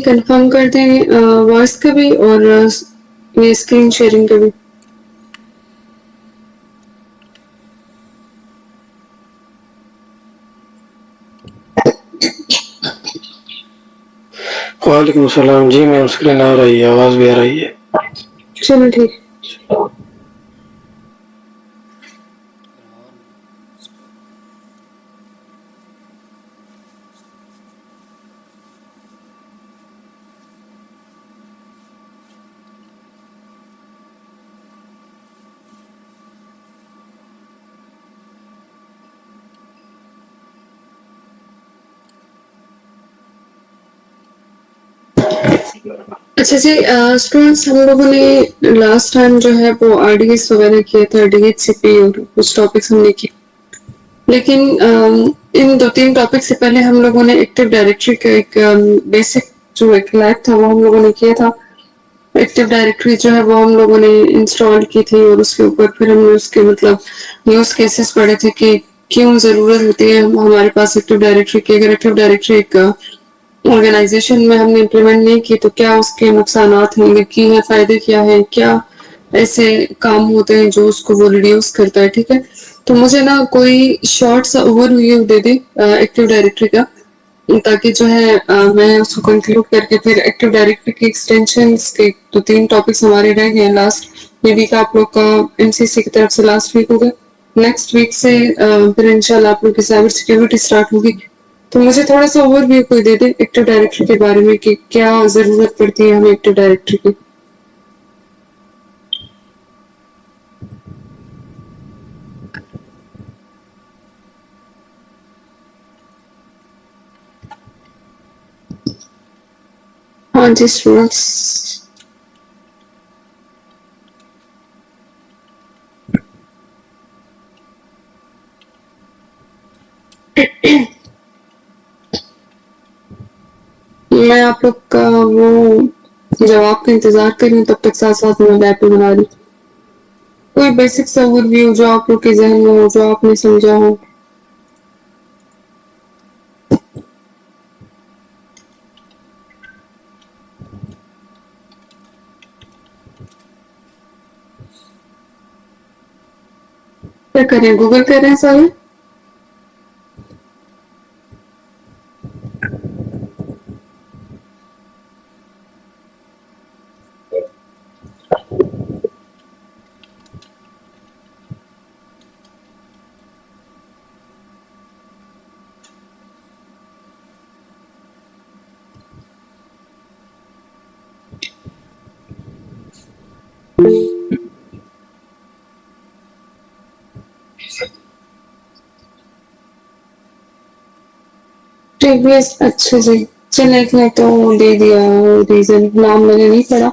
Confirm कर दें voice का भी और ये स्क्रीन शेयरिंग का भी। वालेकुम सलाम जी। मैम स्क्रीन आ रही है, आवाज भी आ रही है। चलो ठीक। अच्छा जी स्टूडेंट्स, हम लोगों ने लास्ट टाइम जो है वो आरडीएस वगैरह किया था, डीएचसीपी और कुछ टॉपिक्स हमने किए, लेकिन इन 2-3 टॉपिक से पहले हम लोगों ने एक्टिव डायरेक्टरी का एक बेसिक जो एक लैब था वो हम लोगों ने किया था। एक्टिव डायरेक्टरी जो है वो हम लोगों ने इंस्टॉल की थी और उसके ऊपर फिर हमने उसके मतलब यूज केसेस पढ़े थे कि क्यों जरूरत होती है हमारे पास एक्टिव डायरेक्टरी की। अगर एक्टिव डायरेक्टरी एक ऑर्गेनाइजेशन में हमने इम्प्लीमेंट नहीं की तो क्या उसके नुकसान हैं, की है, फायदे क्या है, क्या ऐसे काम होते हैं जो उसको वो रिड्यूस करता है। ठीक है, तो मुझे ना कोई शॉर्ट सा ओवरव्यू दे दे एक्टिव डायरेक्टरी का, ताकि जो है मैं उसको कंक्लूड करके फिर एक्टिव डायरेक्टरी की एक्सटेंशन के 2-3 टॉपिक्स हमारे रह गए लास्ट। ये वीक आप लोग का एमसीसी की तरफ से लास्ट वीक होगा। नेक्स्ट वीक से फिर इंशाल्लाह आप लोग की साइबर सिक्योरिटी स्टार्ट होगी। तो मुझे थोड़ा सा ओवरव्यू कोई दे दे एक्टिव डायरेक्टरी के बारे में कि क्या जरूरत पड़ती है हमें एक्टिव डायरेक्टरी की। हाँ जी स्टूडेंट्स। मैं आप लोग का वो जवाब का इंतजार कर रही हूँ, तब तक साथ साथ मैं लैप बना रही हूँ। कोई बेसिक सा ओवरव्यू जो आप लोग के जहन में हो, जो आपने समझा हो। क्या करें, गूगल कर रहे हैं सारे? प्रीवियस, अच्छा जी। चल एक ने तो दे दिया रीजन, नाम मैंने नहीं पढ़ा।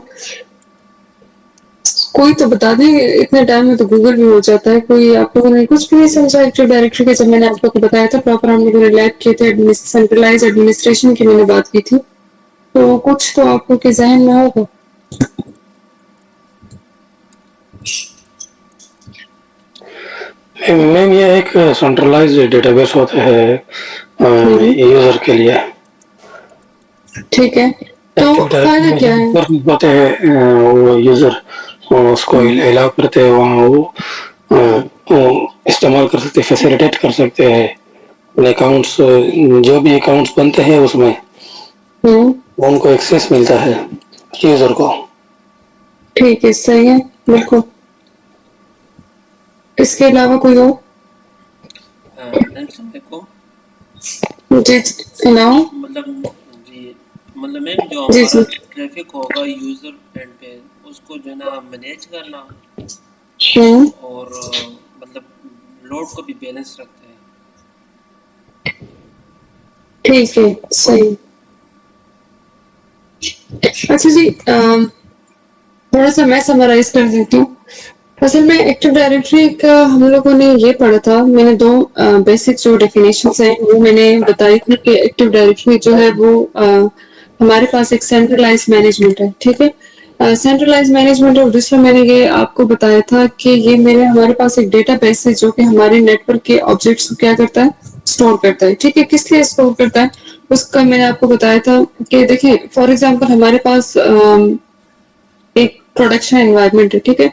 कोई तो बता दें, इतने टाइम में तो गूगल भी हो जाता है। कोई आप लोगों ने कुछ भी नहीं समझा एक्टिव डायरेक्टरी के? जब मैंने आप लोगों को बताया था प्रॉपर, हम लोगों ने लैब किए थे, सेंट्रलाइज एडमिनिस्ट्रेशन की मैंने बात की थी, तो कुछ तो आप लोग के जहन में होगा। मैम ये एक सेंट्रलाइज डेटाबेस होता है यूजर के लिए। ठीक है, तो फायदा क्या है? होते हैं वो यूजर उसको अलाउ करते हैं, वहाँ वो इस्तेमाल कर सकते हैं, फैसिलिटेट कर सकते हैं अकाउंट्स। जो भी अकाउंट्स बनते हैं उसमें उनको एक्सेस मिलता है यूजर को। ठीक है, सही है, बिल्कुल। इसके अलावा कोई और? जी सुनाओ। मतलब मैम जो जी हमारा जी ट्रैफिक होगा यूजर एंड पे, उसको जो है ना मैनेज करना और मतलब लोड को भी बैलेंस रखते हैं। ठीक है, सही। अच्छा जी, थोड़ा सा मैं समराइज कर देती हूँ। असल में एक्टिव डायरेक्टरी का हम लोगों ने ये पढ़ा था, मैंने दो बेसिक जो डेफिनेशंस हैं वो मैंने बताई थी कि एक्टिव डायरेक्टरी जो है वो हमारे पास एक सेंट्रलाइज मैनेजमेंट है। ठीक है, सेंट्रलाइज मैनेजमेंट, और दूसरा मैंने ये आपको बताया था कि ये मेरे हमारे पास एक डेटा बेस है जो कि हमारे नेटवर्क के ऑब्जेक्ट्स को क्या करता है, स्टोर करता है। ठीक है, किस लिए स्टोर करता है? उसका मैंने आपको बताया था कि देखें फॉर एग्जांपल हमारे पास एक प्रोडक्शन एनवायरनमेंट है, ठीक है।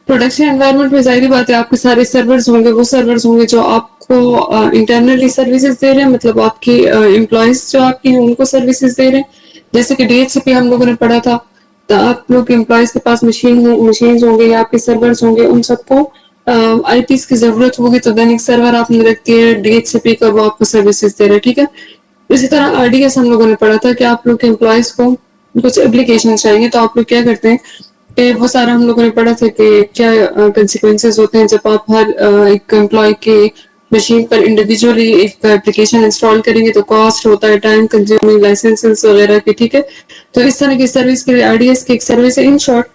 प्रोडक्शन एनवायरनमेंट में जाहिर बात है आपके सारे सर्वर्स होंगे, वो सर्वर्स होंगे जो आपको इंटरनली सर्विसेज दे रहे हैं, मतलब आपकी एम्प्लॉयज जो आपकी हैं उनको सर्विसेज दे रहे हैं। जैसे कि डीएचसीपी हम लोगों ने पढ़ा था, तो आप लोग एम्प्लॉयज के पास मशीन होंगे या आपके सर्वर्स होंगे, उन सबको आईपीस की जरूरत होगी, तो देन एक सर्वर आपने रख दिया डीएचसीपी का, वो आपको सर्विसेज दे रहे हैं, ठीक है। इसी तरह आरडीएस हम लोगों ने पढ़ा था कि आप लोग के एम्प्लॉयज को कुछ एप्लीकेशन चाहिए, तो आप लोग क्या करते हैं कि वो सारा हम लोगों ने पढ़ा था कि क्या कंसिक्वेंसेस होते हैं जब आप हर एक एम्प्लॉय के मशीन पर इंडिविजुअली एक एप्लीकेशन इंस्टॉल करेंगे, तो कॉस्ट होता है टाइम कंज्यूमिंग, लाइसेंसेस वगैरह की, ठीक है। तो इस तरह की सर्विस के लिए आरडीएस की एक सर्विस है। इन शॉर्ट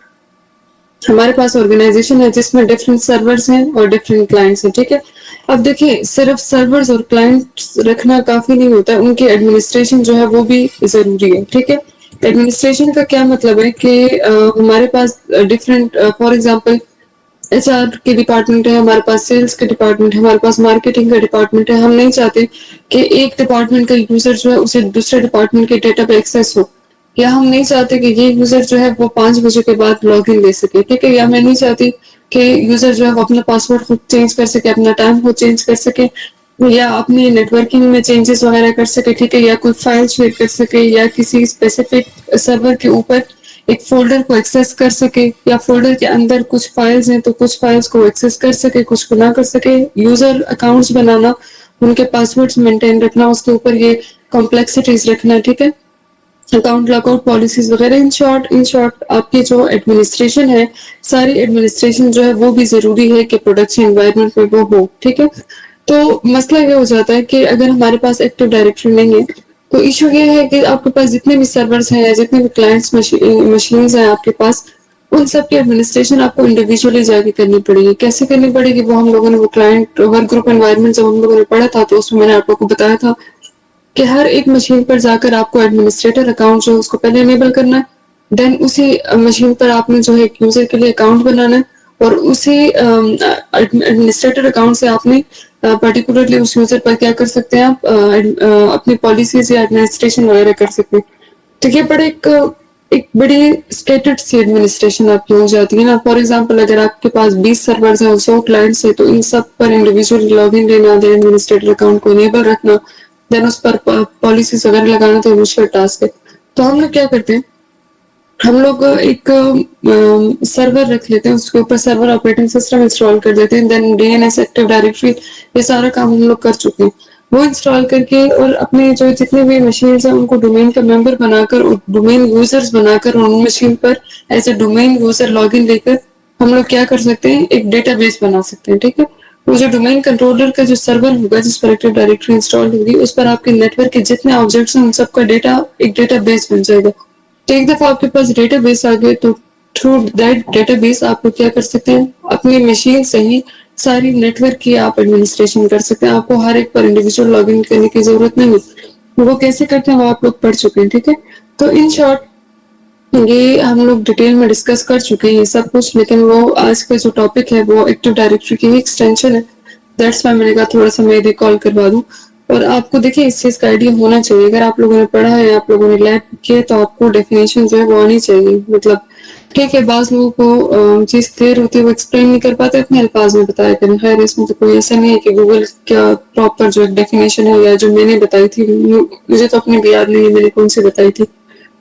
हमारे पास ऑर्गेनाइजेशन है जिसमें डिफरेंट सर्वर्स हैं और डिफरेंट क्लाइंट्स हैं, ठीक है। अब देखिए सिर्फ सर्वर्स और क्लाइंट्स रखना काफी नहीं होता, उनकी एडमिनिस्ट्रेशन जो है वो भी जरूरी है, ठीक है। एडमिनिस्ट्रेशन का क्या मतलब है कि हमारे पास डिफरेंट फॉर एग्जांपल एचआर के डिपार्टमेंट है, हमारे पास सेल्स के डिपार्टमेंट है, हमारे पास मार्केटिंग का डिपार्टमेंट है। हम नहीं चाहते कि एक डिपार्टमेंट का यूजर जो है उसे दूसरे डिपार्टमेंट के डेटा पे एक्सेस हो, या हम नहीं चाहते कि ये यूजर जो है वो 5 बजे के बाद लॉग इन ले सके, ठीक है। या मैं नहीं चाहती कि यूजर जो है वो अपना पासवर्ड खुद चेंज कर सके, अपना टाइम खुद चेंज कर सके, या अपनी नेटवर्किंग में चेंजेस वगैरह कर सके, ठीक है। या कोई फाइल शेयर कर सके, या किसी स्पेसिफिक सर्वर के ऊपर एक फोल्डर को एक्सेस कर सके, या फोल्डर के अंदर कुछ फाइल्स हैं तो कुछ फाइल्स को एक्सेस कर सके, कुछ को ना कर सके। यूजर अकाउंट्स बनाना, उनके पासवर्ड्स मेंटेन रखना, उसके ऊपर ये कॉम्प्लेक्सिटीज रखना, ठीक है। अकाउंट लॉकआउट पॉलिसीज वगैरह। इन शॉर्ट आपकी जो एडमिनिस्ट्रेशन है, सारी एडमिनिस्ट्रेशन जो है वो भी जरूरी है कि प्रोडक्शन एनवायरनमेंट में वो हो, ठीक है। तो मसला ये हो जाता है कि अगर हमारे पास एक्टिव डायरेक्टरी नहीं है, तो इशू ये है कि आपके पास जितने भी सर्वर्स हैं या जितने भी क्लाइंट्स मशीन हैं आपके पास, उन सब की एडमिनिस्ट्रेशन आपको इंडिविजुअली जाके करनी पड़ेगी। कैसे करनी पड़ेगी वो हम लोगों ने वो क्लाइंट वर्क ग्रुप एनवायरनमेंट जब हम लोगों ने पढ़ा था, तो उसमें मैंने आप लोगों को बताया था कि हर एक मशीन पर जाकर आपको एडमिनिस्ट्रेटर अकाउंट जो है उसको पहले इनेबल करना है, देन उसी मशीन पर आपने जो है एक यूजर के लिए अकाउंट बनाना है, और उसी एडमिनिस्ट्रेटर अकाउंट से आपने पर्टिकुलरली उस यूजर पर क्या कर सकते हैं, आप अपनी पॉलिसीज या एडमिनिस्ट्रेशन वगैरह कर सकते हैं। तो ये बड़े एक बड़ी स्केटर्ड सी एडमिनिस्ट्रेशन आपकी हो जाती है ना। फॉर एग्जांपल अगर आपके पास 20 सर्वर्स हैं और 100 क्लाइंट्स है, तो इन सब पर इंडिविजुअली लॉग इन लेना, देन एडमिनिस्ट्रेटर अकाउंट को इनेबल रखना, देन उस पर पॉलिसीज वगैरह लगाना, तो मुश्किल टास्क है। तो हम लोग क्या करते हैं, हम लोग एक सर्वर रख लेते हैं, उसके ऊपर सर्वर ऑपरेटिंग सिस्टम इंस्टॉल कर देते हैं, देन डीएनएस एक्टिव डायरेक्टरी, ये सारा काम हम लोग कर चुके हैं। वो इंस्टॉल करके और अपने जो जितने भी मशीन हैं उनको डोमेन का मेंबर बनाकर और डोमेन यूजर्स बनाकर उन मशीन पर as a domain user login लेकर हम लोग क्या कर सकते हैं, एक डेटाबेस बना सकते हैं, ठीक है। वो जो डोमेन कंट्रोलर का जो सर्वर होगा जिस पर एक्टिव डायरेक्टरी इंस्टॉल होगी, उस पर आपके नेटवर्क के जितने ऑब्जेक्ट्स हैं उन सबका डेटा एक डेटाबेस बन जाएगा। तो एक दफा आपके पास डेटाबेस आ गए, तो थ्रू दैट डेटाबेस आप लोग क्या कर सकते हैं, अपनी मशीन से ही सारी नेटवर्क की आप एडमिनिस्ट्रेशन कर सकते हैं। आपको हर एक पर इंडिविजुअल लॉगिन करने की जरूरत नहीं है। वो कैसे करते हैं वो आप लोग पढ़ चुके हैं, ठीक है। तो इन शॉर्ट ये हम लोग डिटेल में डिस्कस कर चुके हैं ये सब कुछ, लेकिन वो आज का जो टॉपिक है वो एक्टिव डायरेक्टरी की एक्सटेंशन है। दैट्स वाई मैंने कहा थोड़ा सा मैं रिकॉल करवा दूं। और आपको देखिए इस चीज का आइडिया होना चाहिए, अगर आप लोगों ने पढ़ा है, आप लोगों ने लैब किया, तो आपको डेफिनेशन जो है वो आनी चाहिए। मतलब ठीक है, बाज लोगों को चीज क्लियर होती है, वो एक्सप्लेन नहीं कर पाते, अपने अल्फाज में बताया करें। खैर इसमें तो कोई ऐसा नहीं है कि गूगल क्या प्रॉपर जो एक डेफिनेशन है या जो मैंने बताई थी, मुझे तो अपनी भी याद नहीं है मैंने कौन सी बताई थी,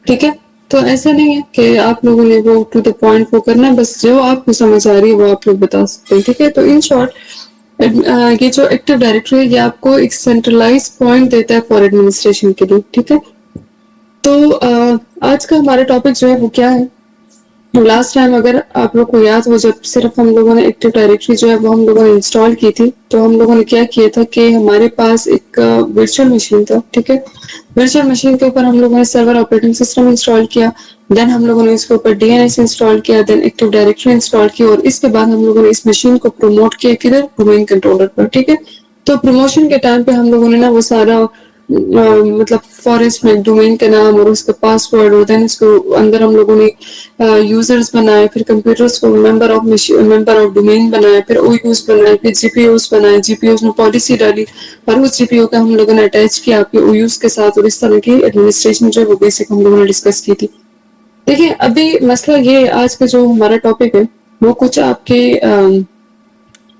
ठीक है। तो ऐसा नहीं है कि आप लोगों ने वो टू द पॉइंट वो करना है, बस जो आपको समझ आ रही है वो आप लोग बता सकते हैं, ठीक है। तो इन शॉर्ट ये जो एक्टिव डायरेक्टरी है ये आपको एक सेंट्रलाइज पॉइंट देता है फॉर एडमिनिस्ट्रेशन के लिए, ठीक है। तो आज का हमारा टॉपिक जो है वो क्या है, लास्ट टाइम अगर आप लोग को याद हो, जब सिर्फ हम लोगों ने एक्टिव डायरेक्टरी जो है वो हम लोगों ने इंस्टॉल की थी, तो हम लोगों ने क्या किया था कि हमारे पास एक वर्चुअल मशीन था, ठीक है। वर्चुअल मशीन के ऊपर हम लोगों ने सर्वर ऑपरेटिंग सिस्टम इंस्टॉल किया, देन हम लोगों ने इसके ऊपर डीएनएस इंस्टॉल किया, देन एक्टिव डायरेक्टरी इंस्टॉल की, और इसके बाद हम लोगों ने इस मशीन को प्रमोट किया किधर, डोमेन कंट्रोलर पर, ठीक है। तो प्रमोशन के टाइम पे हम लोगों ने ना वो सारा मतलब फॉरेस्ट में डोमेन का नाम और उसका पासवर्ड, और देन उसको अंदर हम लोगों ने यूजर्स बनाए, फिर कंप्यूटर्स को मेंबर ऑफ डोमेन बनाए, फिर ओयूज बनाए, फिर जीपीयूज बनाए, जीपीयूज में पॉलिसी डाली और उस जीपीयू का हम लोगों ने अटैच किया आपके ओयूज के साथ, और इस तरह की एडमिनिस्ट्रेशन जो है वो बेसिक हम लोगों ने डिस्कस की थी। देखिए अभी मसला ये आज का जो हमारा टॉपिक है वो कुछ आपके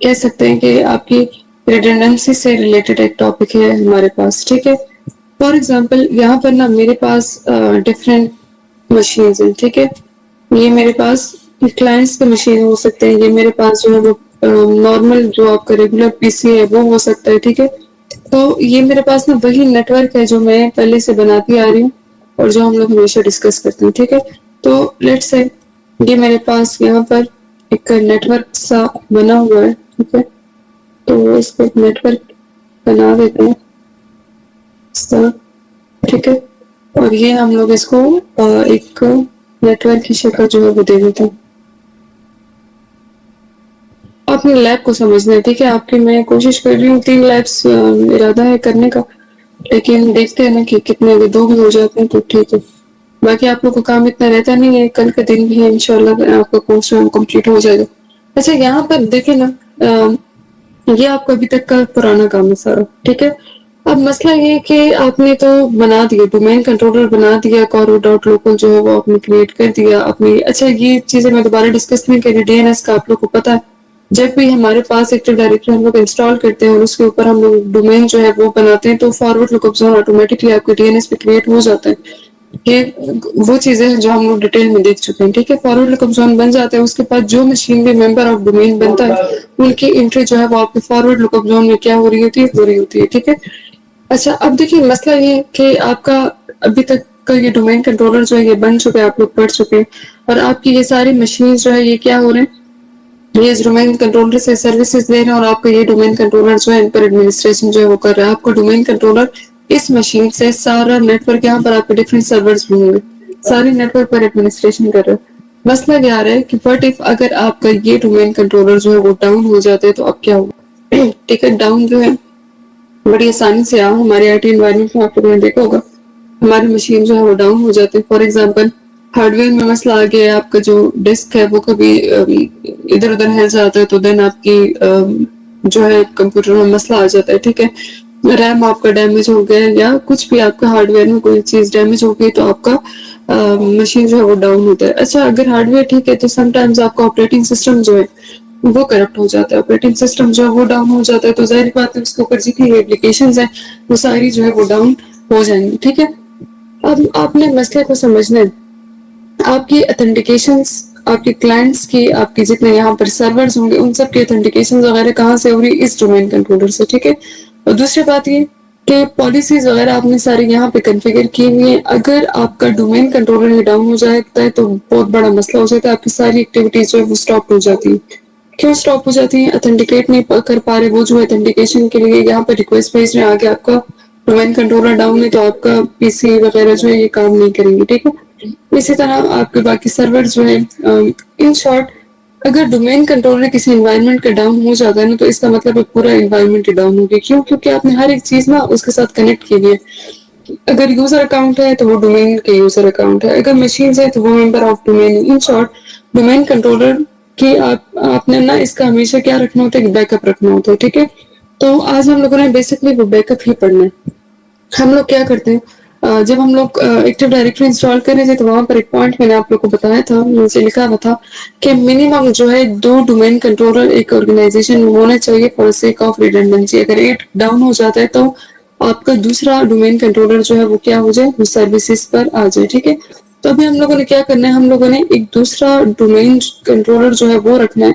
कह सकते हैं कि आपकी रिडंडेंसी से रिलेटेड एक टॉपिक है हमारे पास, ठीक है। फॉर एग्जांपल यहाँ पर ना मेरे पास डिफरेंट मशीन्स हैं, ठीक है। ये मेरे पास क्लाइंट्स के मशीन हो सकते हैं, ये मेरे पास जो है वो नॉर्मल जो आपका रेगुलर पीसी है वो हो सकता है, ठीक है। तो ये मेरे पास ना वही नेटवर्क है जो मैं पहले से बनाती आ रही हूँ और जो हम लोग हमेशा डिस्कस करते हैं, ठीक है। तो लेट्स से ये मेरे पास यहाँ पर एक नेटवर्क सा बना हुआ है, ठीक है। तो इसको एक नेटवर्क बना देते हैं सर, ठीक है। और ये हम लोग इसको एक नेटवर्क की शक्ल जो है वो दे देते हैं। अपने लैब को समझना है, ठीक है। आपकी मैं कोशिश कर रही हूँ 3 लैब्स इरादा है करने का, लेकिन देखते हैं ना कि कितने, अगर 2 भी हो जाते हैं तो ठीक है। बाकी आप लोग को काम इतना रहता नहीं है, कल का दिन भी है इंशाल्लाह आपका कोर्स जो कंप्लीट हो जाएगा। अच्छा यहाँ पर देखे ना ये आपका अभी तक का पुराना काम है सारा, ठीक है। अब मसला ये है कि आपने तो बना दिया डोमेन कंट्रोलर, बना दिया कॉरो डॉट लोकल जो है वो आपने क्रिएट कर दिया अपनी। अच्छा ये चीजें मैं दोबारा डिस्कस नहीं करी, डीएनएस का आप लोग को पता है, जब भी हमारे पास एक्टिव डायरेक्टरी हम लोग इंस्टॉल करते हैं और उसके ऊपर हम लोग डोमेन जो है वो बनाते हैं तो फॉरवर्ड लुकअप जोन ऑटोमेटिकली आपके डीएनएस पे क्रिएट हो जाता है। ये वो चीजें हैं जो हम लोग डिटेल में देख चुके हैं, ठीक है। फॉरवर्ड लुकअप जोन बन जाता है, उसके बाद जो मशीन में मेंबर ऑफ डोमेन बनता है उनकी एंट्री जो है वो आपके फॉरवर्ड लुकअप जोन में क्या हो रही होती है, ठीक है। अच्छा अब देखिए मसला ये है कि आपका अभी तक का ये डोमेन कंट्रोलर जो है ये बन चुके हैं, आप लोग पढ़ चुके हैं, और आपकी ये सारी मशीन जो है ये क्या हो रहे हैं, ये इस डोमेन कंट्रोलर से सर्विसेज ले रहे हैं और आपका ये डोमेन कंट्रोलर जो है इन पर एडमिनिस्ट्रेशन जो है वो कर रहा है। आपको डोमेन कंट्रोलर इस मशीन से सारा नेटवर्क, यहाँ पर आपके डिफरेंट सर्वर्स भी होंगे, सारे नेटवर्क पर एडमिनिस्ट्रेशन कर रहे हैं। मसला क्या आ रहा है कि व्हाट इफ अगर आपका ये डोमेन कंट्रोलर जो है वो डाउन हो जाता है तो अब क्या होगा। ठीक है, डाउन जो है बड़ी आसानी से आप हमारे आईटी एनवायरनमेंट में आप लोगों ने देखा होगा हमारी मशीन जो है वो डाउन हो जाती है। फॉर एग्जांपल हार्डवेयर में मसला आ गया है, आपका जो डिस्क है वो कभी इधर उधर हिल जाता है तो देन आपकी जो है कंप्यूटर में मसला आ जाता है, ठीक है। रैम आपका डैमेज हो गया या कुछ भी आपका हार्डवेयर में कोई चीज डैमेज हो गई तो आपका मशीन जो है वो डाउन होता है। अच्छा अगर हार्डवेयर ठीक है तो समटाइम्स आपका ऑपरेटिंग सिस्टम जो है वो करप्ट हो जाता है, ऑपरेटिंग सिस्टम जो है वो डाउन हो जाता है तो जाहिर बात है उसके ऊपर जितनी एप्लीकेशंस हैं वो सारी जो है वो डाउन हो जाएंगी, ठीक है। अब आपने मसले को समझना है, आपकी ऑथेंटिकेशंस, आपके क्लाइंट्स की, आपके जितने यहाँ पर सर्वर्स होंगे उन सब की ऑथेंटिकेशन वगैरह कहाँ से हो रही है, इस डोमेन कंट्रोलर से, ठीक है। और दूसरी बात ये कि पॉलिसीज वगैरह आपने सारी यहाँ पे कॉन्फ़िगर की हुई है। अगर आपका डोमेन कंट्रोलर ही डाउन हो जाता है तो बहुत बड़ा मसला हो जाता है, आपकी सारी एक्टिविटीज जो है वो स्टॉप हो जाती है। क्यों स्टॉप हो जाती है, ऑथेंटिकेट नहीं कर पा रहे, वो जो ऑथेंटिकेशन के लिए यहाँ पे रिक्वेस्ट भेज रहे हैं आगे, आपका डोमेन कंट्रोलर डाउन है तो आपका पीसी वगैरह जो है ये काम नहीं करेंगे, ठीक है। इसी तरह आपके बाकी सर्वर जो है, इन शॉर्ट अगर डोमेन कंट्रोलर किसी एनवायरनमेंट का डाउन हो जाता है ना तो इसका मतलब है पूरा एनवायरनमेंट डाउन हो गया। क्यों? क्योंकि आपने हर एक चीज ना उसके साथ कनेक्ट की है। अगर यूजर अकाउंट है तो वो डोमेन के यूजर अकाउंट है, अगर मशीन है तो वो member of domain. In short domain controller की आपने ना इसका हमेशा क्या रखना होता है, बैकअप रखना होता है, ठीक है। तो आज हम लोगों ने बेसिकली वो बैकअप ही पढ़ना है। हम लोग क्या करते हैं, जब हम लोग एक्टिव डायरेक्टरी इंस्टॉल कर रहे थे तो वहां पर एक पॉइंट मैंने आप लोग को बताया था, नीचे लिखा हुआ था कि मिनिमम जो है 2 डोमेन कंट्रोलर एक ऑर्गेनाइजेशन में होना चाहिए फॉर सेक ऑफ रिडंडेंसी। अगर एक डाउन हो जाता है तो आपका दूसरा डोमेन कंट्रोलर जो है वो क्या हो जाए, वो सर्विसेज पर आ जाए, ठीक है। तो अभी हम लोगों ने क्या करना है, हम लोगों ने एक दूसरा डोमेन कंट्रोलर जो है वो रखना है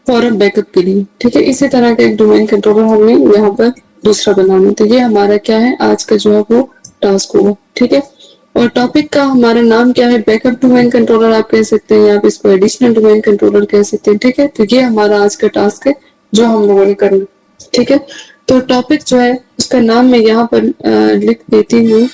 फॉर बैकअप के लिए, ठीक है। इसी तरह का एक डोमेन कंट्रोलर हमने यहाँ पर दूसरा बनाना है। तो ये हमारा क्या है आज का जो है वो टास्क होगा, ठीक है। और टॉपिक का हमारा नाम क्या है, बैकअप डोमेन कंट्रोलर आप कह सकते हैं या आप इसको एडिशनल डोमेन कंट्रोलर कह सकते हैं, ठीक है। तो ये हमारा आज का टास्क है जो हम लोगों ने करना, ठीक है। तो टॉपिक जो है उसका नाम मैं यहाँ पर लिख देती हूँ।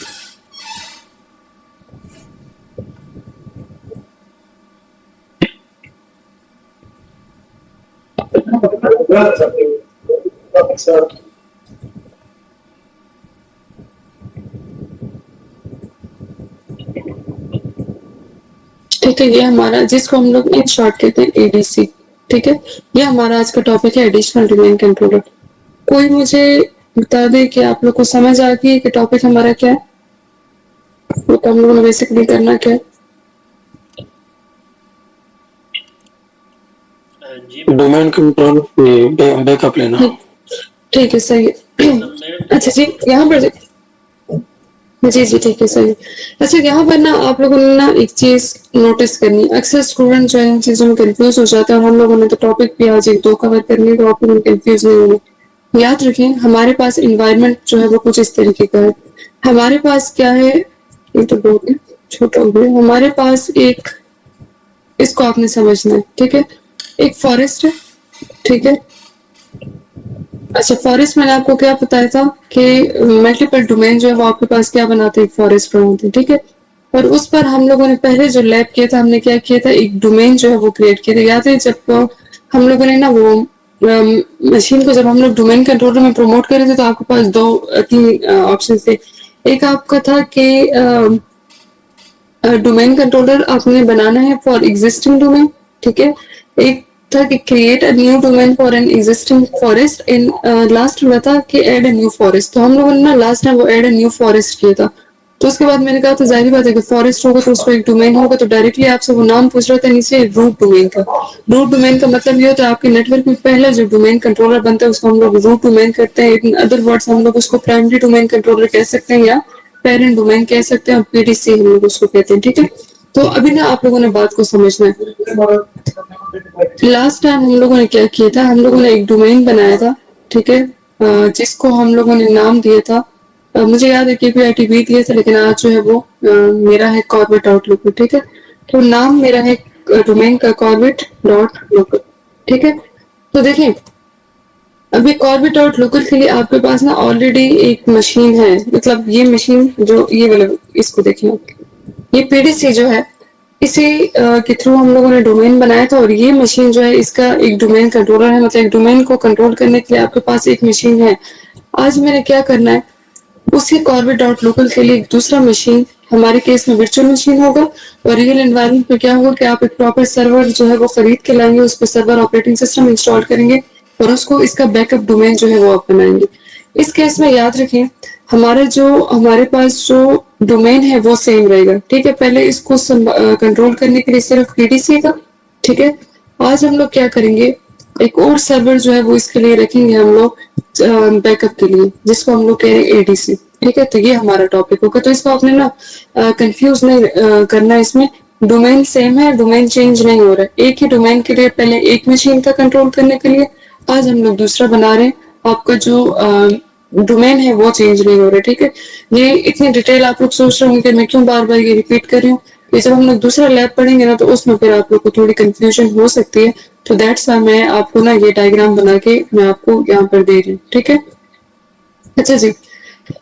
ठीक है, ये हमारा जिसको हम लोग इन शॉर्ट कहते हैं एडीसी। ठीक है, ये हमारा आज का टॉपिक है एडिशनल डोमेन कंट्रोलर। कोई मुझे बता दे कि आप लोग को समझ आ गई कि टॉपिक हमारा क्या है, तो हम लोगों ने बेसिकली करना क्या है। जी डोमेन कंट्रोल बैकअप लेना। ठीक है, सही है। मैडम अच्छा जी, यहाँ पर जी जी ठीक है, सही। अच्छा, यहाँ पर ना आप लोगों ने ना एक चीज नोटिस करनी है, अक्सर स्टूडेंट जो है इन चीजों में कंफ्यूज हो जाते हैं, और हम लोगों ने तो टॉपिक भी आज एक दो कवर करनी है, तो आप लोग कंफ्यूज नहीं होंगे। याद रखें, हमारे पास इन्वायरमेंट जो है वो कुछ इस तरीके का है। हमारे पास क्या है, ये तो बहुत छोटा हो गया। हमारे पास एक, इसको आपने समझना है, ठीक है, एक फॉरेस्ट है, ठीक है। अच्छा, फॉरेस्ट मैंने आपको क्या बताया था कि मल्टीपल डोमेन जो है वो आपके पास क्या बनाते हैं, फॉरेस्ट बनाते हैं, ठीक है। और उस पर हम लोगों ने पहले जो लैब किया था, हमने क्या किया था, एक डोमेन जो है वो क्रिएट किया था। याद है जब हम लोगों ने ना वो मशीन को जब हम लोग डोमेन कंट्रोलर में प्रमोट कर रहे थे, तो आपके पास दो तीन ऑप्शन थे। एक आपका था कि डोमेन कंट्रोलर आपने बनाना है फॉर एग्जिस्टिंग डोमेन, ठीक है। एक था कि create a new domain for an existing forest, in last में था कि ऐड अ न्यू फॉरेस्ट। तो हम लोगों ने ना लास्ट टाइम वो ऐड अ न्यू फॉरेस्ट किया था। तो उसके बाद मैंने कहा, तो जाहिर बात है कि फॉरेस्ट होगा तो उसको एक डोमेन होगा, तो डायरेक्टली आपसे वो नाम पूछ रहा था नीचे, रूट डोमेन का। रूट डोमेन का मतलब ये होता है आपके नेटवर्क में पहला जो डोमेन कंट्रोलर बनता है उसको हम लोग रूट डोमेन करते हैं। इन अदर वर्ड्स हम लोग उसको प्राइमरी डोमेन कंट्रोलर कह सकते हैं या पेरेंट डोमेन कह सकते हैं, और पीडीसी हम लोग उसको कहते हैं, ठीक है। तो अभी ना आप लोगों ने बात को समझना है। लास्ट टाइम हम लोगों ने क्या किया था, हम लोगों ने एक डोमेन बनाया था, ठीक है, जिसको हम लोगों ने नाम दिया था, मुझे याद है KPIT दिए थे, लेकिन आज जो है वो मेरा है कॉर्बेट आउटलुक, ठीक है। तो नाम मेरा है डोमेन का कॉर्बेट डॉट लोकल, ठीक है। तो देखिए, अभी कॉर्बेट डॉट लोकल के लिए आपके पास ना ऑलरेडी एक मशीन है, मतलब ये मशीन जो ये वाला, इसको देखिए, ये पीडीसी जो है, इसी के थ्रू हम लोगों ने डोमेन बनाया था, और ये मशीन जो है इसका एक डोमेन कंट्रोलर है, मतलब एक डोमेन को कंट्रोल करने के लिए आपके पास एक मशीन है। आज मैंने क्या करना है, उसी कॉर्बेट डॉट लोकल के लिए एक दूसरा मशीन, हमारे केस में वर्चुअल मशीन होगा, और रियल एनवायरनमेंट में क्या होगा कि आप एक प्रॉपर सर्वर जो है वो खरीद के लाएंगे, उस पर सर्वर ऑपरेटिंग सिस्टम इंस्टॉल करेंगे, और उसको इसका बैकअप डोमेन जो है वो आप बनाएंगे। इस केस में याद रखें, हमारे पास जो डोमेन है वो सेम रहेगा, ठीक है। पहले इसको कंट्रोल करने के लिए सिर्फ पीडीसी का, ठीक है। आज हम लोग क्या करेंगे, एक और सर्वर जो है वो इसके लिए रखेंगे हम लोग बैकअप के लिए, जिसको हम लोग कह रहे हैं एडीसी, ठीक है। तो ये हमारा टॉपिक होगा, तो इसको आपने ना कंफ्यूज नहीं करना। इसमें डोमेन सेम है, डोमेन चेंज नहीं हो रहा है। एक ही डोमेन के लिए पहले एक मशीन का कंट्रोल करने के लिए, आज हम लोग दूसरा बना रहे हैं। आपका जो डोमेन है वो चेंज नहीं हो रहा है, ठीक है। ये इतनी डिटेल आप लोग सोच रहे होंगे मैं क्यों बार बार ये रिपीट कर रही हूँ। ये जब हम लोग दूसरा लैब पढ़ेंगे ना, तो उसमें फिर आप लोग को थोड़ी कंफ्यूजन हो सकती है, तो दैट्स वाई मैं आपको ना ये डायग्राम बना के मैं आपको यहाँ पर दे रही हूँ, ठीक है। अच्छा जी,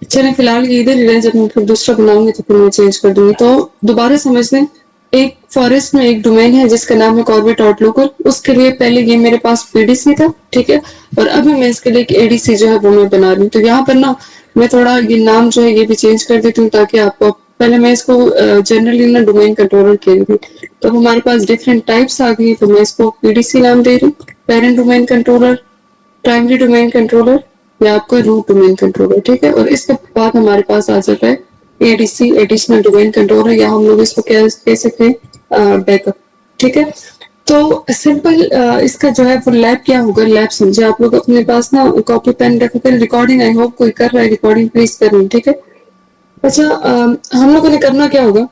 चलिए फिलहाल ये इधर ही रहे, जब मैं फिर दूसरा बनाऊंगी तो फिर मैं चेंज कर दूंगी। तो दोबारा समझ लें, एक फॉरेस्ट में एक डोमेन है जिसका नाम है कॉर्बेट आउटलुकर। उसके लिए पहले ये मेरे पास पीडीसी था, ठीक है, और अभी मैं इसके लिए एक एडीसी जो है वो मैं बना रही हूँ। तो यहाँ पर ना मैं थोड़ा ये नाम जो है ये भी चेंज कर देती हूँ, ताकि आपको, पहले मैं इसको जनरली ना डोमेन कंट्रोलर कह रही थी, तो हमारे पास डिफरेंट टाइप्स आ गई, तो मैं इसको पीडीसी नाम दे रही हूँ, parent domain controller, primary domain controller, या आपका रूट डोमेन कंट्रोलर, ठीक है। और इसके बाद हमारे पास आ जाता है एडीसी, एडिशनल डोमेन कंट्रोलर, या हम लोग इसको क्या कह सकते हैं, बैकअप, ठीक है। तो सिंपल इसका जो है वो लैब क्या होगा, लैब समझे आप लोग अपने पास ना कॉपी पेन रखो, फिर रिकॉर्डिंग, आई होप कोई कर रहा है रिकॉर्डिंग, प्लीज करें, ठीक है। अच्छा, हम लोगों ने करना क्या होगा,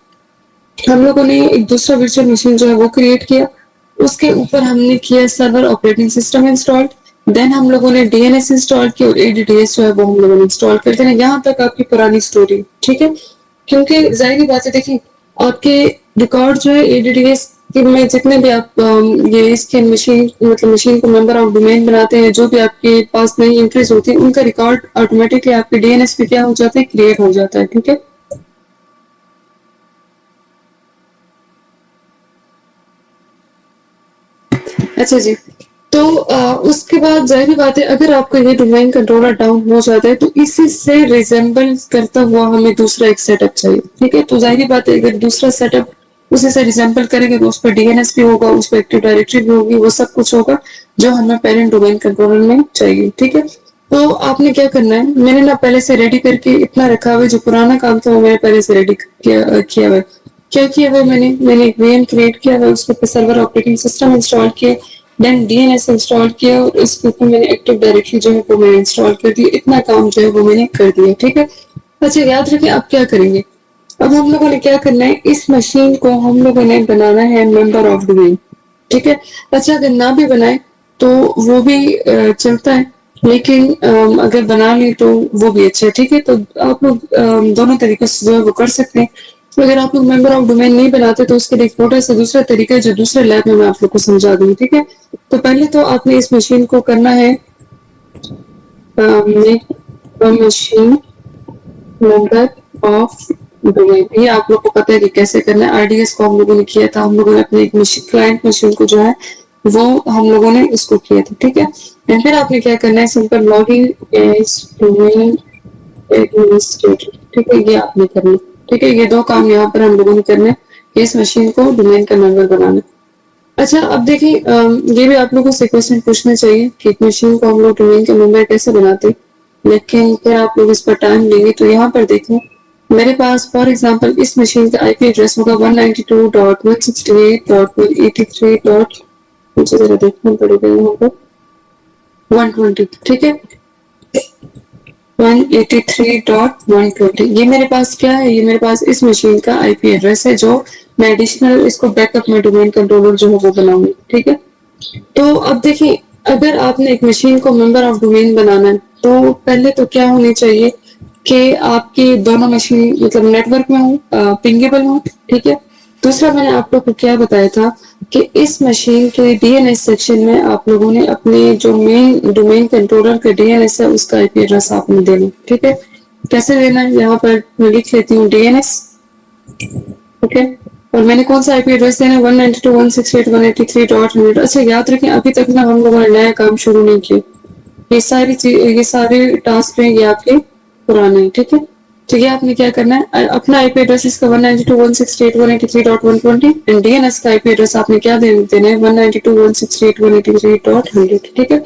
हम लोगों ने एक दूसरा वर्चुअल मशीन जो है वो क्रिएट किया, उसके ऊपर हमने किया server operating system install, then हम लोगों ने डीएनएस इंस्टॉल किया, और एडीडीएस जो है वो हम लोगों ने इंस्टॉल कर दिया। यहाँ तक आपकी पुरानी स्टोरी, ठीक है। क्योंकि जाहिर बात है, देखिए आपके रिकॉर्ड जो है एडीडीएस में जितने भी आप ये इसके मशीन, मतलब मशीन को मेंबर ऑफ डोमेन बनाते हैं, जो भी आपके पास नई एंट्रीज होती है, उनका रिकॉर्ड ऑटोमेटिकली आपके डीएनएस में क्या हो जाता है, क्रिएट हो जाता है, ठीक है। अच्छा जी, तो उसके बाद जाहिर बात है, अगर आपका ये डोमेन कंट्रोलर डाउन हो जाता है, तो इसी से रिजेंबल करता हुआ हमें दूसरा एक सेटअप चाहिए, ठीक है। तो जाहिर बात है, अगर दूसरा सेटअप उसी से रिसेंपल करेंगे तो उस पर डीएनएस भी होगा, उस पर एक्टिव डायरेक्टरी भी होगी, वो सब कुछ होगा जो हमें पेरेंट डोमेन कंट्रोलर में चाहिए। ठीक है, तो आपने क्या करना है, मैंने ना पहले से रेडी करके इतना रखा हुआ है, जो पुराना काम था वो मैंने पहले से रेडी किया हुआ है। क्या किया हुआ है, मैंने एक वीएम क्रिएट किया हुआ है, उसके ऊपर सर्वर ऑपरेटिंग सिस्टम इंस्टॉल किया, देन डीएनएस इंस्टॉल किया और इसके ऊपर मैंने एक्टिव डायरेक्टरी जो है वो मैंने इंस्टॉल कर दी। इतना काम जो है वो मैंने कर दिया। ठीक है, अच्छा याद रखें आप क्या करेंगे। अब हम लोगों ने क्या करना है, इस मशीन को हम लोगों ने बनाना है मेंबर ऑफ डोमेन। ठीक है, अच्छा अगर ना भी बनाए तो वो भी चलता है, लेकिन अगर बना ली तो वो भी अच्छा है। ठीक है, तो आप लोग दोनों तरीके से जो है वो कर सकते हैं। तो अगर आप लोग मेंबर ऑफ डोमेन नहीं बनाते तो उसके लिए एक छोटा सा दूसरा तरीका है जो दूसरे लैब में मैं आप लोग को समझा दूंगी। ठीक है, तो पहले तो आपने इस मशीन को करना है मशीन मेंबर ऑफ डोमेन। ये आप लोग को पता है कि कैसे करना है, आरडीएस को हम लोगों ने किया था, हम लोगों ने अपने एक मशीन क्लाइंट मशीन को जो है वो हम लोगों ने इसको किया था। ठीक है, एंड फिर आपने क्या करना है, simple login as domain administrator. ठीक है, ये आपने करना है। ठीक है, ये दो काम यहाँ पर हम लोगों ने करना है, इस मशीन को डोमेन का मेंबर बनाना। अच्छा अब देखिए, ये भी आप लोगों से क्वेश्चन पूछना चाहिए कि एक मशीन को हम लोग डोमेन का मेंबर कैसे बनाते हैं, लेकिन फिर आप लोग इस पर टाइम लेंगे तो यहाँ पर देखें, मेरे पास फॉर एग्जांपल इस मशीन का आईपी एड्रेस होगा 192.168.183. मुझे जरा देखना पड़ेगा यहाँ पर 120। ठीक है, 183.120 ये मेरे पास क्या है, ये मेरे पास इस मशीन का आईपी एड्रेस है जो मैं एडिशनल इसको बैकअप में डोमेन कंट्रोलर जो है वो बनाऊंगी। ठीक है, तो अब देखिए, अगर आपने एक मशीन को मेंबर ऑफ डोमेन बनाना है तो पहले तो क्या होनी चाहिए कि आपकी दोनों मशीन मतलब नेटवर्क में हो, पिंगेबल हो। ठीक है, दूसरा मैंने आप लोग को क्या बताया था कि इस मशीन के डीएनएस सेक्शन में आप लोगों ने अपने जो मेन डोमेन कंट्रोलर का डीएनएस है उसका आईपी एड्रेस आपने देना। ठीक है, कैसे देना है, यहाँ पर मैं लिख लेती हूँ डीएनएस। ठीक है, और मैंने कौन सा आईपी एड्रेस देना है, 192.168.183.100। अच्छा याद रखें, अभी तक ना हम लोगों ने नया काम शुरू नहीं किया, ये सारी चीज, ये सारे टास्क हैं ये आपके पुराने हैं। ठीक है, तो ये आपने क्या करना है, अपना आईपी एड्रेस इसका 192.168.183.120 एंड डीएनएस का आईपी एड्रेस आपने क्या देना है, 192.168.183.100। ठीक है,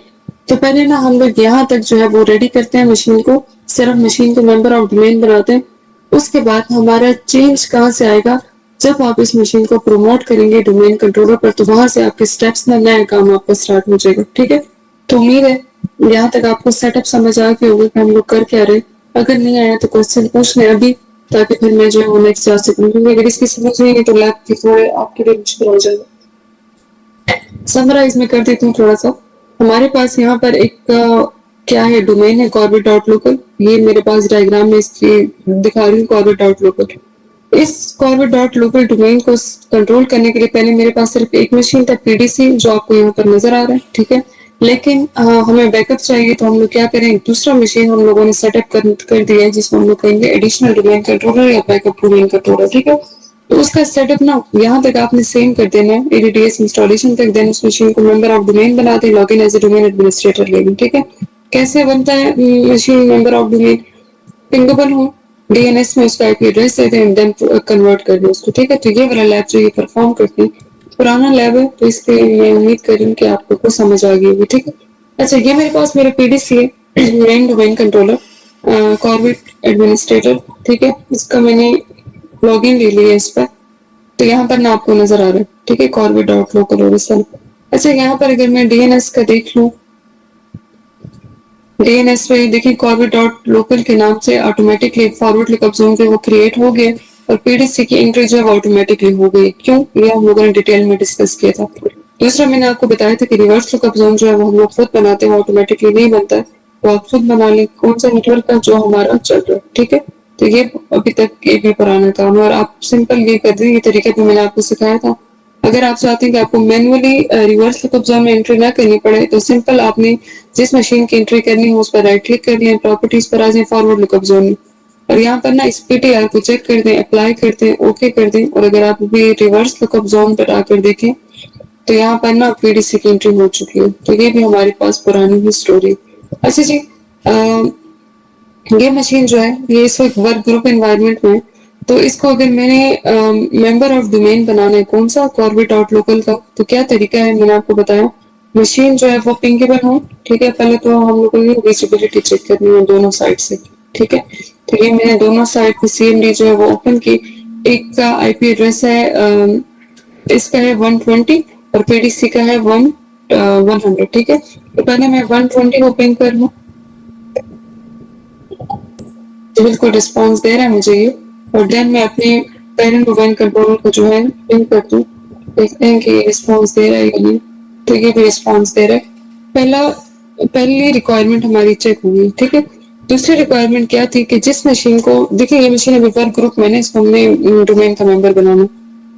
तो पहले ना हम लोग यहाँ तक जो है वो रेडी करते हैं मशीन को, सिर्फ मशीन को मेंबर ऑफ डोमेन बनाते हैं। उसके बाद हमारा चेंज कहाँ से आएगा, जब आप इस मशीन को प्रमोट करेंगे डोमेन कंट्रोलर पर, तो वहां से आपके स्टेप्स में नया काम आपका स्टार्ट हो जाएगा। ठीक है, तो उम्मीद है यहाँ तक आपको सेटअप समझ आ गया होगा कि हम लोग कर क्या रहे। अगर नहीं आया तो क्वेश्चन पूछ लें अभी, ताकि फिर मैं जो है वो नेक्स्ट जा सकूँ, क्योंकि अगर इसकी समझ नहीं है तो लैब की थोड़े आपके लिए मुश्किल हो जाएगा। समराइज में कर देती हूँ थोड़ा सा। हमारे पास यहाँ पर एक क्या है, डोमेन है कॉर्बेट डॉट लोकल। ये मेरे पास डायग्राम में इसकी दिखा रही हूँ, कॉर्बेट डॉट लोकल। इस कॉर्बेट डॉट लोकल डोमेन को कंट्रोल करने के लिए पहले मेरे पास सिर्फ एक मशीन था, पीडीसी, जो आपको यहाँ पर नजर आ रहा है। ठीक है, लेकिन हमें बैकअप चाहिए तो हम लोग क्या करें, दूसरा मशीन हम लोगों ने सेटअप कर दिया है जिसको हम लोग कहेंगे एडिशनल डोमेन कंट्रोलर या बैकअप डोमेन कंट्रोलर। ठीक है, तो उसका सेटअप ना यहाँ तक आपने सेम कर देना है, एडीडीएस इंस्टॉलेशन तक, देन उस मशीन को मेंबर ऑफ डोमेन बना दे, login as a domain administrator लेंगे। ठीक है, कैसे बनता है machine member of domain, pingable हो, डीएनएस में उसका आईपी एड्रेस दे दें, देन कन्वर्ट कर दें उसको। ठीक है, तो ये वाला लैब जो ये परफॉर्म करते हैं पुराना लैब है, तो इसलिए मैं उम्मीद कर रही हूँ कि आप लोग को समझ आ गई होगी। ठीक है, अच्छा ये मेरे पास मेरे पीडीसी है, main domain controller, Corbett administrator. ठीक है, इसका मैंने लॉगिन ले लिया इस पर, तो यहाँ पर ना आपको नजर आ रहा है। ठीक है, कॉर्बेट डॉट लोकल ओरिजिन। अच्छा यहाँ पर अगर मैं डीएनएस का देख लूँ, डीएनएस पे देखिए कॉर्बेट डॉट लोकल के नाम से ऑटोमेटिकली फॉरवर्ड लुकअप जोन जो वो क्रिएट हो गए और पीडीसी की एंट्री जो है ऑटोमेटिकली हो गई। क्यों, ये हम लोगों ने डिटेल में डिस्कस किया था। दूसरा मैंने आपको बताया था कि रिवर्स लुकअप जोन जो है वो हम लोग खुद बनाते हैं, ऑटोमेटिकली नहीं बनता है, तो आप खुद बना लें कौन सा नेटवर्क का जो हमारा चल रहा है। ठीक है, तो ये अभी तक ये भी पुराना काम है और आप सिंपल ये कर दें, ये तरीके पे मैंने आपको सिखाया था। अगर आप चाहते हैं कि आपको मैनुअली रिवर्स लुकअप जोन में एंट्री ना करनी पड़े, तो सिंपल आपने जिस मशीन की एंट्री करनी हो उस पर राइट क्लिक कर लें, प्रॉपर्टीज पर आ जाए, फॉरवर्ड लुकअप जोन में, और यहाँ पर ना इस पीटीआर को चेक कर दें, अप्लाई कर दें, ओके कर दें। और अगर आप भी रिवर्स लुकअप जोन पर आकर देखें तो यहाँ पर ना पीडीसी की एंट्री हो चुकी है, तो ये भी हमारे पास पुरानी ही स्टोरी। अच्छा जी, ये मशीन जो है ये इस वक्त वर्क ग्रुप एनवायरनमेंट में, तो इसको अगर मैंने मेंबर ऑफ डोमेन बनाना है कौन सा, कॉर्बेट डॉट लोकल का, तो क्या तरीका है मैंने आपको बताया, मशीन जो है वो पिंगेबल हो, ठीक है। पहले तो हम लोगों ने विजिबिलिटी चेक करनी है दोनों साइड से, ठीक है। तो ये मैंने दोनों साइड पे सीएमडी जो है वो ओपन की। एक का आईपी एड्रेस है इसका है 120 और पीडीसी का है 100, ठीक है। तो पहले मैं 120 को पिंग कर लूँ, तो बिल्कुल रिस्पॉन्स दे रहा है मुझे ये। और देन मैं अपने पेरेंट डोमेन कंट्रोलर को जो है पिंग कर दूँ, देखते हैं कि ये रिस्पॉन्स दे रहा है या नहीं। तो ये भी रिस्पॉन्स दे रहा है। पहली रिक्वायरमेंट हमारी चेक हुई, ठीक है। दूसरी रिक्वायरमेंट क्या थी कि जिस मशीन को, देखिए ये मशीन अभी वर्क ग्रुप मैंने इसको हमने डोमेन का मेंबर बनाना,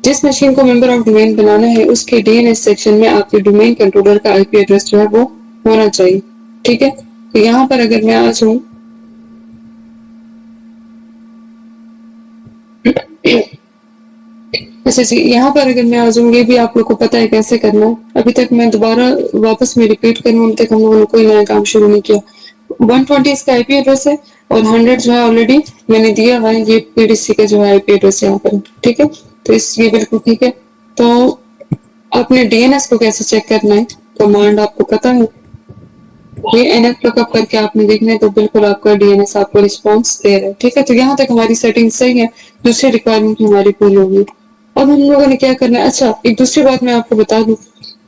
जिस मशीन को मेंबर ऑफ डोमेन बनाना है उसके डीएनएस सेक्शन में आपके डोमेन कंट्रोलर का आईपी एड्रेस जो है वो होना चाहिए, ठीक है। तो यहाँ पर अगर मैं आ जाऊँ, अच्छा जी, यहाँ पर अगर मैं आ जाऊँ, ये भी आप लोग को पता है कैसे करना है। अभी तक मैं दोबारा वापस में रिपीट करूँ, अभी तक हम लोगों ने कोई नया काम शुरू नहीं किया। 120 इसका आईपी एड्रेस है और 100 जो है ऑलरेडी मैंने दिया हुआ है, ये पीडीसी का जो है आईपी एड्रेस यहाँ पर, ठीक है। तो इस ये बिल्कुल ठीक है। तो आपने डीएनएस को कैसे चेक करना है, कमांड आपको पता है, ये एनएफ लुकअप करके आपने देखना है, तो बिल्कुल आपका डीएनएस आपको रिस्पॉन्स दे रहा है, ठीक है। तो यहाँ तक हमारी सेटिंग सही है, दूसरी रिक्वायरमेंट हमारी पूरी होगी। अब हम लोगों ने क्या करना है, अच्छा एक दूसरी बात मैं आपको बता दूं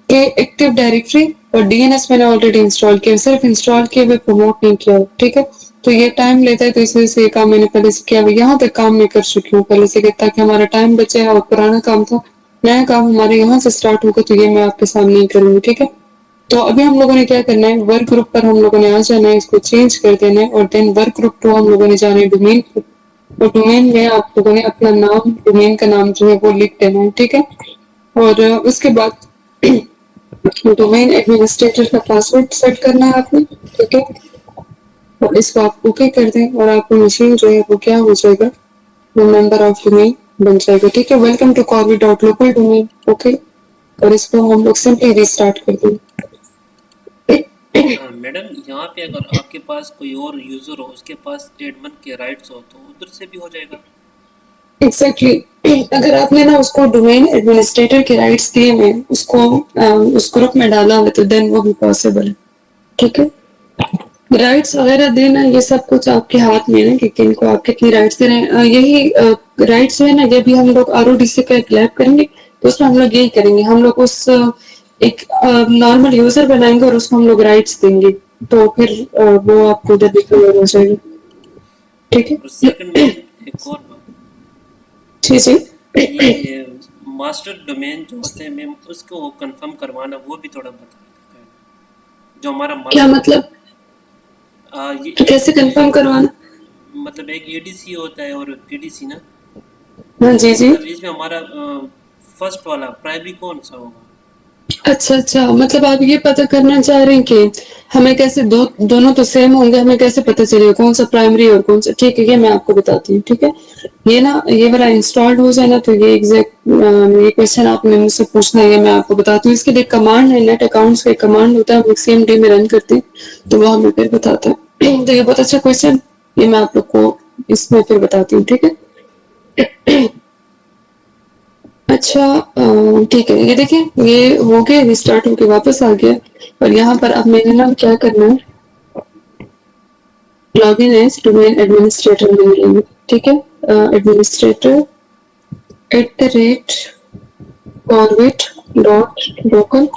कि एक्टिव डायरेक्टरी और डीएनएस मैंने ऑलरेडी इंस्टॉल किया, सिर्फ इंस्टॉल किए हुए प्रमोट नहीं किया, ठीक है। तो ये टाइम लेता है, तो इस वजह से ये काम मैंने पहले से किया हुआ, यहाँ तक काम मैं कर चुकी हूँ पहले से, ताकि हमारा टाइम बचे। और पुराना काम था, नया काम हमारे यहाँ से स्टार्ट होगा, तो ये मैं आपके सामने ही करूंगी, ठीक है। तो अभी हम लोगों ने क्या करना है, वर्क ग्रुप पर हम लोगों ने आ जाना है, इसको चेंज कर देना है। और देन वर्क ग्रुप 2 हम लोगों ने जाना है डोमेन, और डोमेन में आप लोगों ने अपना नाम, डोमेन का नाम जो है वो लिख देना है, ठीक है। और उसके बाद डोमेन एडमिनिस्ट्रेटर का पासवर्ड सेट करना है आपने, ठीक है। और इसको आप ओके कर दें और आपकी मशीन जो है वो क्या हो जाएगा, वो मेंबर ऑफ डोमेन बन जाएगा, ठीक है। Welcome to Corbett dot local domain, okay. और इसको हम लोग सिंपली रिस्टार्ट कर दें। मैडम यहाँ पे अगर आपके पास कोई और यूज़र हो, उसके पास एडमिन के राइट्स हो, तो उधर से भी हो जाएगा। एग्जैक्टली अगर आपने ना उसको डोमेन एडमिनिस्ट्रेटर के राइट्स दिए हुए, उसको उस ग्रुप में डाला हुआ, तो देन वो भी पॉसिबल है, ठीक है। राइट्स वगैरह देना ये सब कुछ आपके हाथ में है कि किनको आप कितनी राइट्स दे रहे हैं। यही राइट्स है ना, जब भी हम लोग आरओडीसी का एक लैब करेंगे तो उसमें हम लोग यही करेंगे, हम लोग उस एक नॉर्मल यूजर बनाएंगे और उसको हम लोग राइट्स देंगे, तो फिर वो आपको उधर भी क्लियर हो जाएगी, ठीक और सेकंड है। मैम, एक और बात, जी जी, ये मास्टर डोमेन जो होते हैं मैम, उसको कंफर्म करवाना वो भी थोड़ा बता देते हैं, जो हमारा क्या मास्टर, मतलब, ये तो एक कैसे कंफर्म करवाना, मतलब एक एडीसी होता है और पीडीसी ना, हाँ तो जी जी, मतलब इसमें हमारा फर्स्ट वाला प्राइमरी कौन सा होगा। अच्छा अच्छा, मतलब आप ये पता करना चाह रहे हैं कि हमें कैसे दोनों तो सेम होंगे, हमें कैसे पता चलेगा कौन सा प्राइमरी और कौन सा, ठीक है। ये मैं आपको बताती हूँ, ठीक है। ये ना ये वाला इंस्टॉल्ड हो जाए ना, तो ये एग्जैक्ट ये क्वेश्चन आपने मुझसे पूछना है, ये मैं आपको बताती हूँ। इसके लिए कमांड है, नेट अकाउंट्स का कमांड होता है, हम सीएमडी में रन करते हैं, तो वो हमें फिर बताता है। तो ये बहुत अच्छा क्वेश्चन, ये मैं आप लोग को इसमें फिर बताती हूँ, ठीक है। अच्छा ठीक है, ये देखिए ये हो गया, रिस्टार्ट होके वापस आ गया। और यहाँ पर अब मैंने ना क्या करना है, लॉगिन एज डोमेन एडमिनिस्ट्रेटर में मिलेंगे, ठीक है। Administrator @ Corbett dot local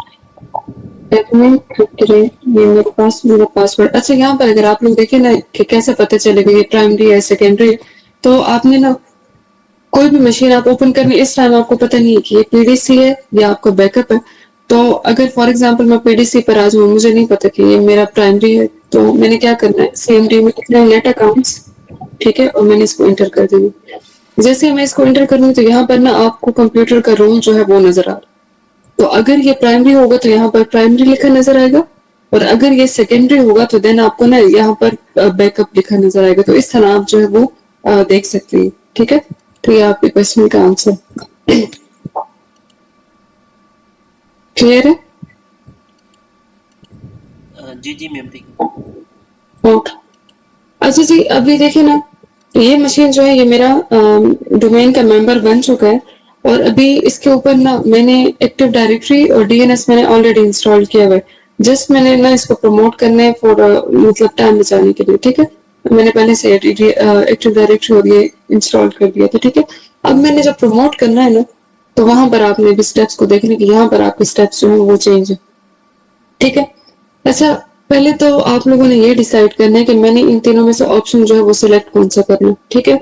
admin, ये मेरे पास मेरा पासवर्ड। अच्छा यहाँ पर अगर आप लोग देखें ना कि कैसे पता चलेगा ये प्राइमरी है सेकेंडरी, तो आपने ना कोई भी मशीन आप ओपन करने, इस टाइम आपको पता नहीं है कि ये पीडीसी है या आपका बैकअप है। तो अगर फॉर एग्जांपल मैं पीडीसी पर आ जाऊँ, मुझे नहीं पता कि ये मेरा प्राइमरी है, तो मैंने क्या करना है, सीएमडी में लिखना है नेट अकाउंट्स, ठीक है। और मैंने इसको एंटर कर देना। जैसे मैं इसको एंटर करूँ तो यहाँ पर ना आपको कंप्यूटर का रोल जो है वो नजर आ रहा है। तो अगर ये प्राइमरी होगा तो यहाँ पर प्राइमरी लिखा नजर आएगा, और अगर ये सेकेंडरी होगा तो देन आपको ना यहाँ पर बैकअप लिखा नजर आएगा। तो इस तरह आप जो है वो देख सकते हैं, ठीक है। तो ये आपके क्वेश्चन का आंसर क्लियर है। जी जी मैम, ठीक है। ओके, अच्छा जी, अभी देखिए ना ये मशीन जो है ये मेरा डोमेन का मेंबर बन चुका है और अभी इसके ऊपर ना मैंने एक्टिव डायरेक्टरी और डीएनएस मैंने ऑलरेडी इंस्टॉल किया हुआ है। जस्ट मैंने ना इसको प्रमोट करने फॉर मतलब टाइम बचाने के लिए, ठीक है। मैंने पहले से एक्टिव डायरेक्टरी और ये इंस्टॉल कर दिया था, ठीक है। अब मैंने जब प्रमोट करना है ना तो वहां पर आपने भी स्टेप्स को देखने की, यहाँ पर आपके स्टेप्स जो है वो चेंज है, ठीक है। अच्छा, पहले तो आप लोगों ने ये डिसाइड करना है कि मैंने इन तीनों में से ऑप्शन जो है वो सिलेक्ट कौन सा करना है, ठीक है।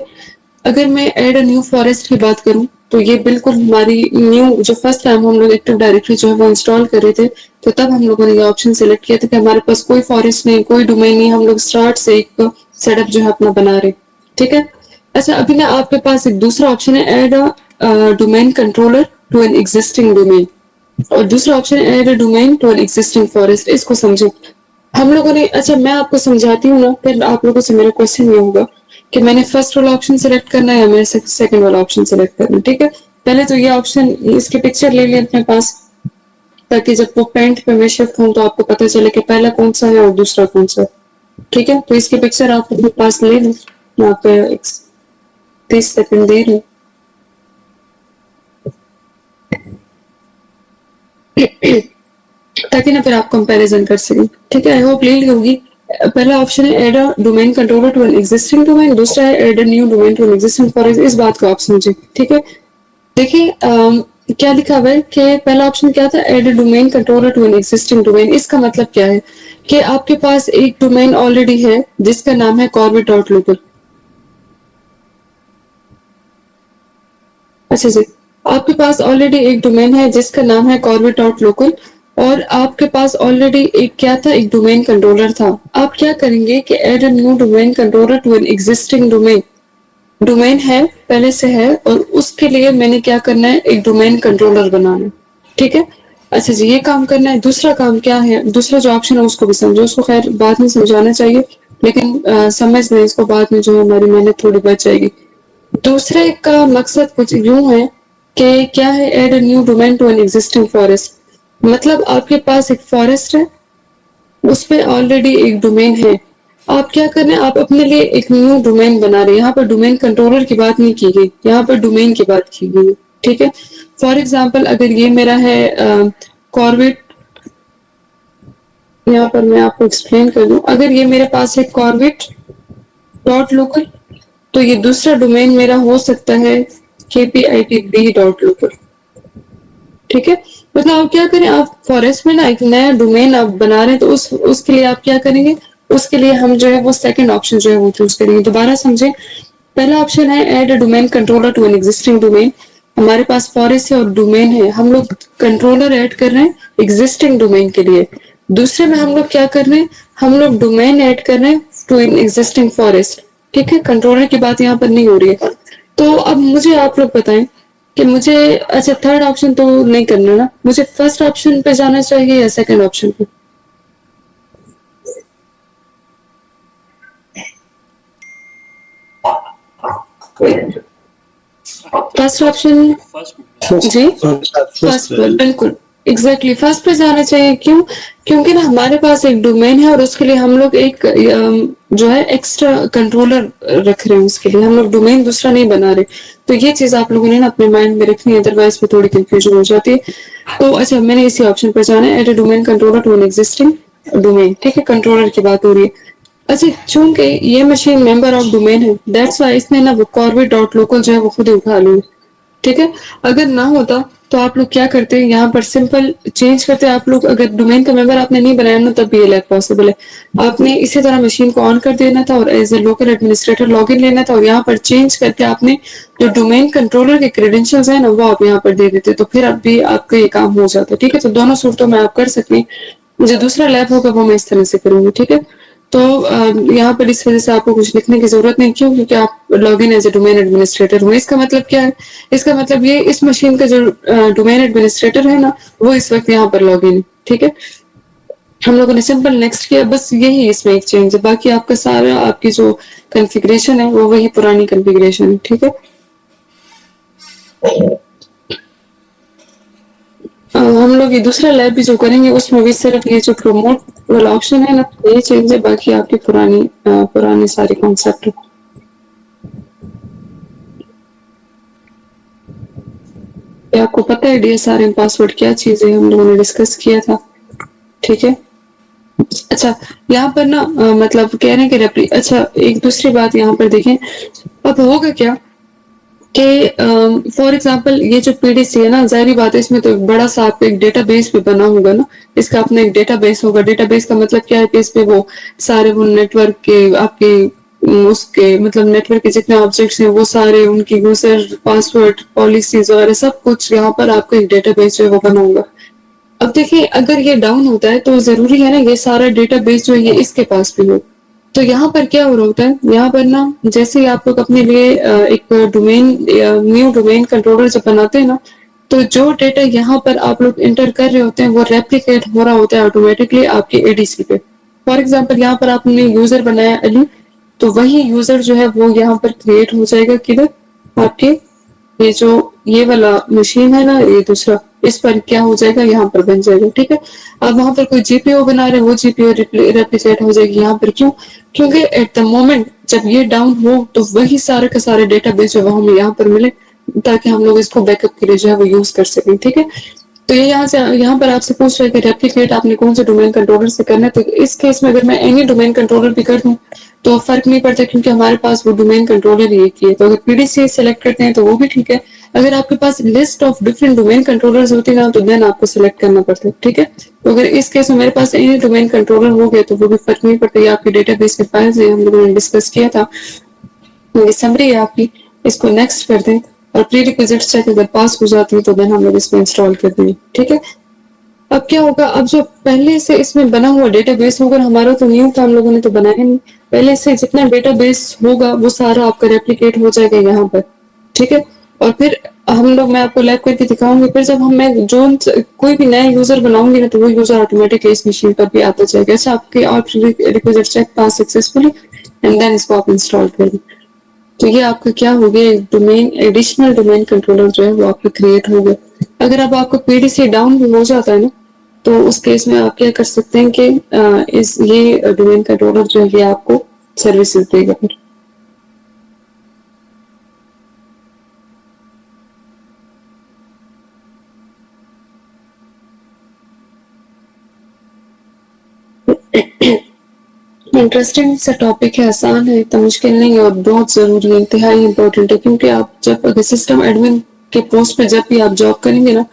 अगर मैं ऐड अ न्यू फॉरेस्ट की बात करूं तो ये बिल्कुल हमारी न्यू जो फर्स्ट टाइम हम लोग एक्टिव डायरेक्टरी जो है वो इंस्टॉल कर रहे थे तो तब हम लोगों ने ये ऑप्शन सिलेक्ट किया था कि हमारे पास कोई फॉरेस्ट नहीं, कोई डोमेन नहीं, हम लोग स्टार्ट से एक सेटअप जो है अपना बना रहे, ठीक है। अच्छा, अभी ना आपके पास एक दूसरा ऑप्शन है add a domain controller to an existing domain और दूसरा ऑप्शन है add a domain to an existing forest. इसको समझो हम लोगों ने। अच्छा, मैं आपको समझाती हूँ ना, फिर आप लोगों से मेरा क्वेश्चन ये होगा कि मैंने फर्स्ट वाला ऑप्शन सिलेक्ट करना है या मैंने सेकंड वाला ऑप्शन सिलेक्ट करना है, ठीक है। पहले तो ये ऑप्शन, इसके पिक्चर ले लिया अपने पास ताकि जब वो पेंट पे मैं शिफ्ट हूँ तो आपको पता चले कि पहला कौन सा है और दूसरा कौन सा है, ठीक है। तो इसके पिक्चर आप अपने पास ले लो, मैं आपको 30 सेकंड दे रही हूँ। ताकि ना फिर आप कंपैरिजन कर सकें, ठीक है। आई होप ले ली होगी। पहला ऑप्शन है add a domain controller to an existing domain, दूसरा है add a new domain to an existing forest. इस बात को आप समझे, ठीक है। देखिए क्या लिखा हुआ है कि पहला ऑप्शन क्या था, add a domain controller to an existing domain. इसका मतलब क्या है कि आपके पास एक डोमेन ऑलरेडी है जिसका नाम है कॉर्बेट डॉट लोकल। अच्छा जी, आपके पास ऑलरेडी एक डोमेन है जिसका नाम है कॉर्बेट डॉट लोकल और आपके पास ऑलरेडी एक क्या था, एक डोमेन कंट्रोलर था। आप क्या करेंगे कि add a new domain controller to an existing domain. Domain है, पहले से है और उसके लिए मैंने क्या करना है, एक डोमेन कंट्रोलर बनाना है, ठीक है। अच्छा जी, ये काम करना है। दूसरा काम क्या है, दूसरा जो ऑप्शन है उसको भी समझो, उसको खैर बाद में समझाना चाहिए लेकिन समझ लें इसको, बाद में जो हमारी मेहनत थोड़ी बच जाएगी। दूसरे का मकसद कुछ यूं है कि क्या है, add a new domain to an existing forest. मतलब आपके पास एक फॉरेस्ट है, उस पे ऑलरेडी एक डोमेन है। आप क्या कर रहे हैं, आप अपने लिए एक न्यू डोमेन बना रहे हैं। यहाँ पर डोमेन कंट्रोलर की बात नहीं की गई, यहाँ पर डोमेन की बात की गई, ठीक है। फॉर एग्जाम्पल अगर ये मेरा है कॉर्बेट, यहाँ पर मैं आपको एक्सप्लेन कर दूं, अगर ये मेरे पास है कॉर्बेट डॉट लोकल तो ये दूसरा डोमेन मेरा हो सकता है kpitb डॉट लोकल, ठीक है। मतलब आप क्या करें, आप फॉरेस्ट में ना एक नया डोमेन आप बना रहे हैं तो उसके लिए आप क्या करेंगे, उसके लिए हम जो है वो सेकंड ऑप्शन जो है वो चूज करेंगे। दोबारा समझे, पहला ऑप्शन है add a domain controller to an existing domain. हमारे पास फॉरेस्ट है और डोमेन है, हम लोग कंट्रोलर ऐड कर रहे हैं एग्जिस्टिंग डोमेन के लिए। दूसरे में हम लोग क्या कर रहे हैं, हम लोग डोमेन ऐड कर रहे हैं टू एन एग्जिस्टिंग फॉरेस्ट, ठीक है। कंट्रोलर की बात यहाँ पर नहीं हो रही है। तो अब मुझे आप लोग बताएं कि मुझे, अच्छा थर्ड ऑप्शन तो नहीं करना ना, मुझे फर्स्ट ऑप्शन पे जाना चाहिए या सेकंड ऑप्शन पे। फर्स्ट ऑप्शन फर्स्ट जी, फर्स्ट पे बिल्कुल एग्जैक्टली फर्स्ट पे जाना चाहिए। क्यों, क्योंकि ना हमारे पास एक डोमेन है और उसके लिए हम लोग एक जो है एक्स्ट्रा कंट्रोलर रख रहे हैं, उसके लिए हम लोग डोमेन दूसरा नहीं बना रहे। तो ये चीज आप लोगों ने ना अपने माइंड में रखनी है, अदरवाइज में थोड़ी कंफ्यूजन हो जाती है। तो अच्छा, मैंने इसी ऑप्शन पर जाना है, add a domain controller to an existing domain, ठीक है। कंट्रोलर की बात हो रही है। अच्छा, चूंकि ये मशीन मेंबर ऑफ डोमेन है, दैट्स वाई इसने ना वो कॉर्बेट डॉट लोकल जो है वो खुद ही उठा ली, ठीक है। अगर ना होता तो आप लोग क्या करते हैं, यहाँ पर सिंपल चेंज करते। आप लोग अगर डोमेन का मेंबर आपने नहीं बनाया ना तब भी ये लैब पॉसिबल है। आपने इसी तरह मशीन को ऑन कर देना था और as a local administrator log in लेना था और यहाँ पर चेंज करके आपने जो डोमेन कंट्रोलर के क्रेडेंशियल्स है ना वो आप यहाँ पर दे देते, तो फिर अब भी आपका ये काम हो जाता, ठीक है। तो दोनों सूरतों में आप कर सकते हैं। जो दूसरा लैब होगा वो मैं इस तरह से करूंगी, ठीक है। तो यहाँ पर इस वजह से आपको कुछ लिखने की जरूरत नहीं, क्यों, क्योंकि आप log in as a domain administrator हुए। इसका मतलब क्या है, इसका मतलब ये इस मशीन का जो डोमेन एडमिनिस्ट्रेटर है ना वो इस वक्त यहाँ पर लॉग इन, ठीक है। हम लोगों ने सिंपल नेक्स्ट किया, बस यही इसमें एक चेंज है, बाकी आपका सारा आपकी जो कॉन्फ़िगरेशन है वो वही पुरानी कॉन्फ़िगरेशन है, ठीक है। हम लोग ये दूसरा लैब भी जो करेंगे उसमें भी सिर्फ ये जो प्रमोट वाला ऑप्शन है ना ये चेंज है, बाकी आपकी पुरानी सारी कॉन्सेप्ट है। ये आपको पता है DSRM पासवर्ड क्या चीज है, हम लोगों ने डिस्कस किया था, ठीक है। अच्छा, यहाँ पर ना मतलब कह रहे हैं कि अच्छा एक दूसरी बात यहाँ पर देखें, अब होगा क्या कि फॉर एग्जाम्पल ये जो पीडीसी है ना, जाहिर बात है इसमें तो एक बड़ा सा आपका एक डेटाबेस भी बना होगा ना, इसका अपना एक डेटाबेस होगा। डेटाबेस का मतलब क्या है कि इसमें वो सारे वो नेटवर्क के आपके उसके मतलब नेटवर्क के जितने ऑब्जेक्ट्स हैं वो सारे उनकी यूजर पासवर्ड पॉलिसीज वगैरह सब कुछ यहाँ पर आपका एक डेटाबेस जो है वो बना होगा। अब देखिए अगर ये डाउन होता है तो जरूरी है ना ये सारा डेटाबेस जो है ये इसके पास भी हो। तो यहाँ पर क्या हो रहा होता है, यहाँ पर ना जैसे ही आप लोग अपने लिए एक डोमेन न्यू डोमेन कंट्रोलर जब बनाते हैं ना, तो जो डेटा यहाँ पर आप लोग इंटर कर रहे होते हैं वो रेप्लिकेट हो रहा होता है ऑटोमेटिकली आपके एडीसी पे। फॉर एग्जाम्पल यहाँ पर आपने यूजर बनाया अली, तो वही यूजर जो है वो यहाँ पर क्रिएट हो जाएगा किधर, आपके ये जो ये वाला मशीन है ना, ये दूसरा, इस पर क्या हो जाएगा, यहाँ पर बन जाएगा, ठीक है। अब वहां पर कोई जीपीओ बना रहे, वो जीपीओ रेप्लिकेट हो जाएगी यहाँ पर। क्यों? क्योंकि एट द मोमेंट जब ये डाउन हो तो वही सारे का सारे डेटाबेस जो हमें यहाँ पर मिले, ताकि हम लोग इसको बैकअप के लिए जो है वो यूज कर सकें, ठीक है। तो ये यहाँ से यहाँ पर आपसे पूछ रहा है कि रेप्लिकेट आपने कौन से डोमेन कंट्रोलर से करना है। तो इस केस में अगर मैं एनी डोमेन कंट्रोलर भी कर दूं तो फर्क नहीं पड़ता, क्योंकि हमारे पास वो डोमेन कंट्रोलर ही एक ही है। तो अगर पीडीसी सेलेक्ट करते हैं तो वो भी ठीक है। अगर आपके पास list of different domain controllers होती है ना, तो देन आपको सिलेक्ट करना पड़ता है, ठीक है। तो अगर इस केस में मेरे पास एनी डोमेन कंट्रोलर हो गया तो वो भी फर्क नहीं पड़ता। ये आपके डेटाबेस के फाइल्स है, हम लोगों ने डिस्कस किया था। ये समरी है आपकी, इसको नेक्स्ट कर दें और प्री रिक्विजिट्स चेक अगर पास हो जाती है तो देन हम लोग इसको इंस्टॉल कर देंगे, ठीक है। अब क्या होगा, अब जो पहले से इसमें बना हुआ डेटाबेस होगा, हमारा तो न्यू था, हम लोगों ने तो बनाया नहीं, पहले से जितना डेटाबेस होगा वो सारा आपका रेप्लिकेट हो जाएगा यहाँ पर, ठीक है। और फिर हम लोग, मैं आपको लैब करके दिखाऊंगी, फिर जब मैं जो कोई भी नया यूजर बनाऊंगी ना, तो वो यूजर ऑटोमेटिकली इस मशीन पर भी आता जाएगा। अच्छा, आपके और requisite check pass successfully and then इसको आप इंस्टॉल कर दें। तो ये आपका क्या हो गया, डोमेन एडिशनल डोमेन कंट्रोलर जो है वो आपका क्रिएट हो गया। अगर अब आपका पीडीसी डाउन भी हो जाता है ना, तो उस केस में आप क्या कर सकते हैं कि इस ये डोमेन कंट्रोलर जो है ये आपको सर्विसेज देगा फिर। इंटरेस्टिंग सा टॉपिक है, आसान है, इतना मुश्किल नहीं है और बहुत जरूरी है, इंतहाई इंपॉर्टेंट है। क्योंकि आप जब अगर सिस्टम एडमिन के पोस्ट पे जब भी आप जॉब करेंगे ना,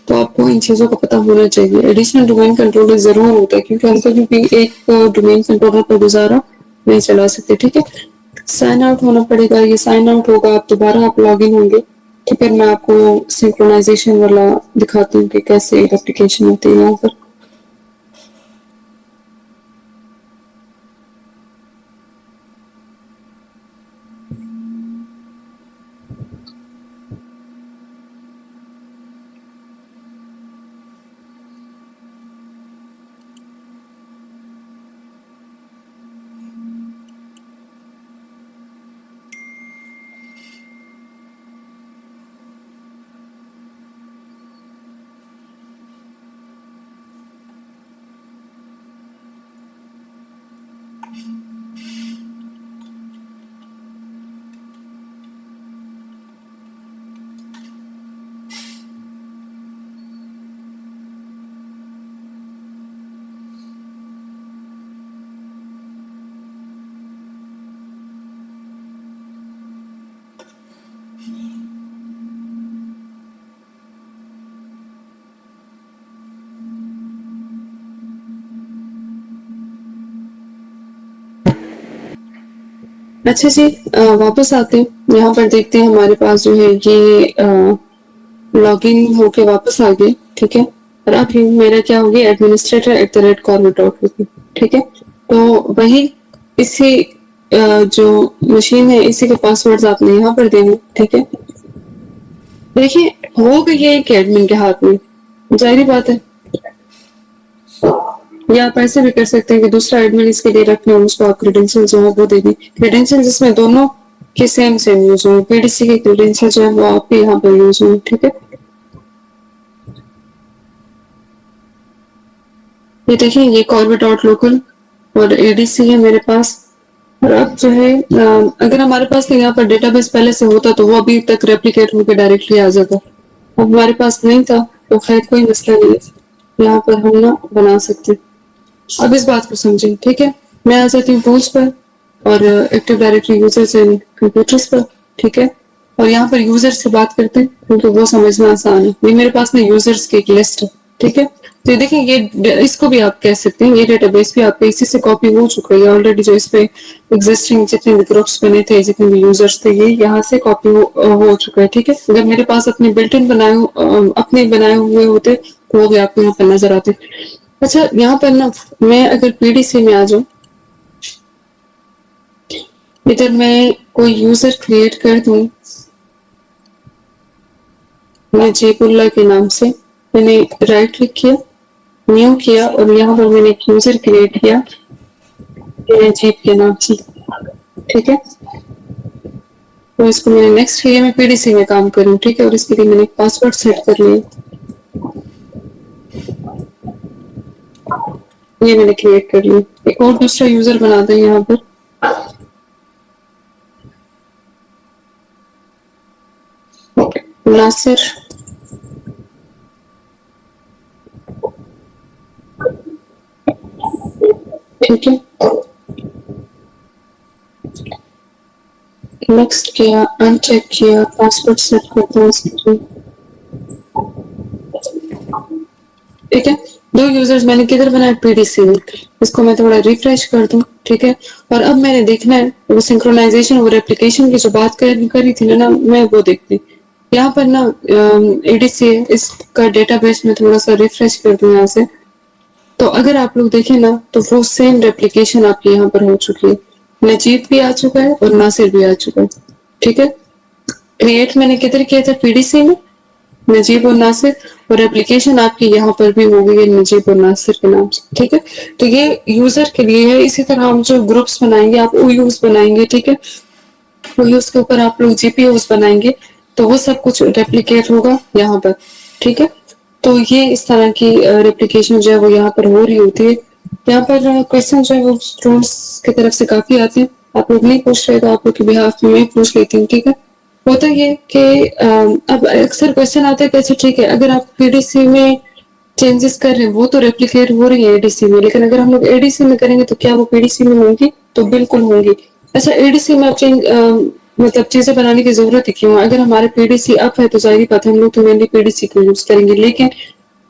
तो आपको इन चीजों का पता होना चाहिए। एडिशनल डोमेन कंट्रोलर जरूर होता है, क्योंकि हम कभी भी एक डोमेन कंट्रोलर पर गुजारा नहीं चला सकते, ठीक है। साइन आउट होना पड़ेगा, ये साइन आउट होगा, आप दोबारा आप लॉग इन होंगे, तो फिर मैं आपको सिंक्रोनाइजेशन वाला दिखाती हूँ कि कैसे एप्लीकेशन होती है यहाँ पर। अच्छा जी, वापस आते हैं, यहाँ पर देखते हैं हमारे पास जो है ये लॉगिन होके वापस आ गए, ठीक है। और अब ये मेरा क्या हो गया, administrator@corvette.com, ठीक है। तो वही इसी जो मशीन है इसी के पासवर्ड्स आपने यहाँ पर देने, ठीक है। देखिए हो गई है एक एडमिन के हाथ में, जाहिर बात है। या आप ऐसे भी कर सकते हैं कि दूसरा एडमिन इसके लिए रखना, उसको आप क्रेडेंशियल जो है वो दे दी, क्रेडेंशियल जिसमें दोनों के सेम सेम यूज हो, पीडीसी के क्रेडेंशियल जो है वो आपके यहाँ पर यूज हो, ठीक है। ये देखिए ये corvette.local और एडीसी है मेरे पास। और अब जो है अगर हमारे पास यहाँ पर डेटाबेस पहले से होता तो वो अभी तक रेप्लिकेट होकर डायरेक्टली आ जाता, अब हमारे पास नहीं था तो खैर कोई मसला नहीं है, यहाँ पर हम ना बना सकते हैं। अब इस बात को समझें, ठीक है। मैं आ जाती हूँ टूल्स पर और active directory users and computers पर, ठीक है। और यहाँ पर यूजर से बात करते हैं क्योंकि वो समझना आसान है। ये मेरे पास ना यूजर्स की एक लिस्ट है, ठीक है। तो ये देखिए, ये इसको भी आप कह सकते हैं, ये डेटाबेस भी आपके इसी से कॉपी हो चुका है ऑलरेडी। जो इस पे एग्जिस्टिंग जितने भी ग्रुप्स बने थे, जितने भी यूजर्स थे, ये यहाँ से कॉपी हो चुका है, ठीक है। अगर मेरे पास अपने बिल्ट इन अपने बनाए हुए होते तो वो भी आपको यहाँ पर नजर आते। अच्छा, यहाँ पर ना मैं अगर पीडीसी में आ जाऊँ, इधर मैं कोई यूजर क्रिएट कर दूं, मैं जेबुल्ला के नाम से, मैंने राइट क्लिक किया, न्यू किया और यहाँ पर मैंने एक यूजर क्रिएट किया जीप के नाम से, ठीक है। तो इसको मैंने नेक्स्ट किया, मैं पीडीसी में काम करूँ, ठीक है। और इसके लिए मैंने पासवर्ड सेट कर लिया, ये मैंने क्रिएट कर लिया। एक और दूसरा यूजर बना दें यहाँ पर, नासिर, ठीक है। नेक्स्ट किया, अनचेक किया, पासवर्ड सेट करते हैं इसके लिए, ठीक है। दो यूजर्स मैंने किधर बनाया, पीडीसी में। इसको मैं थोड़ा रिफ्रेश कर दूं, ठीक है। और अब मैंने देखना है वो सिंक्रोनाइजेशन और एप्लीकेशन की जो बात करी थी ना, मैं वो देखती। यहाँ पर ना एडीसी है, इसका डेटाबेस में थोड़ा सा रिफ्रेश कर दूं यहाँ से। तो अगर आप लोग देखें ना तो वो सेम रेप्लिकेशन आपके यहाँ पर हो चुकी है। नजीब भी आ चुका है और नासिर भी आ चुका है, ठीक है। क्रिएट मैंने किधर किया था, पीडीसी में, नजीब और नासिर। और एप्लीकेशन आपकी यहाँ पर भी हो गई है नजीब और नासिर के नाम से, ठीक है। तो ये यूजर के लिए है। इसी तरह हम जो ग्रुप्स बनाएंगे, आप ओयूज बनाएंगे, ठीक है। ओयूज के ऊपर आप लोग जीपीओस बनाएंगे, तो वो सब कुछ रेप्लिकेट होगा यहाँ पर, ठीक है। तो ये इस तरह की रेप्लिकेशन जो है वो यहाँ पर हो रही होती है। यहाँ पर क्वेश्चन जो है वो स्टूडेंट्स की तरफ से काफी आते हैं। आप लोग नहीं पूछ रहे तो आप लोग के बिहाफ में मैं पूछ लेती हूँ, ठीक है। होता ये कि अब अक्सर क्वेश्चन आता है कि अच्छा ठीक है, अगर आप पीडीसी में चेंजेस कर रहे हैं वो तो रेप्लिकेट हो रही है एडीसी में, लेकिन अगर हम लोग एडीसी में करेंगे तो क्या वो पीडीसी में होंगी? तो बिल्कुल होंगी। अच्छा, एडीसी में मतलब चीजें बनाने की जरूरत ही क्यों? अगर हमारे पीडीसी अप है तो जाहिर बात है हम लोग तो मेनली पीडीसी को यूज करेंगे। लेकिन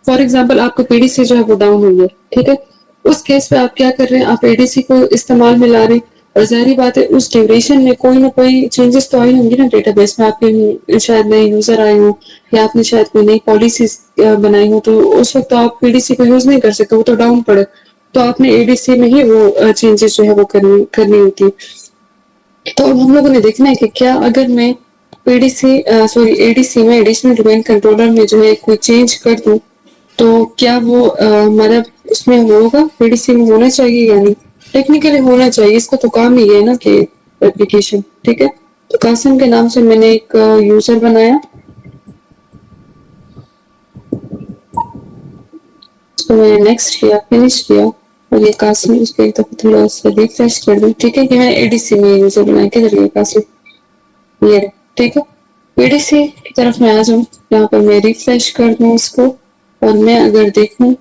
फॉर एग्जाम्पल आपका पीडीसी जो है वो डाउन हो गया, ठीक है। उस केस पे आप क्या कर रहे हैं, आप एडीसी को इस्तेमाल में ला रहे हैं। और जाहिर बात है उस ड्यूरेशन में कोई ना कोई चेंजेस तो आई होंगी ना डेटाबेस में। आपके शायद नए यूजर आए हो या आपने शायद कोई नई पॉलिसी बनाई हो, तो उस वक्त तो आप पीडीसी को यूज नहीं कर सकते, वो तो डाउन पड़े। तो आपने एडीसी में ही वो चेंजेस जो है वो करनी होती है। तो अब हम लोगों ने देखना है कि क्या अगर मैं पीडीसी सॉरी एडीसी में एडिशनल डोमेन कंट्रोलर में जो है कोई चेंज कर दूं तो क्या वो हमारा उसमें होगा, पीडीसी में होना चाहिए या नहीं? टेक्निकली होना चाहिए, इसका तो काम ही है ना कि एप्लीकेशन, ठीक है। तो कासिम के नाम से मैंने एक यूजर बनाया, तो मैंने नेक्स्ट किया, फिनिश किया। और ये कासिम, इसको एक दफा थोड़ा सा रिफ्रेश कर दूं, ठीक है। कि मैंने एडीसी में यूजर बनाया, किधर गया कासिम, ये ठीक है। पीडीसी की तरफ मैं आ जाऊं, यहाँ पर मैं रिफ्रेश कर दूं इसको और मैं अगर देखूं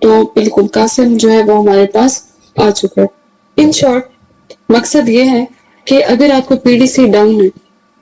तो बिल्कुल कासिम जो है वो हमारे पास आ चुका है। इन शॉर्ट मकसद ये है कि अगर आपको पीडीसी डाउन है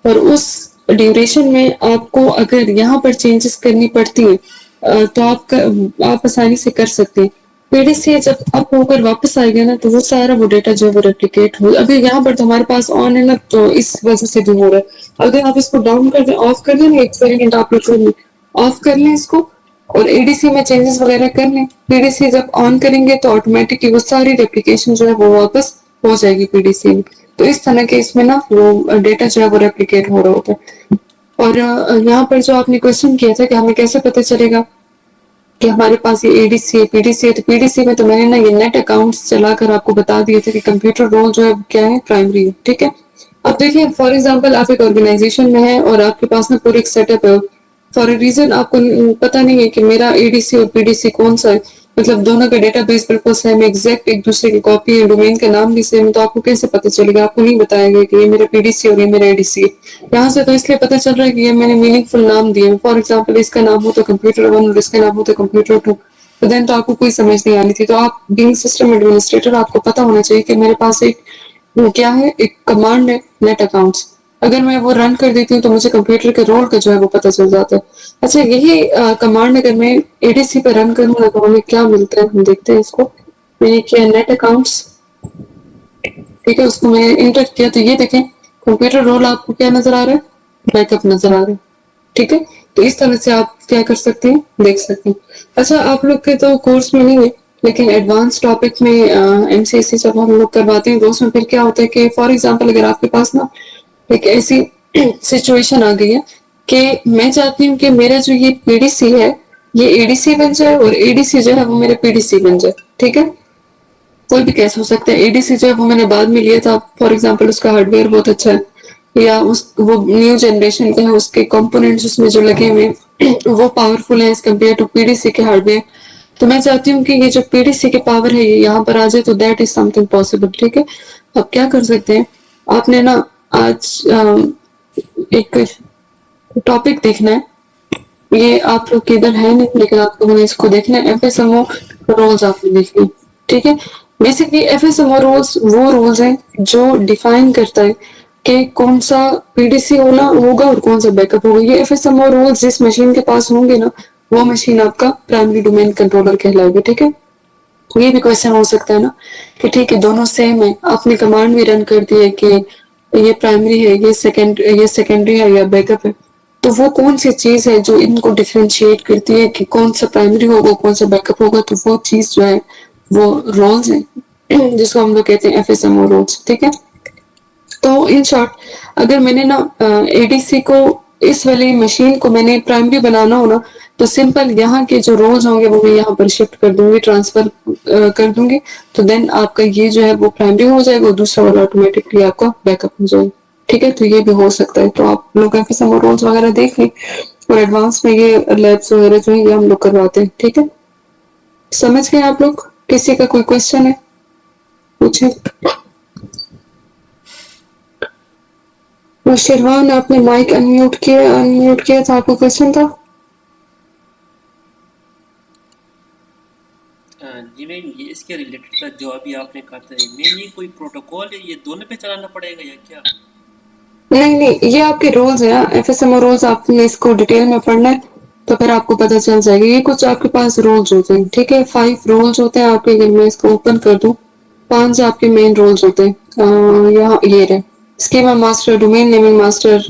और उस ड्यूरेशन में आपको अगर यहाँ पर चेंजेस करनी पड़ती है तो आप आसानी से कर सकते हैं। पीडीसी जब अप होकर वापस आएगा ना तो वो सारा वो डेटा जो है वो रेप्लिकेट हो। अभी यहाँ पर तो हमारे पास ऑन है ना, तो इस वजह से भी हो रहा है। अगर आप इसको डाउन कर दें, ऑफ कर दें, एक सेकंड आप लोग ऑफ कर लें इसको और एडीसी में चेंजेस वगैरह कर लें। पीडीसी जब ऑन करेंगे तो ऑटोमेटिकली वो सारी रेप्लिकेशन जो है वो वापस हो जाएगी पीडीसी में। तो इस तरह के इसमें ना वो डेटा जो है वो रेप्लिकेट हो रहा होता है। और यहाँ पर जो आपने क्वेश्चन किया था कि हमें कैसे पता चलेगा कि हमारे पास ये एडीसी है, पीडीसी है, तो पीडीसी में तो मैंने ना ये नेट अकाउंट्स चलाकर आपको बता दिए थे कि कंप्यूटर रोल जो है क्या है, प्राइमरी है, ठीक है। अब देखिए फॉर एग्जांपल आप एक ऑर्गेनाइजेशन में है और आपके पास ना पूरी एक सेटअप है। फॉर ए रीजन आपको पता नहीं है कि मेरा एडीसी और पीडीसी कौन सा है, मतलब दोनों का डेटाबेस बिल्कुल सेम एग्जैक्ट एक दूसरे की कॉपी है, डोमेन का नाम भी सेम, तो आपको कैसे पता चलेगा? आपको नहीं बताएगा कि ये मेरा पीडीसी और ये मेरा एडीसी है। यहाँ से तो इसलिए पता चल रहा है कि ये मैंने मीनिंगफुल नाम दिए। फॉर एग्जाम्पल इसका नाम हो तो कंप्यूटर 1 और इसका नाम हो तो कंप्यूटर 2, तो देन तो आपको कोई समझ नहीं आनी थी। तो आप बीइंग सिस्टम एडमिनिस्ट्रेटर आपको पता होना चाहिए कि मेरे पास एक क्या है, एक कमांड है नेट अकाउंट्स। अगर मैं वो रन कर देती हूँ तो मुझे कंप्यूटर के रोल का जो है वो पता चल जाता है। अच्छा, यही कमांड अगर मैं एडीसी पे रन करूँ ना तो हमें क्या मिलता है, हम देखते हैं इसको। मैंने किया नेट अकाउंट्स, ठीक है, उसको मैंने इंटर किया तो ये देखें कंप्यूटर रोल आपको क्या नजर आ रहा है, बैकअप नजर आ रहा है। ठीक है, तो इस तरह से आप क्या कर सकते हैं, देख सकते हैं। अच्छा, आप लोग के तो कोर्स में नहीं है, लेकिन एडवांस टॉपिक में एमसीएससी जब हम लोग करवाते हैं तो उसमें फिर क्या होता है कि फॉर एग्जांपल अगर आपके पास ना एक ऐसी सिचुएशन आ गई है कि मैं चाहती हूँ कि मेरा जो ये पीडीसी है ये एडीसी बन जाए और एडीसी जो है वो मेरे पीडीसी बन जाए। ठीक है, कोई भी केस हो सकता है। एडीसी जो है वो मैंने बाद में लिया था, फॉर एग्जांपल उसका हार्डवेयर बहुत अच्छा है या उस वो न्यू जनरेशन का है, उसके कंपोनेंट्स उसमें जो लगे हुए वो पावरफुल है एज कम्पेयर टू पीडीसी के हार्डवेयर। तो मैं चाहती हूँ कि ये जो पीडीसी की पावर है ये यहाँ पर आ जाए, तो दैट इज समथिंग पॉसिबल। ठीक है, अब क्या कर सकते हैं, आपने ना आज एक टॉपिक देखना है, ये आप लोग के इधर है नहीं लेकिन आप लोगों ने इसको देखना है, एफएसएमओ रोल्स आपने देखनी। ठीक है, बेसिकली एफएसएमओ रोल्स वो रोल्स हैं जो डिफाइन करता है कि कौन सा पीडीसी होना होगा और कौन सा बैकअप होगा। ये एफएसएमओ रोल्स जिस मशीन के पास होंगे ना वो मशीन आपका प्राइमरी डोमेन कंट्रोलर कहलाएगी। ठीक है, ये भी क्वेश्चन हो सकता है ना कि ठीक है दोनों सेम है, आपने कमांड भी रन कर दी है कि ये प्राइमरी है ये सेकेंडरी है या बैकअप है, तो वो कौन सी चीज है जो इनको डिफरेंशिएट करती है कि कौन सा प्राइमरी होगा कौन सा बैकअप होगा, तो वो चीज जो है वो रोल्स है जिसको हम लोग कहते हैं एफएसएमओ रोल्स। ठीक है, तो इन शॉर्ट अगर मैंने ना एडीसी को इस वाली मशीन को मैंने प्राइमरी बनाना हो ना तो सिंपल यहाँ के जो रोल्स होंगे वो मैं यहाँ पर शिफ्ट कर दूंगी, ट्रांसफर कर दूंगी, तो देन आपका ये जो है वो प्राइमरी हो जाएगा और दूसरा वाला ऑटोमेटिकली आपका बैकअप हो जाएगा। ठीक है, तो ये भी हो सकता है। तो आप लोग एफएसएमओ रोल्स वगैरह देख लें और एडवांस में ये लैब्स वगैरह जो है ये हम लोग करवाते हैं। ठीक है, समझ गए आप लोग? किसी का कोई क्वेश्चन है पूछे? शिरवान आपने माइक अनम्यूट किया था, आपको क्वेश्चन था? जी मैम, ये इसके रिलेटेड था जो अभी आपने कहा था मैम, ये कोई प्रोटोकॉल है, ये दोनों पे चलाना पड़ेगा या क्या? नहीं नहीं, ये आपके रोल्स है, एफएसएमओ रोल्स आपने इसको डिटेल में पढ़ना है तो फिर आपको पता चल जाएगा। ये कुछ आपके पास रोल्स होते हैं, ठीक है, 5 रोल्स होते हैं आपके। अगर मैं इसको ओपन कर दूं 5 आपके मेन रोल्स होते हैं। यहाँ ये रहे schema master, domain naming master,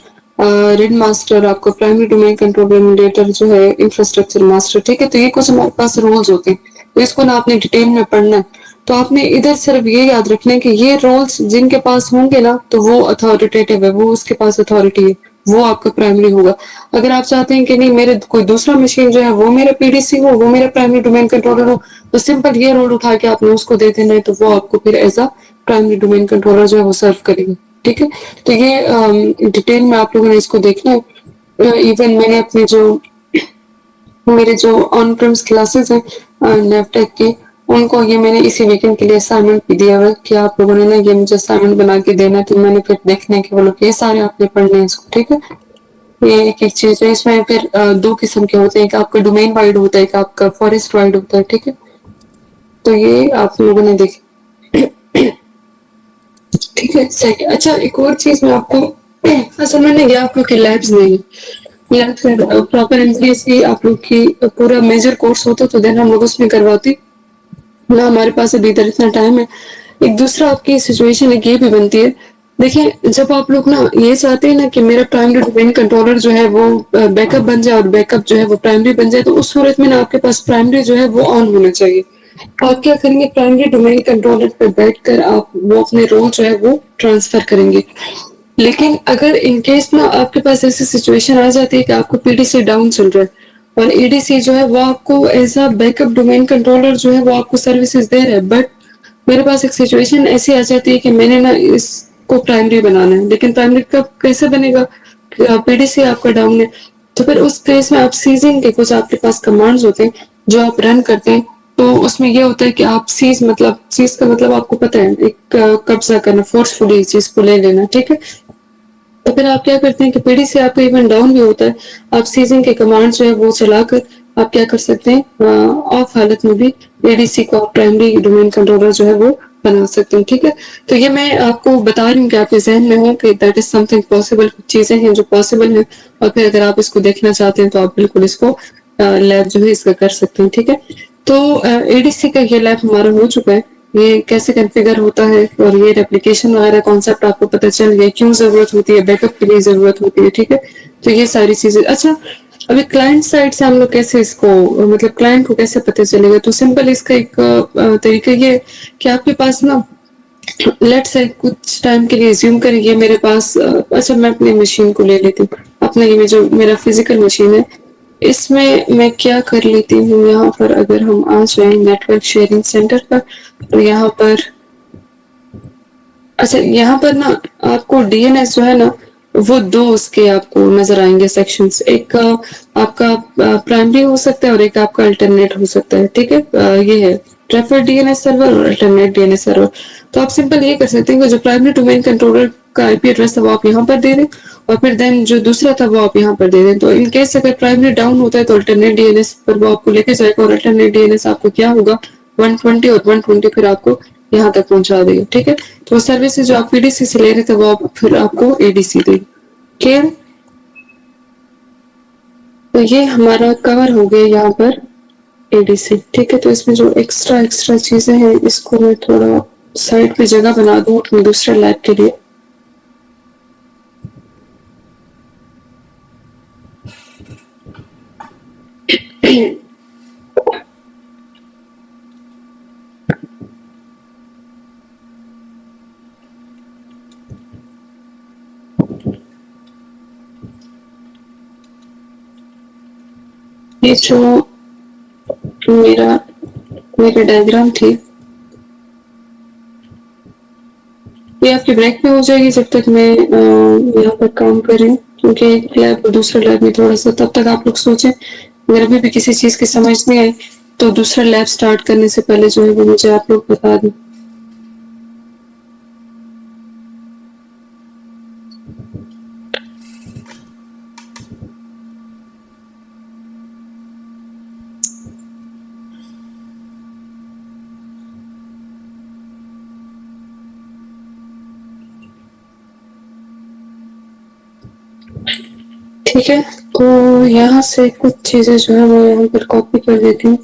RID master, आपको प्राइमरी डोमेन कंट्रोल एमुलेटर जो है, इंफ्रास्ट्रक्चर मास्टर। ठीक है, तो ये कुछ हमारे पास रोल्स होते हैं, तो इसको ना आपने डिटेल में पढ़ना है। तो आपने इधर सिर्फ ये याद रखना है कि ये रोल्स जिनके पास होंगे ना तो वो अथॉरिटेटिव है, वो उसके पास अथॉरिटी है, वो आपका प्राइमरी होगा। अगर आप चाहते हैं कि नहीं मेरे कोई दूसरा मशीन जो है वो मेरा पीडीसी हो, वो मेरा प्राइमरी डोमेन कंट्रोलर हो, तो सिंपल ये रोल उठा के आपने उसको दे देना है, तो वो आपको फिर as a primary domain controller जो है वो सर्व करेगा। ठीक है, तो ये डिटेल में आप लोगों ने इसको देखना है। इवन मैंने अपने जो मेरे जो ऑन प्रेम्स क्लासेस हैं नेवटेक की, उनको ये मैंने इसी वीकेंड के लिए असाइनमेंट भी दिया हुआ है कि आप लोगों ने ना ये मुझे असाइनमेंट बना के देना है, तो मैंने फिर देखने के बोलो ये सारे आपने पढ़ने हैं इसको। ठीक है, ये एक एक चीज है इसमें। फिर 2 किस्म के होते हैं, एक आपका डोमेन वाइड होता है, एक आपका फॉरेस्ट वाइड होता है। ठीक है, तो ये आप लोगों ने देख ठीक है, सही है। अच्छा, एक और चीज मैं आपको असल में ये आप लोग की लैब्स नहीं या फिर प्रॉपर एमसीएससी आप लोग की पूरा मेजर कोर्स होता तो देन हम लोग उसमें करवाते ना, हमारे पास अभी इधर इतना टाइम है। एक दूसरा आपकी सिचुएशन एक ये भी बनती है, देखिए जब आप लोग ना ये चाहते हैं ना कि मेरा प्राइमरी डोमेन कंट्रोलर जो है वो बैकअप बन जाए और बैकअप जो है वो प्राइमरी बन जाए, तो उस सूरत में ना आपके पास प्राइमरी जो है वो ऑन होना चाहिए। आप क्या करेंगे, प्राइमरी डोमेन कंट्रोलर पर बैठकर आप वो अपने रोल जो है वो ट्रांसफर करेंगे। लेकिन अगर इन केस ना आपके पास ऐसी सिचुएशन आ जाती है कि आपको पीडीसी डाउन चल रहा है और एडीसी जो है वो आपको as a backup domain controller जो है वो आपको सर्विसेज दे रहा है, बट मेरे पास एक सिचुएशन ऐसी आ जाती है कि मैंने ना इसको प्राइमरी बनाना है, लेकिन प्राइमरी कब कैसे बनेगा, पीडीसी आपका डाउन है। तो फिर उस केस में आप सीजिंग के कुछ आपके पास कमांड्स होते हैं जो आप रन करते हैं, तो उसमें ये होता है कि आप सीज का मतलब आपको पता है, एक कब्जा करना, फोर्सफुली इस चीज को ले लेना, ठीक है। तो फिर आप क्या करते हैं कि पीडी से आपका इवन डाउन भी होता है, आप सीजिंग के कमांड जो है वो चलाकर आप क्या कर सकते हैं, ऑफ हालत में भी एडीसी को प्राइमरी डोमेन कंट्रोलर जो है वो बना सकते हैं, ठीक है। तो ये मैं आपको बता रही हूँ कि आपके जहन में हो कि दैट इज समथिंग पॉसिबल, कुछ चीजें हैं जो पॉसिबल है, और फिर अगर आप इसको देखना चाहते हैं तो आप बिल्कुल इसको लैब जो है इसका कर सकते हैं, ठीक है। तो एडीसी का ये लैब हमारा हो चुका है, ये कैसे कॉन्फ़िगर होता है और ये रेप्लिकेशन वगैरह कॉन्सेप्ट आपको पता चल गया, क्यों जरूरत होती है, बैकअप के लिए जरूरत होती है, ठीक है। तो ये सारी चीजें। अच्छा, अभी क्लाइंट साइड से हम लोग कैसे इसको, मतलब क्लाइंट को कैसे पता चलेगा, तो सिंपल इसका एक तरीका ये है कि आपके पास ना, लेट्स से कुछ टाइम के लिए ज्यूम करें ये मेरे पास अच्छा मैं अपनी मशीन को ले लेती हूँ, अपना ये जो मेरा फिजिकल मशीन है, इसमें मैं क्या कर लेती हूँ, यहाँ पर अगर हम आ जाए नेटवर्क शेयरिंग सेंटर पर, तो यहाँ पर, अच्छा यहाँ पर ना आपको डीएनएस जो है ना, वो दो उसके आपको नजर आएंगे सेक्शंस, एक आपका प्राइमरी हो सकता है और एक आपका अल्टरनेट हो सकता है, ठीक है। ये है प्रेफर्ड डीएनएस सर्वर और अल्टरनेट डीएनएस सर्वर। तो आप सिंपल ये कर सकते हैं कि जो प्राइमरी डोमेन कंट्रोलर का आईपी एड्रेस था वो आप यहाँ पर दे दें, और फिर देन जो दूसरा था वो आप यहाँ पर दे दें। तो इन केस अगर प्राइमरी डाउन होता है तो अल्टरनेट डीएनएस पर वो आपको लेके जाएगा, और अल्टरनेट डीएनएस आपको क्या होगा, 120 और 120 फिर आपको यहाँ तक पहुंचा देगा, ठीक है। तो सर्विसेज जो आप पीडीसी से ले रहे थे वो आप फिर आपको एडीसी देगी, क्लियर। तो ये हमारा कवर हो गया यहाँ पर एडीसी, ठीक है। तो इसमें जो एक्स्ट्रा एक्स्ट्रा चीजें हैं इसको मैं थोड़ा साइड पे जगह बना दूं अपने दूसरे लैब के लिए। ये जो मेरा मेरा डायग्राम थी ये आपकी ब्रेक में हो जाएगी जब तक मैं यहाँ पर काम कर रही हूँ, क्योंकि एक लैब और दूसरे लैब में थोड़ा सा, तब तक आप लोग सोचें, अगर अभी भी किसी चीज की समझ नहीं आई तो दूसरा लैब स्टार्ट करने से पहले जो है वो मुझे आप लोग बता दें। ठीक है, तो यहाँ से कुछ चीजें जो है वो यहाँ पर कॉपी कर देती हूँ।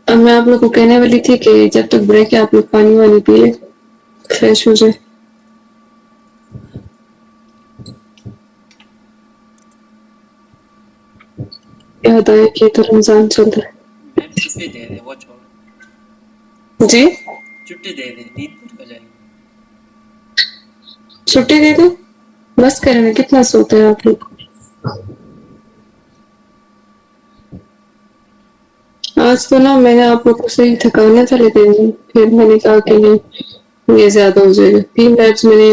अब मैं आप लोग को कहने वाली थी कि जब तक ब्रेक है आप लोग पानी वानी पी ले, फ्रेश हो जाए। याद आया कि तो रमजान चल रहा मैम छुट्टी दे दे, वो छोड़, है जी, छुट्टी दे दे, नींद पूरी हो जाएगी। छुट्टी दे दो, बस करें, कितना सोते हैं आप लोग। आज तो ना मैंने आप लोग को सही थकाना था, लेकिन फिर मैंने कहा कि नहीं ये ज्यादा हो जाएगा। 3 बैग्स मैंने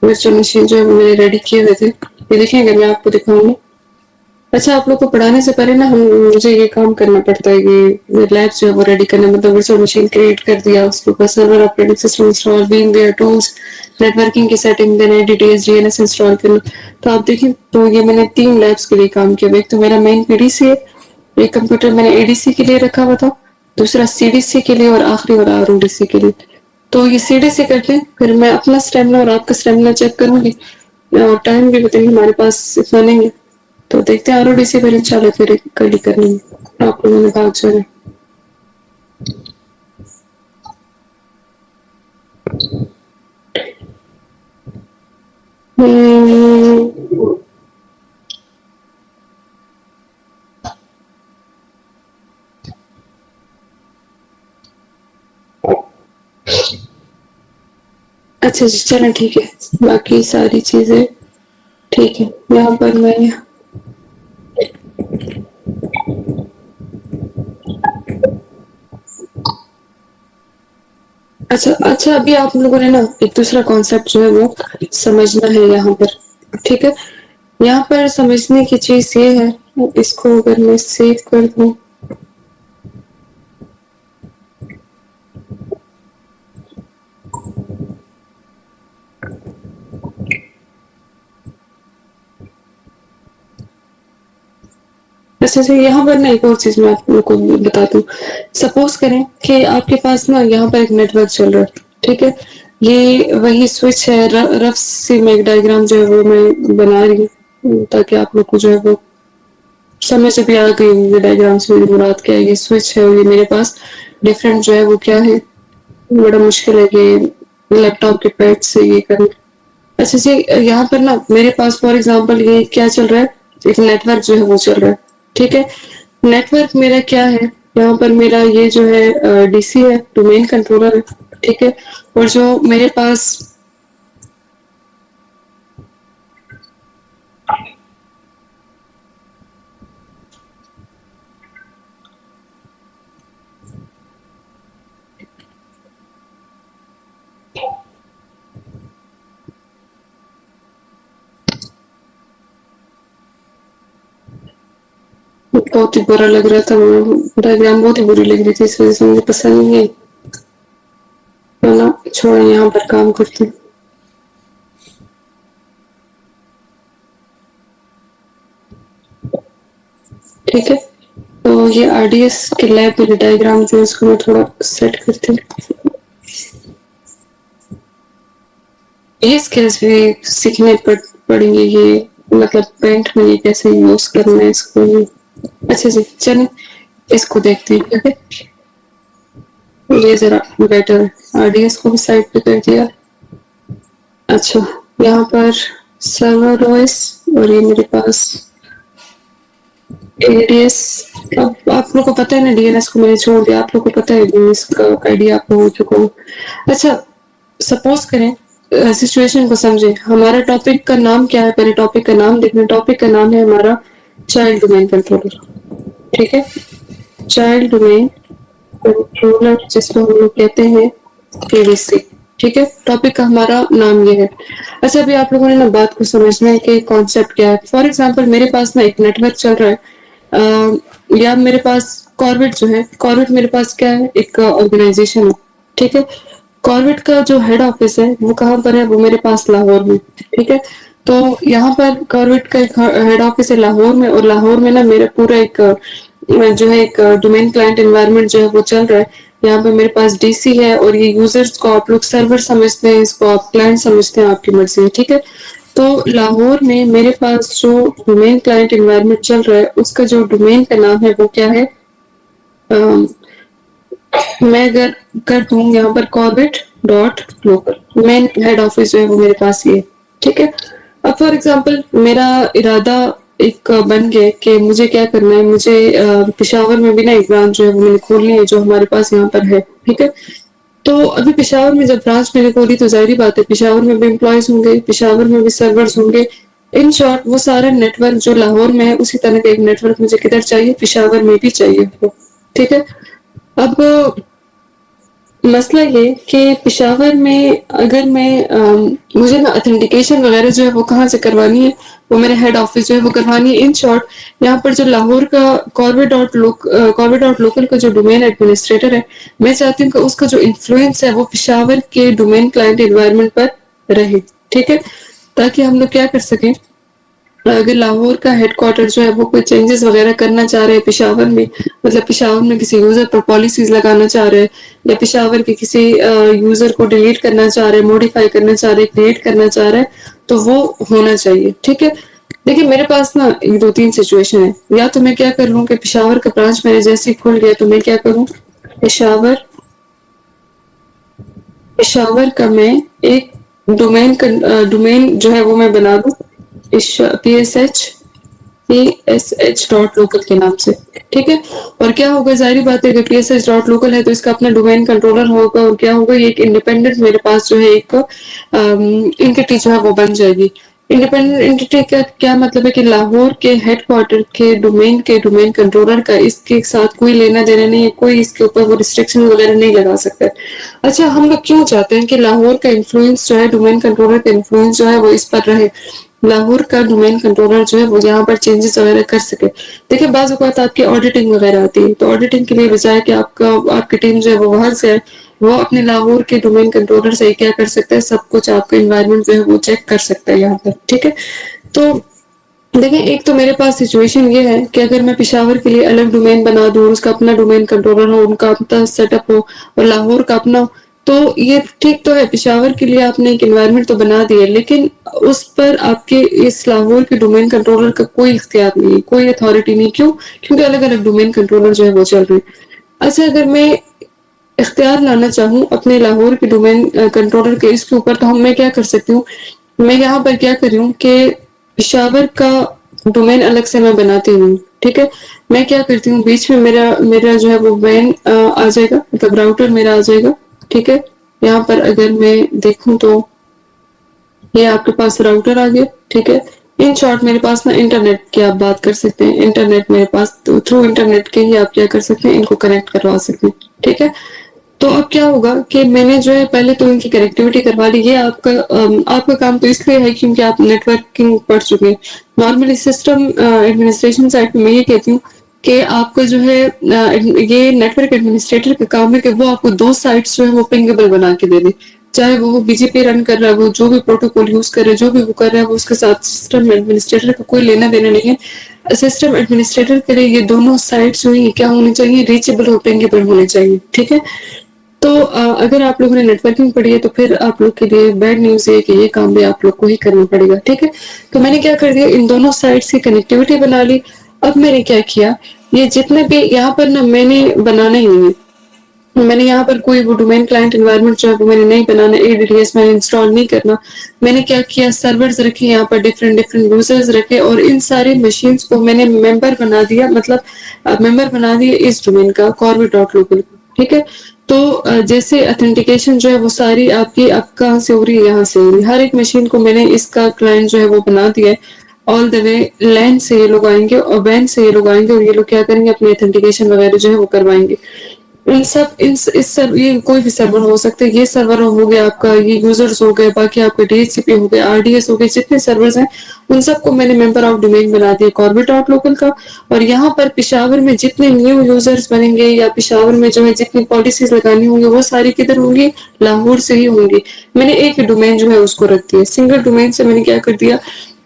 वर्चुअल मशीन जो है वो मैंने रेडी किए हुए थे, ये देखेंगे मैं आपको दिखाऊंगी। अच्छा, आप लोग को पढ़ाने से पहले ना मुझे ये काम करना पड़ता है कि लैब जो है वो रेडी करना, मतलब वर्चुअल मशीन क्रिएट कर दिया, उसके ऊपर server operating system install, VMware tools, networking की setting, then ADTS DNS install करना। तो आप देखिए, तो ये मैंने 3 लैब्स के लिए काम किया। एक तो मेरा मेन पीडीसी है, एक कंप्यूटर मैंने एडीसी के लिए रखा हुआ था, दूसरा सीडीसी के लिए, और आखिरी वाला आरओडीसी के लिए। तो ये सीडीसी करते हैं, फिर मैं अपना स्टेमिना और आपका स्टेमिना चेक करूंगी, और टाइम भी बताएंगे, हमारे पास इतना नहीं है। तो देखते हैं आरओडीसी पर इंशाल्लाह फिर कल ही करनी है, आप लोगों ने भाग जाना। हम्म, अच्छा जी, चलो ठीक है, बाकी सारी चीजें ठीक है। यहाँ पर मैं अच्छा अच्छा, अभी आप लोगों ने ना एक दूसरा कॉन्सेप्ट जो है वो समझना है यहाँ पर, ठीक है? यहाँ पर समझने की चीज ये है, इसको अगर मैं सेव कर दूं, अच्छा अच्छा, यहाँ पर ना एक और चीज मैं आप लोगों को बता दूं। सपोज करें कि आपके पास ना यहाँ पर एक नेटवर्क चल रहा है, ठीक है? ये वही स्विच है, रफ सी मैं एक डायग्राम जो है वो मैं बना रही हूँ ताकि आप लोग को जो है वो समझ भी आ गई होगी डायग्राम से मेरी मुराद क्या है। ये स्विच है और ये मेरे पास डिफरेंट जो है वो क्या है, बड़ा मुश्किल है कि लैपटॉप के पैड से ये करना। अच्छा जी, यहाँ पर ना मेरे पास फॉर एग्जांपल ये क्या चल रहा है, एक नेटवर्क जो है वो चल रहा है, ठीक है? नेटवर्क मेरा क्या है, यहाँ पर मेरा ये जो है डीसी है, डोमेन कंट्रोलर है, ठीक है? और जो मेरे पास बहुत ही बुरा लग रहा था, डायग्राम बहुत ही बुरी लग रही थी, इस वजह से मुझे पसंद नहीं है। तो ना छोड़, यहाँ पर काम करते हैं, ठीक है? तो ये आरडीएस के लैब वाली डायग्राम जो है इसको मैं थोड़ा सेट करती हूँ। ये स्किल्स भी सीखने पड़ेंगे, ये मतलब पेंट में ये कैसे यूज करना है इसको। अच्छा जी, चलिए इसको देखते हैं, ठीक है? ये जरा बेटर है, आरडीएस को भी साइड पे कर दिया। अच्छा, यहाँ पर सर्वर ओएस और ये मेरे पास एडीएस। अब आप लोग को पता है ना, डीएनएस को मैंने छोड़ दिया, आप लोग को पता है डीएनएस का आइडिया आपको हो चुका हो। अच्छा, सपोज करें, सिचुएशन को समझे, हमारा टॉपिक का नाम क्या है, पहले टॉपिक का नाम देखना। टॉपिक का नाम है हमारा चाइल्ड डोमेन कंट्रोलर, ठीक है? चाइल्ड डोमेन कंट्रोलर, जिसको हम लोग कहते हैं केडीसी, ठीक है? टॉपिक का हमारा नाम ये है। अच्छा, अभी आप लोगों ने ना बात को समझना है कि कॉन्सेप्ट क्या है। फॉर एग्जांपल मेरे पास ना एक नेटवर्क चल रहा है, या मेरे पास कॉर्बेट जो है, कॉर्बेट मेरे पास क्या है, एक ऑर्गेनाइजेशन है, ठीक है? कॉर्बेट का जो हेड ऑफिस है वो कहाँ पर है, वो मेरे पास लाहौर में, ठीक है? तो यहाँ पर कॉर्बेट का एक हेड ऑफिस है लाहौर में, और लाहौर में ना मेरा पूरा एक जो है एक डोमेन क्लाइंट एनवायरनमेंट जो है वो चल रहा है। यहाँ पे मेरे पास डीसी है, और ये यूजर्स को आप लोग सर्वर समझते हैं, इसको आप क्लाइंट समझते हैं, आपकी मर्जी है, ठीक है? तो लाहौर में मेरे पास जो डोमेन क्लाइंट एनवायरनमेंट चल रहा है, उसका जो डोमेन का नाम है वो क्या है, अम, मैं अगर कर दूं यहाँ पर Corbett dot local, main head office जो है वो मेरे पास ये, ठीक है? अब फॉर एग्जांपल मेरा इरादा एक बन गया कि मुझे क्या करना है, मुझे पेशावर में भी ना एक ब्रांच जो है वो मैंने खोलनी है, जो हमारे पास यहाँ पर है, ठीक है? तो अभी पेशावर में जब ब्रांच मैंने खोली तो जाहिर बात है पेशावर में भी एम्प्लॉयज होंगे, पेशावर में भी सर्वर्स होंगे। इन शॉर्ट वो सारा नेटवर्क जो लाहौर में है, उसी तरह का एक नेटवर्क मुझे किधर चाहिए, पेशावर में भी चाहिए, ठीक है? अब मसला ये कि पेशावर में अगर मैं मुझे ना ऑथेंटिकेशन वगैरह जो है वो कहाँ से करवानी है, वो मेरे हेड ऑफिस जो है वो करवानी है। इन शॉर्ट यहाँ पर जो लाहौर का कॉर्बेट डॉट लोकल का जो डोमेन एडमिनिस्ट्रेटर है, मैं चाहती हूँ कि उसका जो इन्फ्लुएंस है वो पेशावर के डोमेन क्लाइंट एनवायरनमेंट पर रहे, ठीक है? ताकि हम लोग क्या कर सकें, अगर लाहौर का हेडक्वार्टर जो है वो कोई चेंजेस वगैरह करना चाह रहे हैं पेशावर में, मतलब पेशावर में किसी यूजर पर पॉलिसीज लगाना चाह रहे हैं, या पेशावर के किसी यूजर को डिलीट करना चाह रहे हैं, मॉडिफाई करना चाह रहे हैं, क्रिएट करना चाह रहे हैं, तो वो होना चाहिए, ठीक है? देखिए मेरे पास ना एक दो तीन सिचुएशन है, या तो मैं क्या कर लूँ कि पेशावर का ब्रांच मैंने जैसे ही खुल गया तो मैं क्या करूँ, पेशावर पेशावर का मैं एक डोमेन जो है वो मैं बना दूं, P S H dot local के नाम से, ठीक है? और क्या होगा, जाहिर बात है कि पीएसएच डॉट लोकल है तो इसका अपना डोमेन कंट्रोलर होगा, और क्या होगा, ये एक इंडिपेंडेंट मेरे पास जो है एक एंटिटी जो है वो बन जाएगी। इंडिपेंडेंट एंटिटी का क्या मतलब है कि लाहौर के हेडक्वार्टर के डोमेन कंट्रोलर का इसके साथ कोई लेना देना नहीं है, कोई इसके ऊपर वो रिस्ट्रिक्शन वगैरह नहीं लगा सकता है। अच्छा, हम लोग क्यों चाहते हैं कि लाहौर का इन्फ्लुएंस जो है, डोमेन कंट्रोलर का इन्फ्लुएंस जो है वो इस पर रहे, लाहौर का डोमेन कंट्रोलर जो है वो यहाँ पर चेंजेस वगैरह कर सके। देखिए बाज़ औक़ात आपकी ऑडिटिंग वगैरह आती है, तो ऑडिटिंग के लिए बजाय कि आपकी टीम जो है वो वहां से है, वो अपने लाहौर के डोमेन कंट्रोलर से क्या कर सकता है, सब कुछ आपका इन्वायरमेंट जो है वो चेक कर सकता है यहाँ पर। ठीक है, तो देखिए एक तो मेरे पास सिचुएशन ये है कि अगर मैं पेशावर के लिए अलग डोमेन बना दूं, उसका अपना डोमेन कंट्रोलर हो, उनका अपना सेटअप हो और लाहौर का अपना हो, तो ये ठीक तो है, पेशावर के लिए आपने एक एनवायरनमेंट तो बना दी है, लेकिन उस पर आपके इस लाहौर के डोमेन कंट्रोलर का कोई इख्तियार नहीं है, कोई अथॉरिटी नहीं। क्यों? क्योंकि अलग अलग डोमेन कंट्रोलर जो है वो चल रहे हैं। अच्छा, अगर मैं इख्तियार लाना चाहूँ अपने लाहौर के डोमेन कंट्रोलर के इसके ऊपर, तो मैं क्या कर सकती हूँ, मैं यहाँ पर क्या कर रही हूँ कि पेशावर का डोमेन अलग से मैं बनाती हूँ। ठीक है, मैं क्या करती हूँ, बीच में मेरा मेरा जो है वो वैन आ जाएगा, मतलब राउटर मेरा आ जाएगा। ठीक है, यहाँ पर अगर मैं देखूँ तो ये आपके पास राउटर आ गया। ठीक है, इन शॉर्ट मेरे पास ना इंटरनेट की आप बात कर सकते हैं, इंटरनेट मेरे पास, तो थ्रू इंटरनेट के ही आप क्या कर सकते हैं, इनको कनेक्ट करवा सकते हैं। ठीक है, तो अब क्या होगा कि मैंने जो है पहले तो इनकी कनेक्टिविटी करवा ली। ये आपका काम तो इसलिए है क्योंकि आप नेटवर्किंग पढ़ चुके हैं। नॉर्मली सिस्टम एडमिनिस्ट्रेशन साइड में मैं ये कहती हूँ कि आपका जो है ये नेटवर्क एडमिनिस्ट्रेटर का काम है कि वो आपको दो साइट्स जो है वो पिंगेबल बना के दे दे, चाहे वो बीजेपी रन कर रहा है, वो जो भी प्रोटोकॉल यूज कर रहा है, जो भी वो कर रहा है, वो उसके साथ सिस्टम एडमिनिस्ट्रेटर का कोई लेना देना नहीं है। सिस्टम एडमिनिस्ट्रेटर के लिए ये दोनों साइट्स जो है क्या होनी चाहिए, रीचेबल और पिंगेबल होने चाहिए। ठीक है, तो अगर आप लोगों ने नेटवर्किंग पढ़ी है तो फिर आप लोग के लिए बैड न्यूज है कि ये काम भी आप लोग को ही करना पड़ेगा। ठीक है, तो मैंने क्या कर दिया, इन दोनों साइट्स की कनेक्टिविटी बना ली। अब मैंने क्या किया, ये जितने भी यहाँ पर ना मैंने बनाना ही नहीं है, मैंने यहाँ पर कोई वो डोमेन क्लाइंट एनवायरनमेंट जो है वो मैंने नहीं बनाना, एडीडीएस मैंने इंस्टॉल नहीं करना। मैंने क्या किया, सर्वर्स रखे यहाँ पर, डिफरेंट डिफरेंट यूजर्स रखे और इन सारे मशीन्स को मैंने मेंबर बना दिया, मतलब मेंबर बना दिया इस डोमेन का, कॉर्बेट डॉट लोकल। ठीक है, तो जैसे ऑथेंटिकेशन जो है वो सारी आपकी अब कहाँ से हो रही है, यहाँ से हो रही है। हर एक मशीन को मैंने इसका क्लाइंट जो है वो बना दिया है। ऑल द वे लैन से ये लोग आएंगे और वैन से ये लोग आएंगे और ये लोग क्या करेंगे, अपनी ऑथेंटिकेशन वगैरह जो है वो करवाएंगे। इन सब इस सर ये कोई भी सर्वर हो सकता है, ये सर्वर हो गया आपका, ये यूजर्स हो गए, बाकी आपके डीएचसीपी हो गए, आरडीएस हो गए, जितने सर्वर्स हैं उन सबको मैंने मेंबर ऑफ डोमेन बना दिया कॉर्बेट डॉट लोकल का। और यहाँ पर पेशावर में जितने न्यू यूजर्स बनेंगे या पेशावर में जो है जितनी पॉलिसीज लगानी होंगी वो सारी किधर होंगी, लाहौर से ही होंगी। मैंने एक ही डोमेन जो है उसको रख दिया, सिंगल डोमेन से मैंने क्या कर दिया,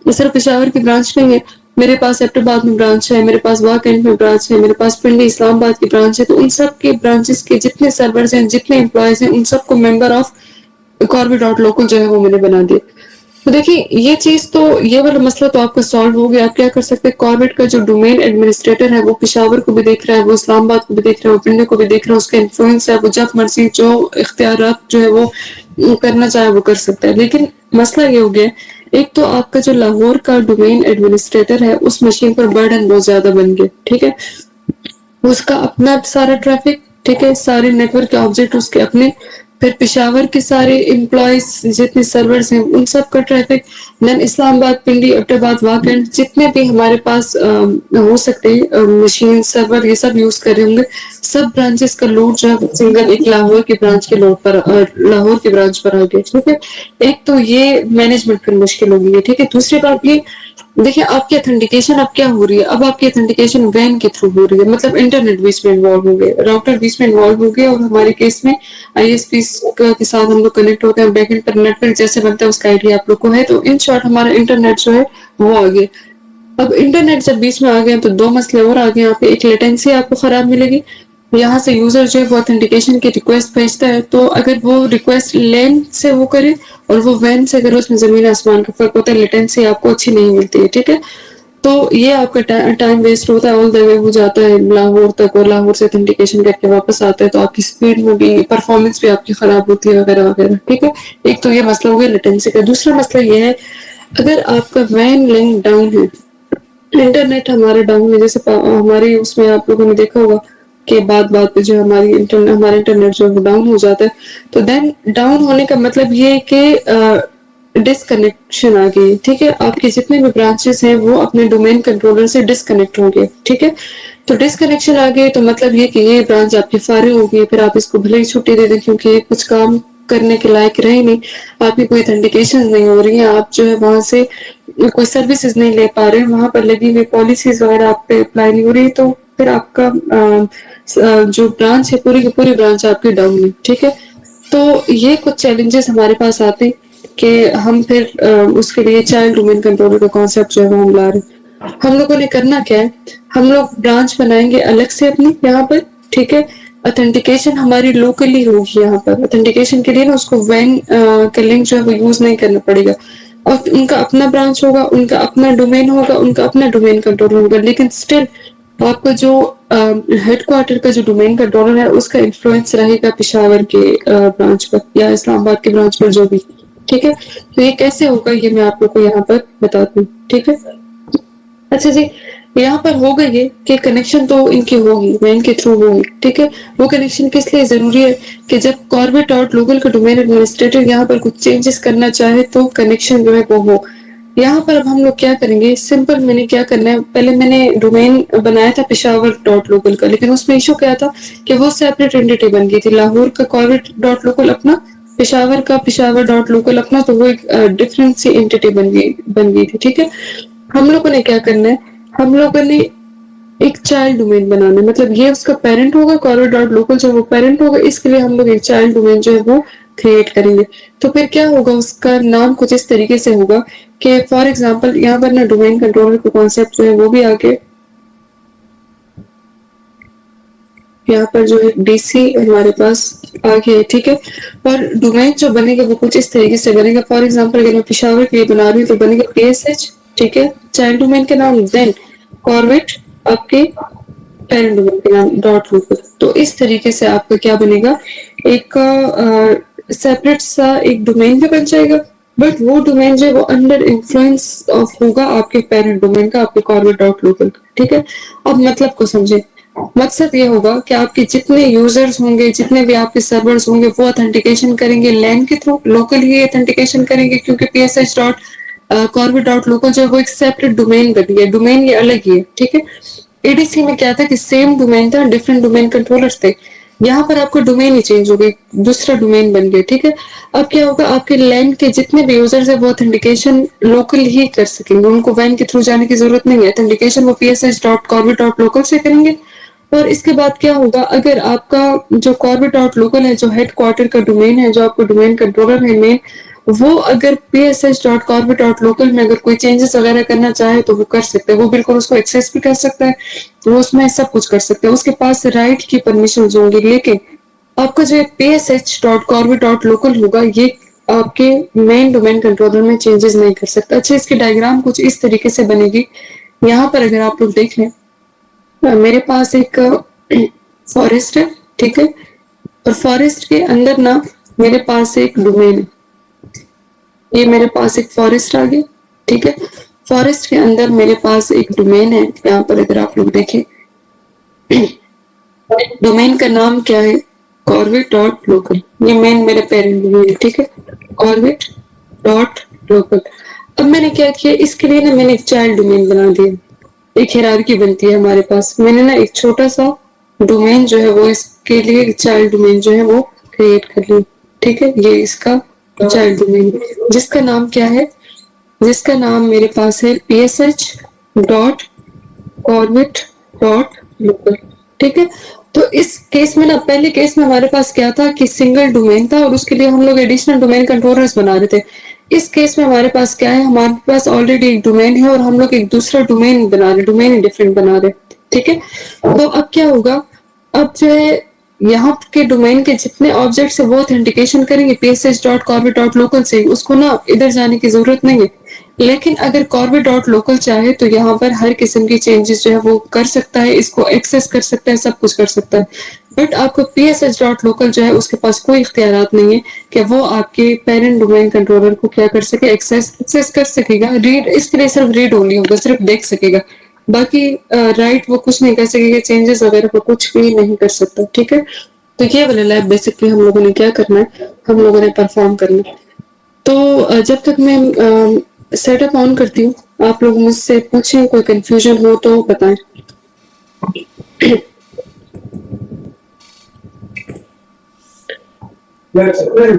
सिर्फ पेशावर की ब्रांच नहीं है, मेरे पास एबटाबाद में ब्रांच है, मेरे पास वाकंड में ब्रांच है, मेरे पास पिंडी इस्लामाबाद की ब्रांच है। तो उन सब के ब्रांचेस के जितने सर्वर्स हैं, जितने एम्प्लॉयज हैं, उन सबको member of Corbett dot local जो है वो मैंने बना दिया। तो देखिए ये चीज तो, ये वाला मसला तो आपका सॉल्व हो गया। आप क्या कर सकते हैं, कॉर्बेट का जो डोमेन एडमिनिस्ट्रेटर है वो पेशावर को भी देख रहा है, वो इस्लामाबाद को भी देख रहा है, वो पिंडी को भी देख रहा है, उसका इन्फ्लुएंस है, वो जब मर्जी जो इख्तियारात जो है वो करना चाहे वो कर सकता है। लेकिन मसला ये हो गया, एक तो आपका जो लाहौर का डोमेन एडमिनिस्ट्रेटर है उस मशीन पर बर्डन बहुत ज्यादा बन गया। ठीक है, उसका अपना सारा ट्रैफिक, ठीक है, सारे नेटवर्क के ऑब्जेक्ट उसके अपने, फिर पेशावर के सारे एम्प्लॉयज जितने सर्वर्स हैं उन सब का ट्रैफिक, देन इस्लामाबाद, पिंडी, एबटाबाद, वाकंड जितने भी हमारे पास हो सकते हैं मशीन सर्वर ये सब यूज कर रहे होंगे, सब ब्रांचेस का लोड जो है सिंगल एक लाहौर की ब्रांच के लोड पर, लाहौर की ब्रांच पर आ गया। ठीक है, एक तो ये मैनेजमेंट फिर मुश्किल हो गई है। ठीक है, दूसरी बात ये देखिए, आपकी ऑथेंटिकेशन अब क्या हो रही है, अब आपकी ऑथेंटिकेशन वैन के थ्रू हो रही है, मतलब इंटरनेट बीच में इन्वॉल्व हो गए, राउटर बीच में इन्वॉल्व हो गए, और हमारे केस में आईएसपी के साथ हम लोग कनेक्ट होते हैं, बैकएंड पर नेटवर्क जैसे बनता है उसका आइडिया आप लोग को है। तो इन शॉर्ट हमारा इंटरनेट जो है वो आ गया। अब इंटरनेट जब बीच में आ गए तो दो मसले और आ गए यहाँ पे, एक लेटेंसी आपको खराब मिलेगी, यहाँ से यूजर जो है वो ऑथेंटिकेशन की रिक्वेस्ट भेजता है, तो अगर वो रिक्वेस्ट लैन से वो करे और वो वैन से करे, उसमें जमीन आसमान का फर्क होता है, लेटेंसी आपको अच्छी नहीं मिलती है। ठीक है, तो ये आपका टाइम वेस्ट होता है, ऑल द वे वो जाता है लाहौर तक और लाहौर से ऑथेंटिकेशन करके वापस आता है, तो आपकी स्पीड में भी, परफॉर्मेंस भी आपकी खराब होती है वगैरह वगैरह। ठीक है, एक तो ये मसला हो गया लेटेंसी का। दूसरा मसला ये है, अगर आपका वैन लिंक डाउन है, इंटरनेट हमारा डाउन है, जैसे हमारी उसमें आप लोगों ने देखा होगा कि बात पे जो हमारा इंटरनेट जो है डाउन हो जाता है, तो देन डाउन होने का मतलब ये है कि डिसकनेक्शन आ गई, ठीक है। आपके जितने भी ब्रांचेस हैं वो अपने डोमेन कंट्रोलर से डिसकनेक्ट होंगे, ठीक है। तो डिसकनेक्शन आ गई तो मतलब ये कि ये ब्रांच आपकी फारिग हो गई, फिर आप इसको भले ही छुट्टी दे दें क्योंकि ये कुछ काम करने के लायक रहे नहीं, आपकी कोई ऑथेंटिकेशन नहीं हो रही है, आप जो है वहां से कोई सर्विसेज नहीं ले पा रहे हैं, वहां पर लगी हुई पॉलिसीज वगैरह आप पे अप्लाई नहीं हो रही, तो फिर आपका जो ब्रांच है पूरी की पूरी ब्रांच आपकी डाउन है, ठीक है। तो ये कुछ चैलेंजेस हमारे पास आते हैं कि हम फिर उसके लिए चाइल्ड डोमेन कंट्रोलर का कॉन्सेप्ट जो है वो हम ला रहे हैं। हम लोगों ने करना क्या है, हम लोग ब्रांच बनाएंगे अलग से अपनी यहाँ पर, ठीक है। ऑथेंटिकेशन हमारी लोकली होगी यहाँ पर, ऑथेंटिकेशन के लिए ना उसको वैन का लिंक जो है वो यूज नहीं करना पड़ेगा, और उनका अपना ब्रांच होगा, उनका अपना डोमेन होगा, उनका अपना डोमेन कंट्रोलर होगा, लेकिन स्टिल आपका जो हेडक्वार्टर का जो डोमेन कंट्रोलर है उसका इन्फ्लुएंस रहेगा पेशावर के ब्रांच पर या इस्लामाबाद के ब्रांच पर जो भी, ठीक है। तो ये कैसे होगा ये मैं आप लोग को यहाँ पर बताती हूँ, ठीक है। अच्छा जी, यहाँ पर हो गई है कि कनेक्शन तो इनकी होगी, वैन के थ्रू होगी, ठीक है। वो कनेक्शन किस लिए जरूरी है कि जब कॉर्बेट डॉट लोकल का डोमेन एडमिनिस्ट्रेटर यहाँ पर कुछ चेंजेस करना चाहे तो कनेक्शन जो है वो हो। यहाँ पर अब हम लोग क्या करेंगे, सिंपल मैंने क्या करना है, पहले मैंने डोमेन बनाया था पेशावर डॉट लोकल का, लेकिन उसमें इशू क्या था कि वो सेपरेट एंटिटी बन गई थी, लाहौर का कॉर्बेट डॉट लोकल अपना, पेशावर का पेशावर डॉट लोकल अपना, तो वो एक डिफरेंट सी एंटिटी बन गई थी, ठीक है। हम लोगों ने क्या करना है, हम लोगों ने एक चाइल्ड डोमेन बनाना है, मतलब ये उसका पेरेंट होगा, कॉर्बेट डॉट लोकल जो वो पेरेंट होगा, इसके लिए हम लोग एक चाइल्ड डोमेन जो है वो क्रिएट करेंगे। तो फिर क्या होगा, उसका नाम कुछ इस तरीके से होगा कि फॉर एग्जांपल यहाँ पर ना डोमेन कंट्रोलर का कॉन्सेप्ट जो है वो भी आगे यहाँ पर जो है डीसी हमारे पास आ गया है, ठीक है। और डोमेन जो बनेगा वो कुछ इस तरीके से बनेगा, फॉर एग्जांपल अगर मैं पेशावर के लिए बना रही हूँ तो बनेगा PSH, ठीक है, चाइल्ड डोमेन के नाम, देन कॉर्बेट आपके पेरेंट डोमेन के नाम डॉट लोकल। तो इस तरीके से आपका क्या बनेगा, एक सेपरेट सा एक डोमेन भी बन जाएगा, बट वो डोमेन जो है वो अंडर इन्फ्लुएंस ऑफ होगा आपके पेरेंट डोमेन का, आपके कॉर्बेट डॉट लोकल, ठीक है। अब मतलब को समझे, मकसद ये होगा कि आपके जितने यूजर्स होंगे, जितने भी आपके सर्वर्स होंगे, वो ऑथेंटिकेशन करेंगे लैन के थ्रू, लोकल ही ऑथेंटिकेशन करेंगे, क्योंकि PSH dot Corbett dot local जो है वो एक सेपरेट डोमेन बन गया, डोमेन ये अलग ही है, ठीक है। ADC में क्या था कि सेम डोमेन था, डिफरेंट डोमेन कंट्रोलर्स थे, यहाँ पर आपका डोमेन ही चेंज हो गई, दूसरा डोमेन बन गया, ठीक है। अब क्या होगा, आपके लैन के जितने भी यूजर्स है वो ऑथेंटिकेशन लोकल ही कर सकेंगे, उनको वैन के थ्रू जाने की जरूरत नहीं है, ऑथेंटिकेशन वो PSH dot Corbett dot local से करेंगे। और इसके बाद क्या होगा, अगर आपका जो कॉर्बेट डॉट लोकल है, जो हेड क्वार्टर का डोमेन है, जो आपका डोमेन कंट्रोलर है मेन, वो अगर PSH dot Corbett dot local में अगर कोई चेंजेस वगैरह करना चाहे तो वो कर सकते हैं, वो बिल्कुल उसको एक्सेस भी कर सकता है, वो उसमें सब कुछ कर सकते हैं, उसके पास राइट की परमिशन होंगी। लेकिन आपका जो PSH dot Corbett dot local होगा, ये आपके मेन डोमेन कंट्रोलर में चेंजेस नहीं कर सकता। अच्छा, इसकी डायग्राम कुछ इस तरीके से बनेगी, यहाँ पर अगर आप लोग देख लें, मेरे पास एक फॉरेस्ट है, ठीक है, और फॉरेस्ट के अंदर ना मेरे पास एक डोमेन है, ये मेरे पास एक फॉरेस्ट आ गया, ठीक है। फॉरेस्ट के अंदर मेरे पास एक डोमेन है, यहाँ पर अगर आप लोग देखें, डोमेन का नाम क्या है, कॉर्बेट डॉट लोकल, ये मेन मेरे पेरेंट डोमेन है, ठीक है, कॉर्बेट डॉट लोकल। अब मैंने क्या किया, इसके लिए ना मैंने एक चाइल्ड डोमेन बना दिया, एक हायरार्की बनती है हमारे पास, मैंने ना एक छोटा सा डोमेन जो है वो इसके लिए एक चाइल्ड डोमेन जो है वो क्रिएट कर ली, ठीक है। ये इसका चाइल्ड डोमेन जिसका नाम क्या है, जिसका नाम मेरे पास है PSH dot Corbett dot local, ठीक है। तो इस केस में ना, पहले केस में हमारे पास क्या था कि सिंगल डोमेन था और उसके लिए हम लोग एडिशनल डोमेन कंट्रोलर्स बना रहे थे। इस केस में हमारे पास क्या है, हमारे पास ऑलरेडी एक डोमेन है और हम लोग एक दूसरा डोमेन बना रहे, डोमेन डिफरेंट बना रहे, ठीक है। तो अब क्या होगा, अब जो है यहाँ के डोमेन के जितने ऑब्जेक्ट्स है वो ऑथेंटिकेशन करेंगे PSH dot Corbett dot local से, उसको ना इधर जाने की जरूरत नहीं है। लेकिन अगर कॉर्बेट डॉट लोकल चाहे तो यहाँ पर हर किस्म की चेंजेस जो है वो कर सकता है, इसको एक्सेस कर सकता है, सब कुछ कर सकता है। बट आपको PSH डॉट लोकल जो है उसके पास कोई इख्तियारात नहीं है कि वो आपके पेरेंट डोमेन कंट्रोलर को क्या कर सके, एक्सेस कर सकेगा, रीड, इसके लिए सिर्फ रीड ओनली होगा, सिर्फ देख सकेगा, बाकी राइट वो कुछ नहीं कर सकेगा, चेंजेस वगैरह को कुछ भी नहीं कर सकता, ठीक है। तो ये वाला लैब बेसिकली हम लोगों ने क्या करना है, हम लोगों ने परफॉर्म करना है। तो जब तक मैं सेटअप ऑन करती हूँ, आप लोग मुझसे पूछें, कोई कंफ्यूजन हो तो बताएं।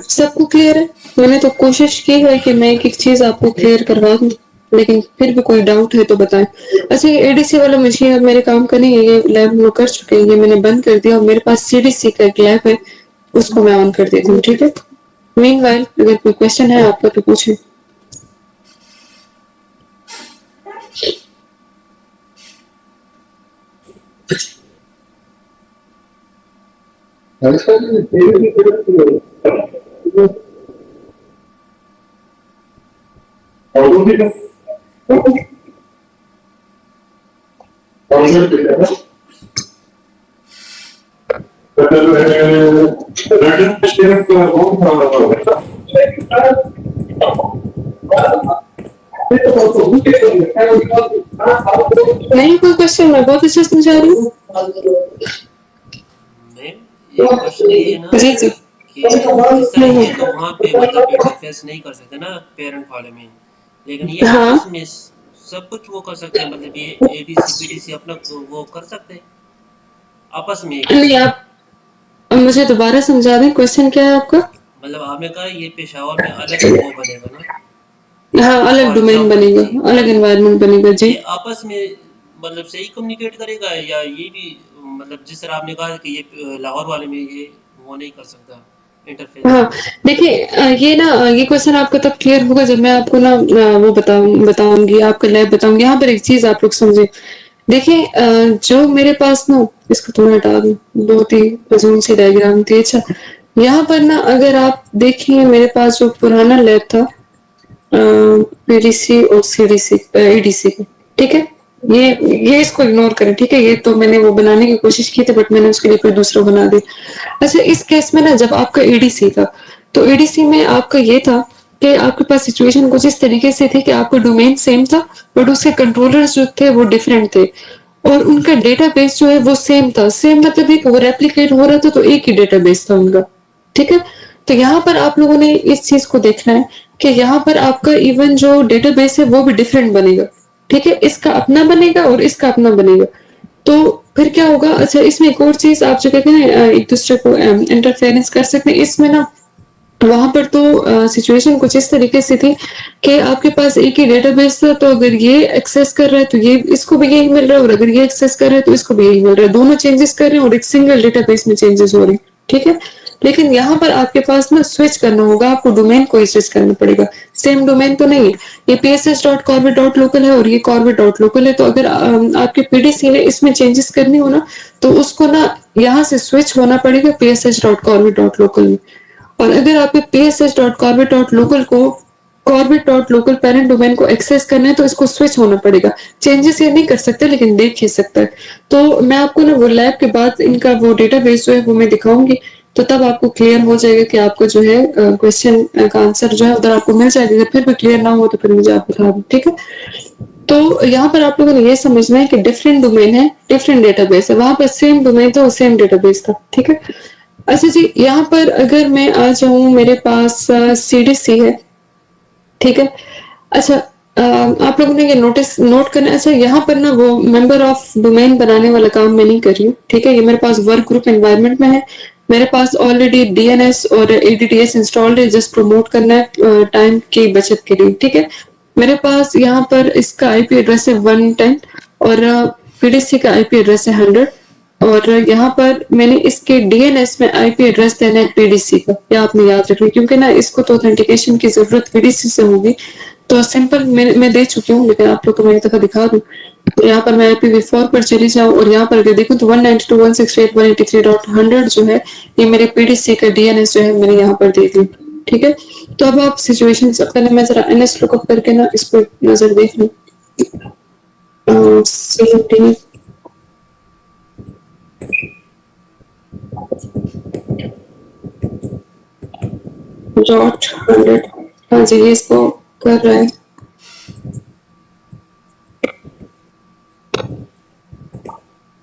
सबको क्लियर है? मैंने तो कोशिश की है कि मैं एक एक चीज आपको क्लियर करवा दूं, लेकिन फिर भी कोई डाउट है तो बताएं। अच्छा, ये एडीसी वाला मशीन अब मेरे काम का नहीं है, ये लैब हम लोग कर चुके हैं, ये मैंने बंद कर दिया और मेरे पास सीडीसी का एक लैब है, उसको मैं ऑन कर देती हूँ, ठीक है? मीनवाइल अगर कोई क्वेश्चन है आपका तो पूछें। नहीं कोई क्वेश्चन, मैं बहुत अच्छे से समझा रही हूँ। मैम एक क्वेश्चन ये है ना जी जी। कि जिस तरह ये तो वहाँ पे मतलब इंटरफेस नहीं कर सकते ना पेरेंट वाले में, लेकिन ये हाँ आपस में सब कुछ वो कर सकते हैं, मतलब ये एडीसी पीडीसी अपना वो कर सकते हैं आपस में एक नहीं, दूसरे को। आप अब मुझे दोबारा समझा दें, क्वेश्चन क्या है आपका? मतलब आपने कहा ये पेशावर में अलग वो बनेगा ना, हाँ, अलग फॉर डोमेन एग्जांपल बनेगा, जी अलग हाँ, एनवायरनमेंट बनेगा जी। ये आपस में मतलब सही कम्युनिकेट करेगा या ये भी मतलब जिस तरह आपने कहा कि ये लाहौर वाले में ये वो नहीं कर सकता इंटरफेस। हाँ, देखिए ये ना ये क्वेश्चन आपका तब क्लियर होगा जब मैं आपको ना वो बताऊंगी, आपका लैब बताऊंगी। यहाँ पर एक चीज आप लोग समझे, देखिए जो मेरे पास ना, इसको थोड़ा हटा दूं, बहुत ही फजूल सी डायग्राम थी। अच्छा, यहाँ पर ना अगर आप देखिए मेरे पास जो पुराना लैब था पीडीसी और सीडीसी एडीसी का, ठीक है? ये ये इसको इग्नोर करें, ठीक है? ये तो मैंने वो बनाने की कोशिश की थी बट मैंने उसके लिए कोई दूसरा बना दिया। अच्छा, इस केस में ना जब आपका एडीसी था, तो एडीसी में आपका ये था कि आपके पास सिचुएशन कुछ इस तरीके से थी कि आपका डोमेन सेम था बट उसके कंट्रोलर्स जो थे वो डिफरेंट थे, और उनका डेटाबेस जो है वो सेम था। सेम मतलब एक वो रेप्लिकेट हो रहा था, तो एक ही डेटाबेस था उनका, ठीक है? तो यहाँ पर आप लोगों ने इस चीज को देखना है कि यहाँ पर आपका इवन जो डेटाबेस है वो भी डिफरेंट बनेगा, ठीक है? इसका अपना बनेगा और इसका अपना बनेगा। तो फिर क्या होगा? अच्छा, इसमें एक और चीज आप जो कहते हैं एक दूसरे को इंटरफेरेंस कर सकते हैं इसमें ना, वहां पर तो सिचुएशन कुछ इस तरीके से थी कि आपके पास एक ही डेटाबेस था, तो अगर ये एक्सेस कर रहा है तो ये इसको भी यही मिल रहा है, और अगर ये एक्सेस कर रहा है तो इसको भी यही मिल रहा है, दोनों चेंजेस कर रहे हैं और एक सिंगल डेटाबेस में चेंजेस हो रहे हैं, ठीक है? लेकिन यहाँ पर आपके पास ना स्विच करना होगा, आपको डोमेन को स्विच करना पड़ेगा। सेम डोमेन तो नहीं है, ये pss.corbett.local है और ये corbett.local है, तो अगर आपके पीडीसी ने इसमें चेंजेस करनी हो ना, तो उसको ना यहाँ से स्विच होना पड़ेगा pss.corbett.local में। और अगर आपके pss.corbett.local को corbett.local पेरेंट डोमेन को एक्सेस करना है तो इसको स्विच होना पड़ेगा। चेंजेस ये नहीं कर सकते लेकिन देख ही सकता है। तो मैं आपको ना वो लैब के बाद इनका वो डेटाबेस जो है वो मैं दिखाऊंगी, तो तब आपको क्लियर हो जाएगा कि आपको जो है क्वेश्चन का आंसर जो है उधर आपको मिल जाएगा। अगर फिर भी क्लियर ना हो तो फिर मुझे आप बता दो, ठीक है? तो यहाँ पर आप लोगों ने ये समझना है कि डिफरेंट डोमेन है, डिफरेंट डेटाबेस है, वहां पर सेम डोमेन था और सेम डेटाबेस था, ठीक है? अच्छा जी, यहाँ पर अगर मैं आ जाऊं, मेरे पास सीडीसी है, ठीक है? अच्छा, आप लोगों ने ये नोट करना है। अच्छा, यहाँ पर ना वो मेंबर ऑफ डोमेन बनाने वाला काम मैं नहीं कर रही हूँ, ठीक है? ये मेरे पास वर्क ग्रुप एनवायरनमेंट में है, मेरे पास ऑलरेडी डीएनएस और एडीडीएस इंस्टॉल्ड है, जस्ट प्रमोट करना है टाइम की बचत के लिए, ठीक है? मेरे पास यहाँ पर इसका आईपी एड्रेस है 110 और पीडीसी का आईपी एड्रेस है 100, और यहाँ पर मैंने इसके डीएनएस में आईपी एड्रेस देना है पीडीसी का, या आपने याद रखना, क्योंकि ना इसको तो ऑथेंटिकेशन की जरूरत पीडीसी से होगी। तो सिंपल मैं दे चुकी हूँ, लेकिन आप लोग को मैं एक दफा दिखा दूं। तो यहाँ पर मैं IPv4 पर चली जाऊँ और यहाँ पर अगर देखूँ तो 192.168.183.100 जो है ये मेरे पीडीसी का डीएनएस जो है मैंने यहाँ पर दे दी, ठीक है? तो अब आप सिचुएशन से पहले मैं जरा एनएस लुकअप करके ना इसको नजर देख लूँ। CD डॉट 100, हाँ जी, ये इसको कर रहा है।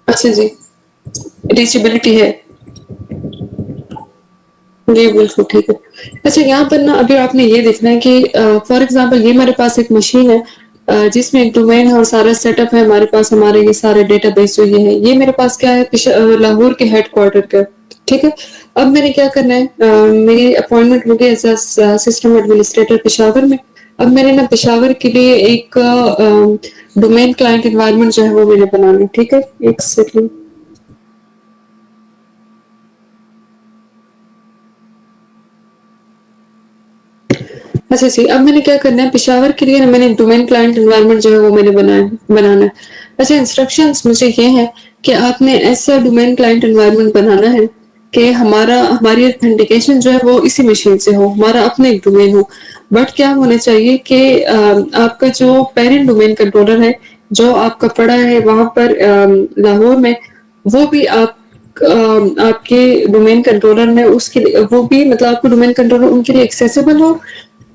अच्छा जी, रीचेबिलिटी है, जी, बिल्कुल, ठीक है। अच्छा यहाँ पर ना अभी आपने ये देखना है कि फॉर एग्ज़ाम्पल ये मेरे पास एक मशीन है जिसमें एक डोमेन है और सारा सेटअप है हमारे पास, हमारे ये सारे डेटाबेस जो ये है, ये मेरे पास क्या है लाहौर के हेडक्वार्टर का, ठीक है? अब मैंने क्या करना है मेरी अपॉइंटमेंट हो गई एज़ सिस्टम एडमिनिस्ट्रेटर पेशावर में। अब मैंने ना पेशावर के लिए एक डोमेन क्लाइंट एनवायरनमेंट जो है वो मैंने बनाना है, ठीक है? एक सेकंड। अच्छा जी, अब मैंने क्या करना है पेशावर के लिए ना मैंने डोमेन क्लाइंट एनवायरनमेंट जो है वो मैंने बनाना है। अच्छा इंस्ट्रक्शंस मुझे ये है कि आपने ऐसा डोमेन क्लाइंट एनवायरनमेंट बनाना है कि हमारी ऑथेंटिकेशन जो है वो इसी मशीन से हो, हमारा अपना एक डोमेन हो। बट क्या होना चाहिए कि आपका जो पेरेंट डोमेन कंट्रोलर है, जो आपका पड़ा है वहां पर लाहौर में, वो भी आपके डोमेन कंट्रोलर में उसके लिए वो भी मतलब आपको डोमेन कंट्रोलर उनके लिए एक्सेसिबल हो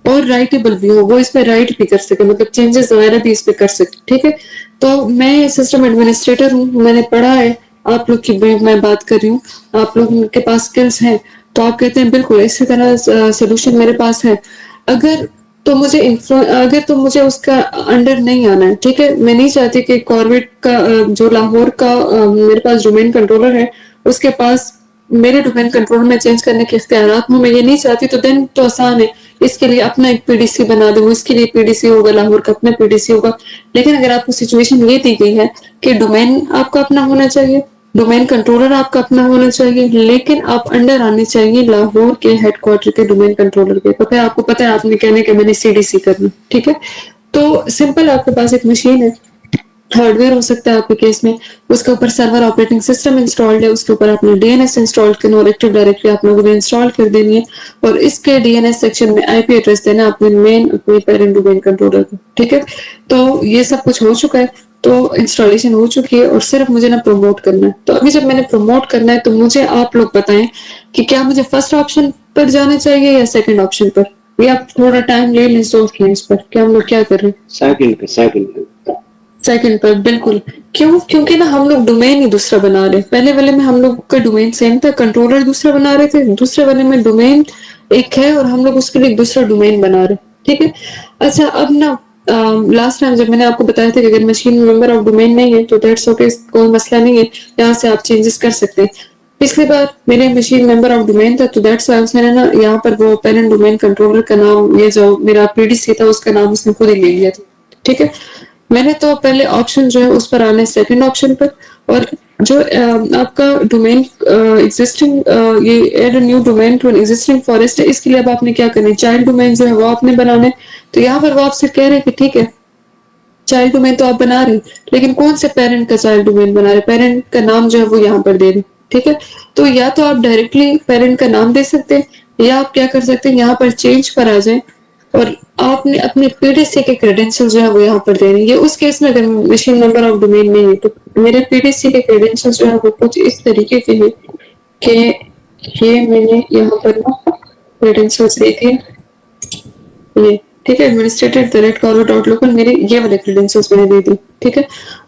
और राइटेबल भी हो, वो इस पे राइट भी कर सके, मतलब चेंजेस वगैरह भी इस पे कर सके, ठीक है? तो मैं सिस्टम एडमिनिस्ट्रेटर हूँ, मैंने पढ़ा है, आप लोग की मैं बात कर रही हूँ, आप लोग के पास स्किल्स हैं, तो आप कहते हैं बिल्कुल इसी तरह सोल्यूशन मेरे पास है। अगर अगर तो मुझे उसका अंडर नहीं आना है, ठीक है? मैं नहीं चाहती कि कॉर्बेट का जो लाहौर का मेरे पास डोमेन कंट्रोलर है उसके पास मेरे डोमेन कंट्रोलर में चेंज करने के इख्तियारात हूँ, मैं ये नहीं चाहती, तो देन तो आसान है, इसके लिए अपना एक पीडीसी बना दो, इसके लिए पीडीसी होगा, लाहौर का अपना पीडीसी होगा। लेकिन अगर आपको सिचुएशन ये दी गई है कि डोमेन आपका अपना होना चाहिए, डोमेन कंट्रोलर आपका अपना होना चाहिए, लेकिन आप अंडर आने चाहिए लाहौर के हेडक्वार्टर के डोमेन कंट्रोलर के, तो फिर आपको पता है आपने कहने के मैंने सीडीसी करना, ठीक है? तो सिंपल आपके पास एक मशीन है, हार्डवेयर हो सकता है आपके केस में, उसके ऊपर सर्वर ऑपरेटिंग सिस्टम इंस्टॉल्ड है, उसके ऊपर आपने डीएनएस इंस्टॉल करना और एक्टिव डायरेक्टरी आप लोगों ने इंस्टॉल कर देनी है, और इसके डीएनएस सेक्शन में आईपी एड्रेस देना अपने मेन अपने पेरेंट डोमेन कंट्रोलर को, ठीक है? तो ये सब कुछ हो चुका है, तो इंस्टॉलेशन हो चुकी है और सिर्फ मुझे ना प्रमोट करना है। तो अभी जब मैंने प्रमोट करना है तो मुझे आप लोग बताएं कि क्या मुझे फर्स्ट ऑप्शन पर जाना चाहिए या सेकंड ऑप्शन पर, या आप थोड़ा टाइम ले लें सोच के इस पर, क्या हम लोग क्या कर रहे हैं? सेकंड पर बिल्कुल। क्यों? क्योंकि ना हम लोग डोमेन ही दूसरा बना रहे हैं, पहले वाले में हम लोग का डोमेन सेम था, कंट्रोलर दूसरा बना रहे थे, दूसरे वाले में डोमेन एक है और हम लोग उसके लिए एक दूसरा डोमेन बना रहे हैं, ठीक है? अच्छा अब ना लास्ट टाइम जब मैंने आपको बताया था कि अगर मशीन मेंबर ऑफ डोमेन नहीं है तो दैट्स ओके, कोई मसला नहीं है, यहाँ से आप चेंजेस कर सकते हैं। पिछली बार मेरे मशीन मेंबर ऑफ डोमेन था, तो दैट्स वाई उसने ना यहाँ पर वो पेरेंट डोमेन कंट्रोलर का नाम, ये जो मेरा पीडीसी था उसका नाम उसने खुद ही ले लिया था, ठीक है? मैंने तो पहले ऑप्शन जो है उस पर आना है सेकंड ऑप्शन पर, और जो आपका डोमेन एग्जिस्टिंग ये add new domain to an existing forest है, इसके लिए अब आपने क्या करना है, चाइल्ड डोमेन जो है वो आपने बनाना है। तो यहाँ पर वो आपसे कह रहे हैं कि ठीक है चाइल्ड डोमेन तो आप बना रहे हैं, लेकिन कौन से पेरेंट का चाइल्ड डोमेन बना रहे, पेरेंट का नाम जो है वो यहाँ पर दे रहे, ठीक है? तो या तो आप डायरेक्टली पेरेंट का नाम दे सकते हैं, या आप क्या कर सकते हैं यहाँ पर चेंज पर आ जाए और आपने अपने पीडीसी के क्रेडेंशियल जो है वो यहाँ पर दे रहे हैं। ये उस केस में अगर मशीन नंबर ऑफ डोमेन नहीं है, तो मेरे पीडीसी के क्रेडेंशियल जो है वो कुछ इस तरीके के हैं कि ये मैंने यहाँ पर ना क्रेडेंशियल्स दे दिए, ये ठीक है, administrator direct caller dot local, मेरे ये वाले क्रेडेंशियल्स मैंने दे दी, ठीक है?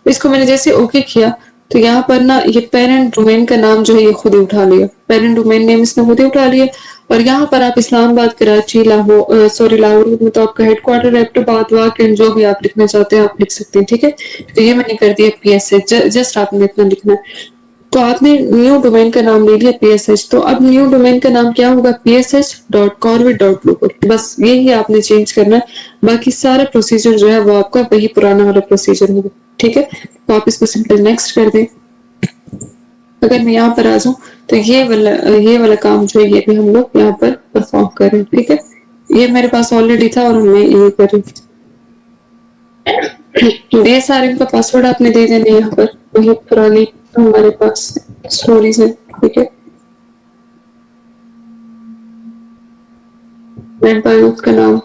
इसको मैंने जैसे ओके किया तो यहाँ पर ना ये पेरेंट डोमेन का नाम जो है ये खुद ही उठा लिया, पेरेंट डोमेन नेम इसने खुद ही उठा लिया, और यहाँ पर आप इस्लामाबाद, कराची, लाहौर, सॉरी लाहौर में तो आपका हेडक्वार्टर है, एबटाबाद, वाकई जो भी आप लिखना चाहते हैं आप लिख सकते हैं, ठीक है? तो ये मैंने कर दिया पीएसएच, जस्ट आपने इतना लिखना है। तो आपने न्यू डोमेन का नाम ले लिया पीएसएच, तो अब न्यू डोमेन का नाम क्या होगा, psh.corvid.local, बस यही आपने चेंज करना है, बाकी सारा प्रोसीजर जो है वो आपका वही पुराना वाला प्रोसीजर होगा, ठीक है? तो आप इसको सिंपल नेक्स्ट कर दें। अगर मैं यहाँ पर आ जाऊँ तो ये वाला काम जो है ये भी हम लोग यहाँ पर परफॉर्म कर रहे हैं, ठीक है? ये मेरे पास ऑलरेडी था और मैं ये कर रही हूँ। डीएसआरएम का पासवर्ड आपने दे देना यहाँ पर, वही पुरानी हमारे पास स्टोरीज है, ठीक है? वेब का नाम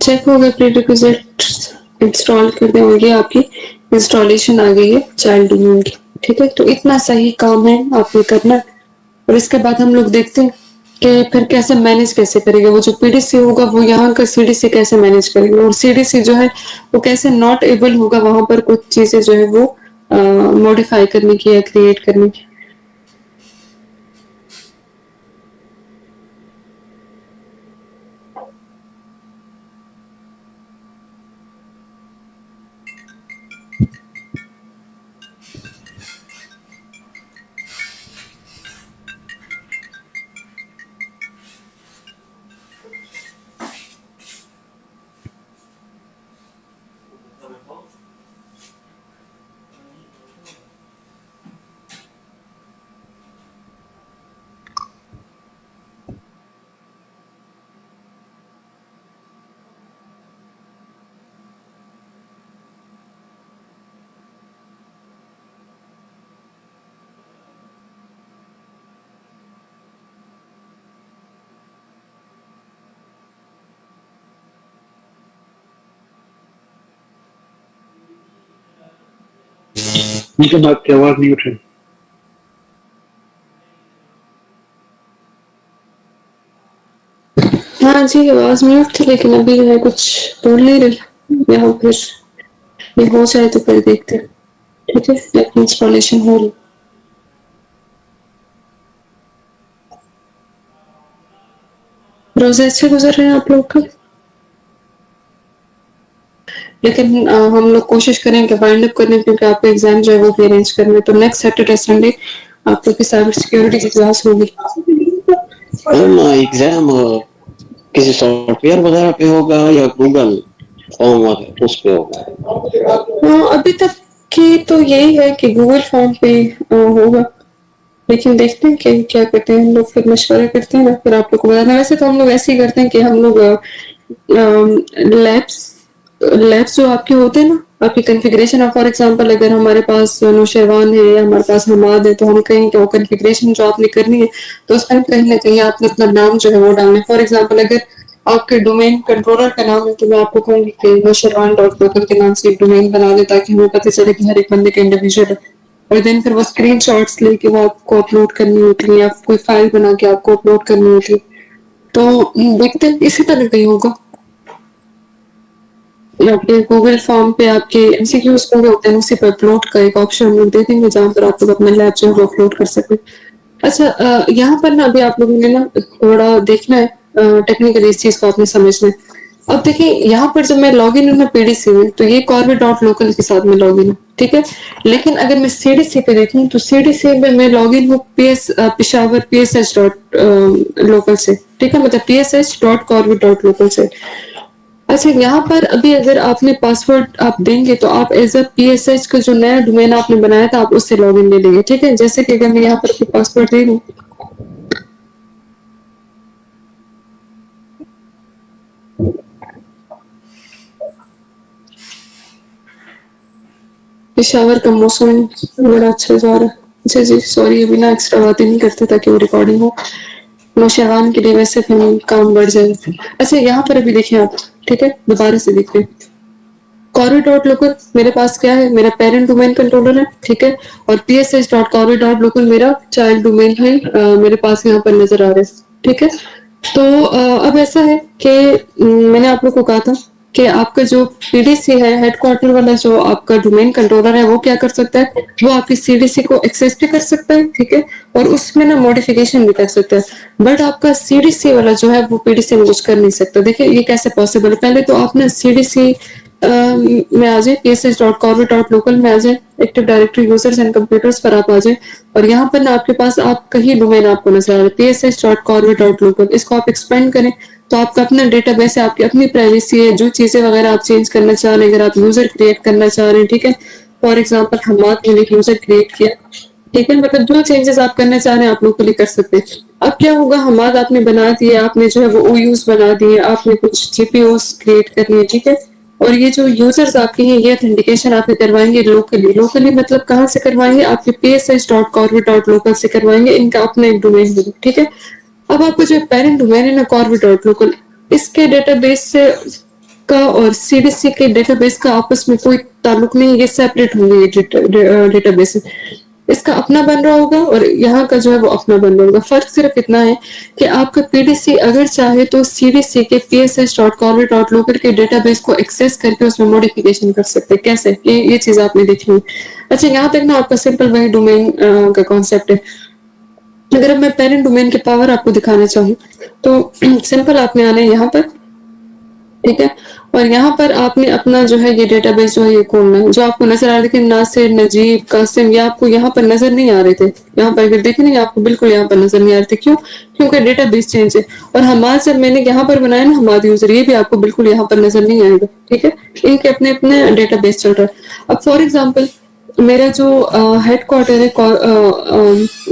चेक हो गया प्रीरिक्विजिट इंस्टॉल कर दें और ये आपकी इंस्टॉलेशन आ गई है चाइल्ड डोमेन की। ठीक है, तो इतना सही काम है आपने करना है। और इसके बाद हम लोग देखते हैं कि फिर कैसे मैनेज कैसे करेंगे, वो जो पीडीसी होगा वो यहाँ का सीडीसी कैसे मैनेज करेंगे, और सीडीसी जो है वो कैसे नॉट एबल होगा वहां पर कुछ चीजें जो है वो मॉडिफाई करने की या क्रिएट करने की। उनके बाद की आवाज नहीं उठ रही। हाँ जी, आवाज म्यूट थी लेकिन अभी जो है कुछ बोल नहीं रही, या फिर ये हो जाए तो फिर देखते हैं। ठीक है, इंस्टॉलेशन हो रही। रोजे अच्छे गुजर रहे हैं आप लोग का, लेकिन हम लोग कोशिश करें कि वाइंड अप करने, क्योंकि आपका एग्जाम जो है वो भी अरेंज करना है। तो नेक्स्ट सैटरडे संडे आप लोग की साइबर सिक्योरिटी की क्लास होगी। मैम एग्जाम किसी सॉफ्टवेयर वगैरह पे होगा या गूगल फॉर्म उस पे होगा? अभी तक की तो यही है कि गूगल फॉर्म पे होगा, लेकिन देखते हैं कि क्या करते हैं हम लोग, फिर मशवरा करते हैं ना, फिर आप लोग को बताना। वैसे तो हम लोग ऐसे ही करते हैं कि हम लोग लैब्स लैब्स जो आपके होते हैं ना, आपकी कॉन्फ़िगरेशन ऑफ, फॉर एग्जांपल अगर हमारे पास नौशेरवान है या हमारे पास हमाद है, तो हम कहें कि वो कॉन्फ़िगरेशन जो आपने करनी है तो उसमें कहीं ना कहीं आपने अपना नाम जो है वो डालना है। फॉर एग्जांपल अगर आपके डोमेन कंट्रोलर का नाम है तो मैं आपको कहूंगी कि नौशेरवान डॉट लोकल के नाम से एक डोमेन बना दे, ताकि हमें पता चले कि हर एक बंदे का इंडिविजुअल है। और देन फिर वो स्क्रीनशॉट्स लेके वो आपको अपलोड करनी होती है, या कोई फाइल बना के आपको अपलोड करनी होती है। तो देखते हैं इसी तरह का ही होगा। आपके गूगल फॉर्म पे आपके एमसीक्यूज पूरे होते हैं, उसी पर अपलोड का एक ऑप्शन हम लोग दे देंगे जहाँ पर आप लोग अपना लैब जो है वो अपलोड कर सकते हैं। अच्छा, यहाँ पर ना अभी आप लोगों ने ना थोड़ा देखना है, टेक्निकली इस चीज को आपने समझना है। अब देखिए यहाँ पर जब मैं लॉग इन हूँ ना पीडीसी में, तो ये कॉर्बेट डॉट लोकल के साथ में लॉग इन हूँ, ठीक है। लेकिन अगर मैं सीडीसी पे देखूँ तो सीडीसी में मैं लॉग इन हूँ पिशावर PSH डॉट लोकल से, ठीक है, मतलब PSH dot Corbett dot local से। अच्छा, यहाँ पर अभी अगर आपने पासवर्ड आप देंगे तो आप एज अ PSH का जो नया डोमेन आपने बनाया था आप उससे लॉग इन ले लेंगे, ठीक है। जैसे कि अगर मैं यहाँ पर पासवर्ड दे दूँ, पेशावर का मौसम बड़ा अच्छा जा रहा है। अच्छा जी, सॉरी अभी ना एक्स्ट्रा बातें नहीं करते ताकि वो रिकॉर्डिंग हो। नौशेवान के लिए वैसे फिर काम बढ़ जाए। अच्छा, यहाँ पर अभी देखिए आप, ठीक है, दोबारा से देखिए कॉरी डॉट लोकल मेरे पास क्या है, मेरा पेरेंट डोमेन कंट्रोलर है, ठीक है। और PSH dot Carry dot local मेरा चाइल्ड डोमेन है, मेरे पास यहाँ पर नजर आ रहा है, ठीक है। तो अब ऐसा है कि मैंने आप लोग को कहा था कि आपका जो पीडीसी है हेडक्वार्टर वाला जो आपका डोमेन कंट्रोलर है वो क्या कर सकता है, वो आपकी सीडीसी को एक्सेस भी कर सकता है, ठीक है, और उसमें ना मॉडिफिकेशन भी कर सकता है। बट आपका सीडीसी वाला जो है वो पीडीसी में कुछ कर नहीं सकता। देखिए ये कैसे पॉसिबल है, पहले तो आप ना सीडीसी में आ जाए, psh.corvid.local में आ जाए, active directory users and computers पर आप आ जाए, और यहाँ पर ना आपके पास आप कहीं डोमेन आपको नजर आ रहा है psh.corvid.local, इसको आप एक्सपेंड करें तो आपका अपना डेटाबेस है, आपकी अपनी प्राइवेसी है, जो चीजें वगैरह आप चेंज करना चाह रहे हैं, अगर आप यूजर क्रिएट करना चाह रहे हैं, ठीक है। फॉर एग्जाम्पल हमारे मैंने एक यूजर क्रिएट किया, ठीक है, मतलब जो चेंजेस आप करना चाह रहे हैं आप लोग के लिए कर सकते हैं। अब क्या होगा, हमाद आपने बना दिए, आपने जो है वो OUs बना दिए, आपने कुछ GPOs क्रिएट कर लिए, ठीक है। और ये जो यूजर्स आपके हैं ये ऑथेंटिकेशन आपने करवाएंगे लोकली, लोकली मतलब कहाँ से करवाएंगे, आपके psh.corvid.local से करवाएंगे, इनका अपना एक डोमेन होगा, ठीक है। अब आपको जो पेरेंट डोमेन है ना corvid.local, इसके डेटाबेस से का और सीडीसी के डेटाबेस का आपस में कोई ताल्लुक नहीं, ये सेपरेट होंगे ये डेटाबेस। इसका अपना बन रहा होगा और यहाँ का जो है वो अपना बन रहा होगा। फर्क सिर्फ इतना है कि आपका पीडीसी अगर चाहे तो सीडीसी के psh.corvet.local के डेटाबेस को एक्सेस करके उसमें मॉडिफिकेशन कर सकते हैं। कैसे, ये चीज आपने देखी है। अच्छा, यहाँ तक ना आपका सिंपल वही डोमेन का कॉन्सेप्ट है। अगर अब मैं पेरेंट डोमेन के पावर आपको दिखाना चाहूँ तो सिंपल आपने आना है यहाँ पर, ठीक है, और यहाँ पर आपने अपना जो है ये डेटाबेस जो है ये खोलना है। जो आपको नजर आ रहे थे नासिर, नजीब, कासिम, ये आपको यहाँ पर नजर नहीं आ रहे थे। यहाँ पर अगर देखें ना, आपको बिल्कुल यहाँ पर नजर नहीं आ रहे थे। क्यों? क्योंकि डेटाबेस चेंज है। और हमारे जब मैंने यहाँ पर बनाया ना हमारे यूजर, ये भी आपको बिल्कुल यहाँ पर नजर नहीं आएगा। ठीक है, इनके अपने अपने डेटाबेस चल रहा है। अब फॉर एग्जाम्पल मेरा जो हेडक्वार्टर है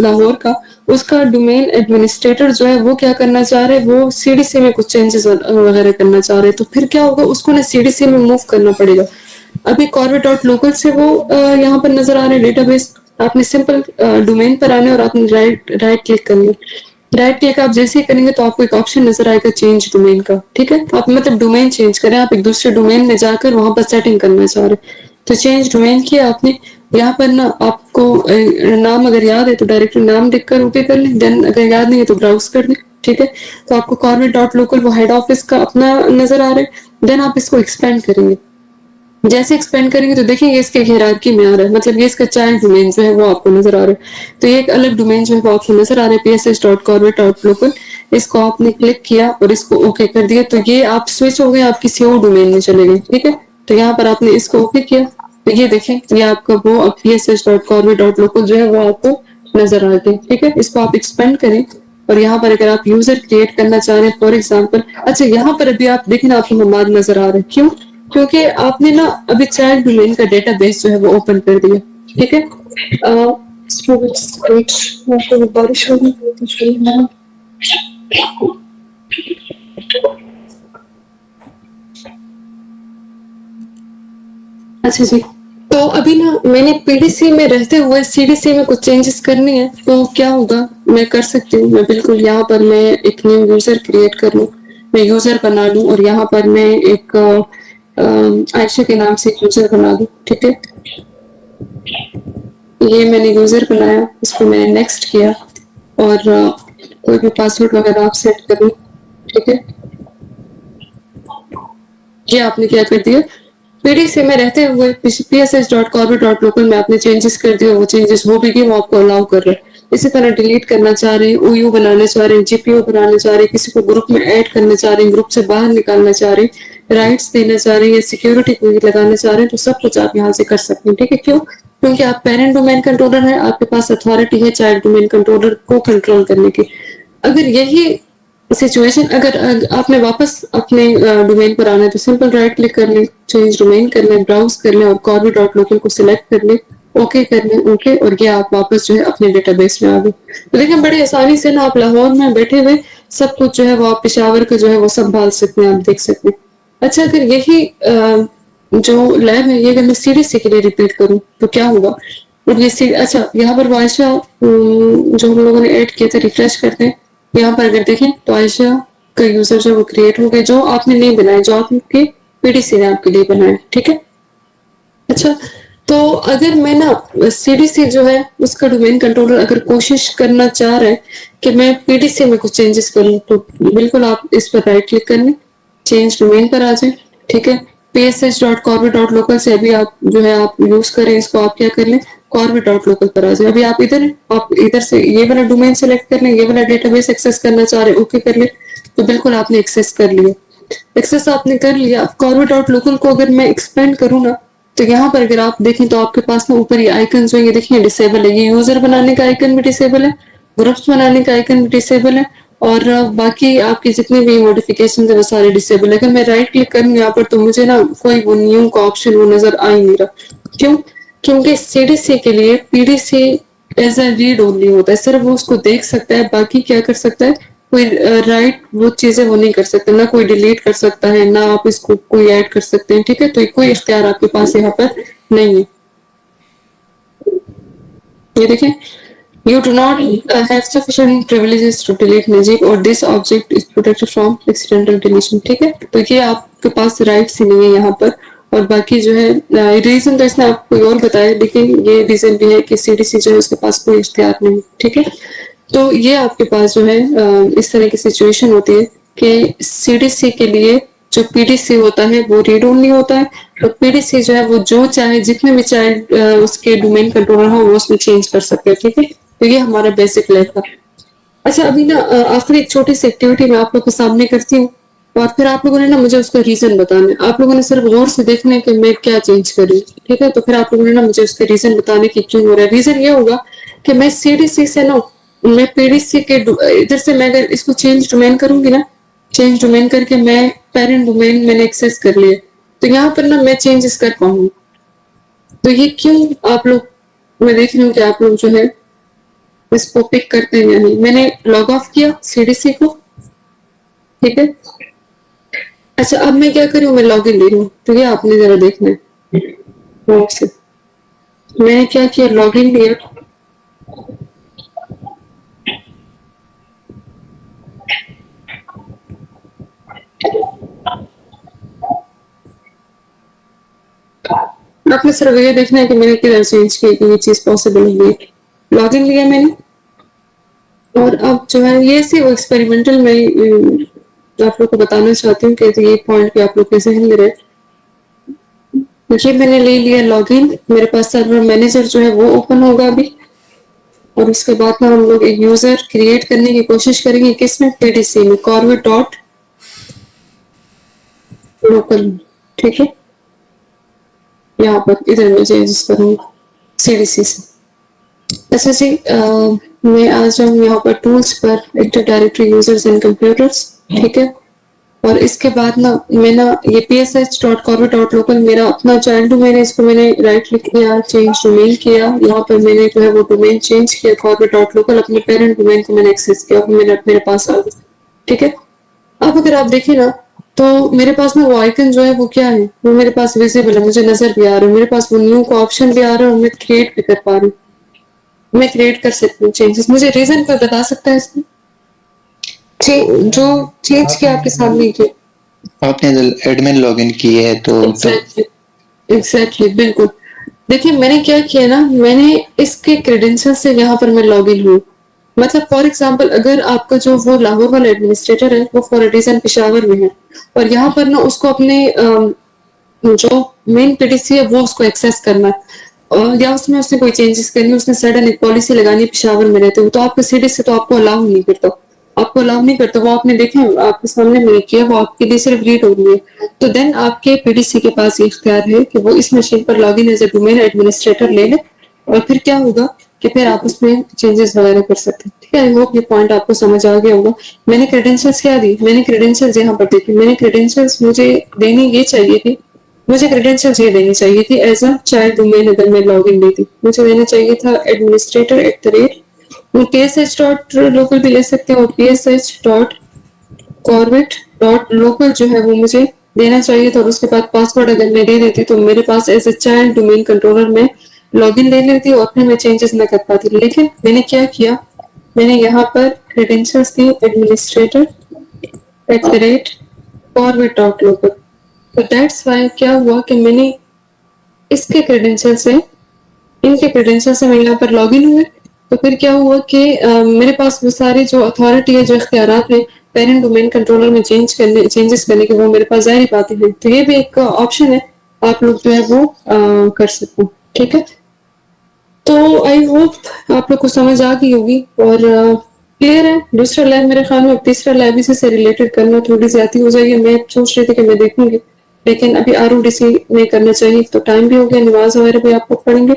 लाहौर का, उसका डोमेन एडमिनिस्ट्रेटर जो है वो क्या करना चाह रहे हैं, वो सीडीसी में कुछ चेंजेस वगैरह करना चाह रहे हैं। तो फिर क्या होगा, उसको ना सीडीसी में मूव करना पड़ेगा। अभी corvet.local से वो यहाँ पर नजर आ रहे हैं डेटाबेस। आपने सिंपल डोमेन पर आने और आपने राइट क्लिक करना है। राइट क्लिक आप जैसे ही करेंगे तो आपको एक ऑप्शन नजर आएगा चेंज डोमेन का। ठीक है, आप मतलब डोमेन चेंज करें, आप एक दूसरे डोमेन में जाकर वहां पर सेटिंग करना चाह रहे हैं तो चेंज डोमेन किया आपने। यहाँ पर ना आपको नाम अगर याद है तो डायरेक्टली नाम लिखकर ओके कर लें, देन अगर याद नहीं है तो ब्राउज कर लें। ठीक है, तो आपको corvet.local वो हेड ऑफिस का अपना नजर आ रहा है। देन आप इसको एक्सपेंड करेंगे। जैसे एक्सपेंड करेंगे तो देखेंगे इसके हायरार्की में आ रहा है, मतलब ये इसका चाइल्ड डोमेन जो है वो आपको नजर आ रहा है। तो ये एक अलग डोमेन जो है वो आपको नजर आ रहा है psh.corvet.local। इसको आपने क्लिक किया और इसको ओके कर दिया तो ये आप स्विच हो गए, आप किसी और डोमेन में चले गए। ठीक है, तो यहाँ पर आपने इसको ओके किया तो ये देखें ये आपका वो psh.corvet.local जो है वो आपको नजर आ गया। ठीक है, इसको आप एक्सपेंड करें और यहाँ पर अगर आप यूजर क्रिएट करना चाह रहे हैं फॉर एग्जाम्पल, अच्छा यहाँ पर अभी आप देखें ना आपको ममाद नजर आ रहा है। क्यों? क्योंकि आपने ना अभी चाइल्ड डोमेन का डेटाबेस जो है वो ओपन कर दिया। ठीक है, बारिश हो गई। अच्छा जी, तो अभी ना मैंने पीडीसी में रहते हुए सीडीसी में कुछ चेंजेस करने हैं तो क्या होगा, मैं कर सकती हूँ। मैं बिल्कुल यहाँ पर मैं एक न्यू यूजर क्रिएट कर लूँ, मैं यूजर बना लूँ और यहाँ पर मैं एक आयशा के नाम से यूजर बना दूँ। ठीक है, ये मैंने यूजर बनाया, इसको मैंने नेक्स्ट किया और कोई भी पासवर्ड वगैरह आप सेट कर लो। ठीक है, ये आपने क्या कर दिया, पीडीसी में रहते हुए psh.corvet.local में आपने चेंजेस कर दिए, वो चेंजेस हो भी गए, वो आपको अलाउ कर रहे हैं। इसी तरह डिलीट करना चाह रहे हैं, ओयू बनाना चाह रहे हैं, जीपीओ बनाना चाह रहे हैं, किसी को ग्रुप में ऐड करना चाह रहे हैं, ग्रुप से बाहर निकालना चाह रहे हैं, राइट्स देना चाह रहे हैं, सिक्योरिटी कोई लगाना चाह रहे हैं, तो सब कुछ आप यहाँ से कर सकते हैं। ठीक है, क्यों? क्योंकि आप पेरेंट डोमेन कंट्रोलर है, आपके पास अथॉरिटी है चाइल्ड डोमेन कंट्रोलर को कंट्रोल करने की। अगर यही सिचुएशन अगर आपने वापस अपने डोमेन पर आना है तो सिंपल राइट क्लिक कर लें, चेंज डोमेन कर लें, ब्राउज कर लें और corvet.local को सिलेक्ट कर लें, ओके कर लें, ओके, और ये आप वापस जो है अपने डेटाबेस में आ गए। तो देखिए बड़े आसानी से ना आप लाहौर में बैठे हुए सब कुछ जो है वो आप पेशावर का जो है वो संभाल सकते हैं, आप देख सकते हैं। अच्छा, अगर यही जो लैब है ये अगर मैं सीडीसी के लिए रिपीट करूँ तो क्या होगा, और ये अच्छा यहाँ पर आयशा जो हम लोगों ने ऐड किए थे, रिफ्रेश करते हैं, यहाँ पर अगर देखें तो आयशा का यूजर जो वो क्रिएट हो गए, जो आपने नहीं बनाए, जो आपके पीडीसी ने आपके लिए बनाए। ठीक है, अच्छा, तो अगर मैं ना सीडीसी जो है उसका डोमेन कंट्रोलर अगर कोशिश करना चाह रहा है कि मैं पीडीसी में कुछ चेंजेस करूं तो बिल्कुल आप इस पर राइट क्लिक कर लें, चेंज डोमेन पर आ जाए। ठीक है, psh.corvet.local से अभी आप जो है आप यूज करें इसको, आप क्या कर लें, corvet.local पर आ जाए। अभी आप इधर से ये वाला डोमेन सेलेक्ट कर लें, ये वाला डेटाबेस एक्सेस करना चाह रहे हैं, ओके कर लें, तो बिल्कुल आपने एक्सेस कर लिया। एक्सेस आपने कर लिया। अब corvet.local को अगर मैं एक्सपेंड करूँ ना तो यहाँ पर अगर आप देखें तो आपके पास ना ऊपर ये आइकन जो है ये देखिए डिसेबल है, ये यूजर बनाने का आइकन भी डिसेबल है, ग्रुप्स बनाने का आइकन भी डिसेबल है और बाकी आपके जितने भी मॉडिफिकेशन है वो सारे डिसेबल है। अगर मैं राइट क्लिक करूँ यहाँ पर तो मुझे ना कोई वो न्यू का ऑप्शन वो नजर आ ही नहीं रहा। क्यों? क्योंकि सीडीसी के लिए PDC as a read only होता है, सिर्फ वो उसको देख सकता है, बाकी क्या कर सकता है, कोई राइट वो चीजें वो नहीं कर सकता, ना कोई डिलीट कर सकता है, ना आप इसको कोई ऐड कर सकते हैं। ठीक है, तो कोई इख्तियार आपके पास यहाँ पर नहीं है। ये देखें, you do not have sufficient privileges to delete Najib or this object is protected from accidental deletion। ठीक है, तो ये आप आपके पास राइट्स ही नहीं है यहाँ पर। और बाकी जो है रीजन तो इसने आपको और बताया, लेकिन ये रीजन भी है कि सीडीसी जो है उसके पास कोई इख्तियार नहीं, ठीक है। तो ये आपके पास जो है इस तरह की सिचुएशन होती है कि सीडीसी के लिए जो पीडीसी होता है वो रीड ओनली होता है, तो पीडीसी जो है वो जो चाहे जितने भी चाहे उसके डोमेन कंट्रोलर हो वो उसमें चेंज कर सकते हैं, ठीक है। तो ये हमारा बेसिक लेयर था। अच्छा, अभी ना आखिर एक छोटी सी एक्टिविटी मैं आप लोग के सामने करती हूँ, और फिर आप लोगों ने ना मुझे उसका रीजन बताना है। आप लोगों ने सिर्फ गौर से देखना है कि मैं क्या चेंज कर रही हूँ, ठीक है। तो फिर आप लोगों ने ना मुझे उसका रीजन बताने की क्यों हो रहा है। रीजन ये होगा कि मैं सीडीसी से ना, मैं पीडीसी के इधर से मैं अगर इसको चेंज डोमेन करूंगी ना, चेंज डोमेन करके मैं पेरेंट डोमेन मैंने एक्सेस कर लिया, तो यहाँ पर ना मैं चेंजेस कर पाऊंगी। तो ये क्यों आप लोग, मैं देख रही हूँ कि आप लोग जो है इसको पिक करते हैं या नहीं। मैंने लॉग ऑफ किया सीडीसी को, ठीक है। अच्छा, अब मैं क्या करूँ, मैं लॉग इन ले रही हूँ, तो ये आपने जरा देखना है वॉक से। मैंने क्या किया, लॉग इन लिया, आपने सिर्फ ये देखना है कि मैंने किधर चेंज किया कि ये चीज पॉसिबल हुई। लॉग इन लिया मैंने, और अब जो है ये सी वो एक्सपेरिमेंटल मैं आप लोग को बताना चाहती हूँ कि ये पॉइंट भी आप लोग के जहन में रहे। ये मैंने ले लिया लॉग इन, मेरे पास सर्वर मैनेजर जो है वो ओपन होगा अभी, और उसके बाद ना हम लोग एक यूजर क्रिएट करने की कोशिश करेंगे, किसमें, पीडीसी में, कॉर्बेट डॉट लोकल, ठीक है। यहाँ पर इधर मैं चेंजेस करूंगी सीडीसी से। अच्छा जी, मैं आ जाऊँ यहाँ पर टूल्स पर, active directory users and computers, ठीक है। और इसके बाद ना मैं ना ये psh.corporate.local मेरा अपना चाइल्ड डोमेन है, इसको मैंने राइट क्लिक किया, चेंज डोमेन किया, यहाँ पर मैंने जो है वो डोमेन चेंज किया corporate.local, अपने पेरेंट डोमेन को मैंने एक्सेस किया, अब मेरे पास आ गया, ठीक है। अब अगर आप देखें ना, तो मेरे पास ना वो आइकन जो है वो क्या है, वो मेरे पास विजिबल है, मुझे नजर भी आ रहा है, मेरे पास वो न्यू का ऑप्शन भी आ रहा है, और मैं क्रिएट भी कर पा रही हूँ, मैं क्रिएट कर सकती हूँ चेंजेस। मुझे रीजन कोई बता सकता है इसमें, जो चेंज किया आपके सामने किया आपने एडमिन लॉगिन की है तो एग्जैक्टली बिल्कुल। देखिए मैंने क्या किया ना, मैंने इसके क्रेडेंशियल से यहाँ पर मैं लॉग इन हूँ। मतलब फॉर एग्जांपल अगर आपका जो वो लाहौर वाला एडमिनिस्ट्रेटर है वो फॉर रीजन पेशावर में है, और यहाँ पर ना उसको अपने जो मेन पीडीसी है वो उसको एक्सेस करना है, और या उसमें उसने कोई चेंजेस करनी है, उसने सडन एक पॉलिसी लगानी है पेशावर में रहते हुए, तो आपके सीडी से तो आपको अलाउ नहीं करता, आपको अलाउ नहीं करता। वो आपने देखा आपके सामने मैंने किया, वो आपके लिए सिर्फ रीड हो रही है। तो देन आपके पीडीसी के पास ये इख्तियार है कि वो इस मशीन पर log in as a domain administrator ले ले, और फिर क्या होगा कि फिर आप उसमें चेंजेस वगैरह कर सकते हैं, ठीक है। आई होप ये पॉइंट आपको समझ आ गया होगा। मैंने क्रेडेंशियल्स क्या दी, मैंने क्रेडेंशियल्स यहाँ पर देखी, मैंने क्रेडेंशियल्स मुझे देनी ये चाहिए थी, मुझे क्रेडेंशियल्स ये देनी चाहिए थी एज अ चाइल्ड डोमेन, अगर मैं लॉग इन लेती मुझे देना चाहिए था एडमिनिस्ट्रेटर psh.local भी ले सकते हो, psh.corporate.local जो है वो मुझे देना चाहिए था, और उसके बाद पासवर्ड अगर मैं दे देती तो मेरे पास as a child domain controller में लॉग इन ले लेती और फिर मैं चेंजेस न कर पाती। लेकिन मैंने क्या किया, मैंने यहाँ पर क्रेडेंशियल्स दी एडमिनिस्ट्रेटर @corporate.local। तो दैट्स वाई क्या हुआ कि मैंने इसके क्रेडेंशियल से, इनके क्रेडेंशियल से मैं यहाँ पर लॉग इन हुए, तो फिर क्या हुआ कि मेरे पास वो सारी जो अथॉरिटी है, जो इख्तियारात है पेरेंट डोमेन कंट्रोलर में चेंजेस करने के, वो मेरे पास जाहिर बात है। तो ये भी एक ऑप्शन है, आप लोग जो है वो कर सकते हो, ठीक है। तो आई होप आप लोग को समझ आ गई होगी और क्लियर है। दूसरा लैब मेरे ख्याल में, तीसरा लैब इसी से रिलेटेड करना थोड़ी ज्यादा हो जाएगी। मैं सोच रही थी कि मैं देखूंगी, लेकिन अभी आरओडीसी में करना चाहिए, तो टाइम भी हो गया, नमाज वगैरह भी आप लोग पढ़ेंगे,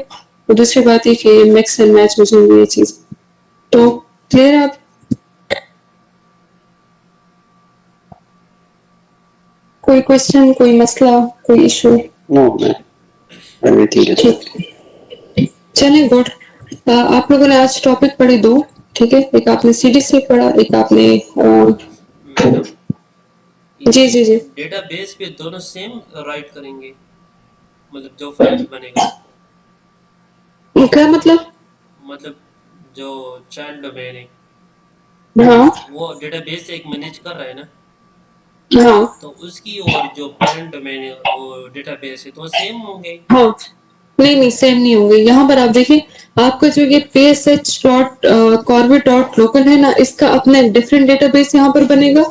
और दूसरी बात ये कि मिक्स एंड मैच हो जाएंगे ये चीज। तो क्लियर है आप? कोई क्वेश्चन, कोई मसला, कोई issue? No ma'am, everything is ठीक, चलिए गुड। आप लोगों ने आज टॉपिक पढ़े दो, ठीक है। एक आपने सीडीसी पढ़ा, एक आपने मैडम जी जी जी डेटाबेस पे दोनों सेम राइट करेंगे, मतलब जो फाइल बनेगा, क्या मतलब जो चाइल्ड डोमेन है हाँ वो डेटाबेस से एक मैनेज कर रहा है ना। हाँ तो उसकी और जो पेरेंट डोमेन है वो डेटाबेस है तो सेम होंगे। हाँ, नहीं नहीं सेम नहीं होंगे। यहाँ पर आप देखिए, आपका जो ये psh dot Corbett dot local है ना, इसका अपना एक डिफरेंट डेटाबेस यहाँ पर बनेगा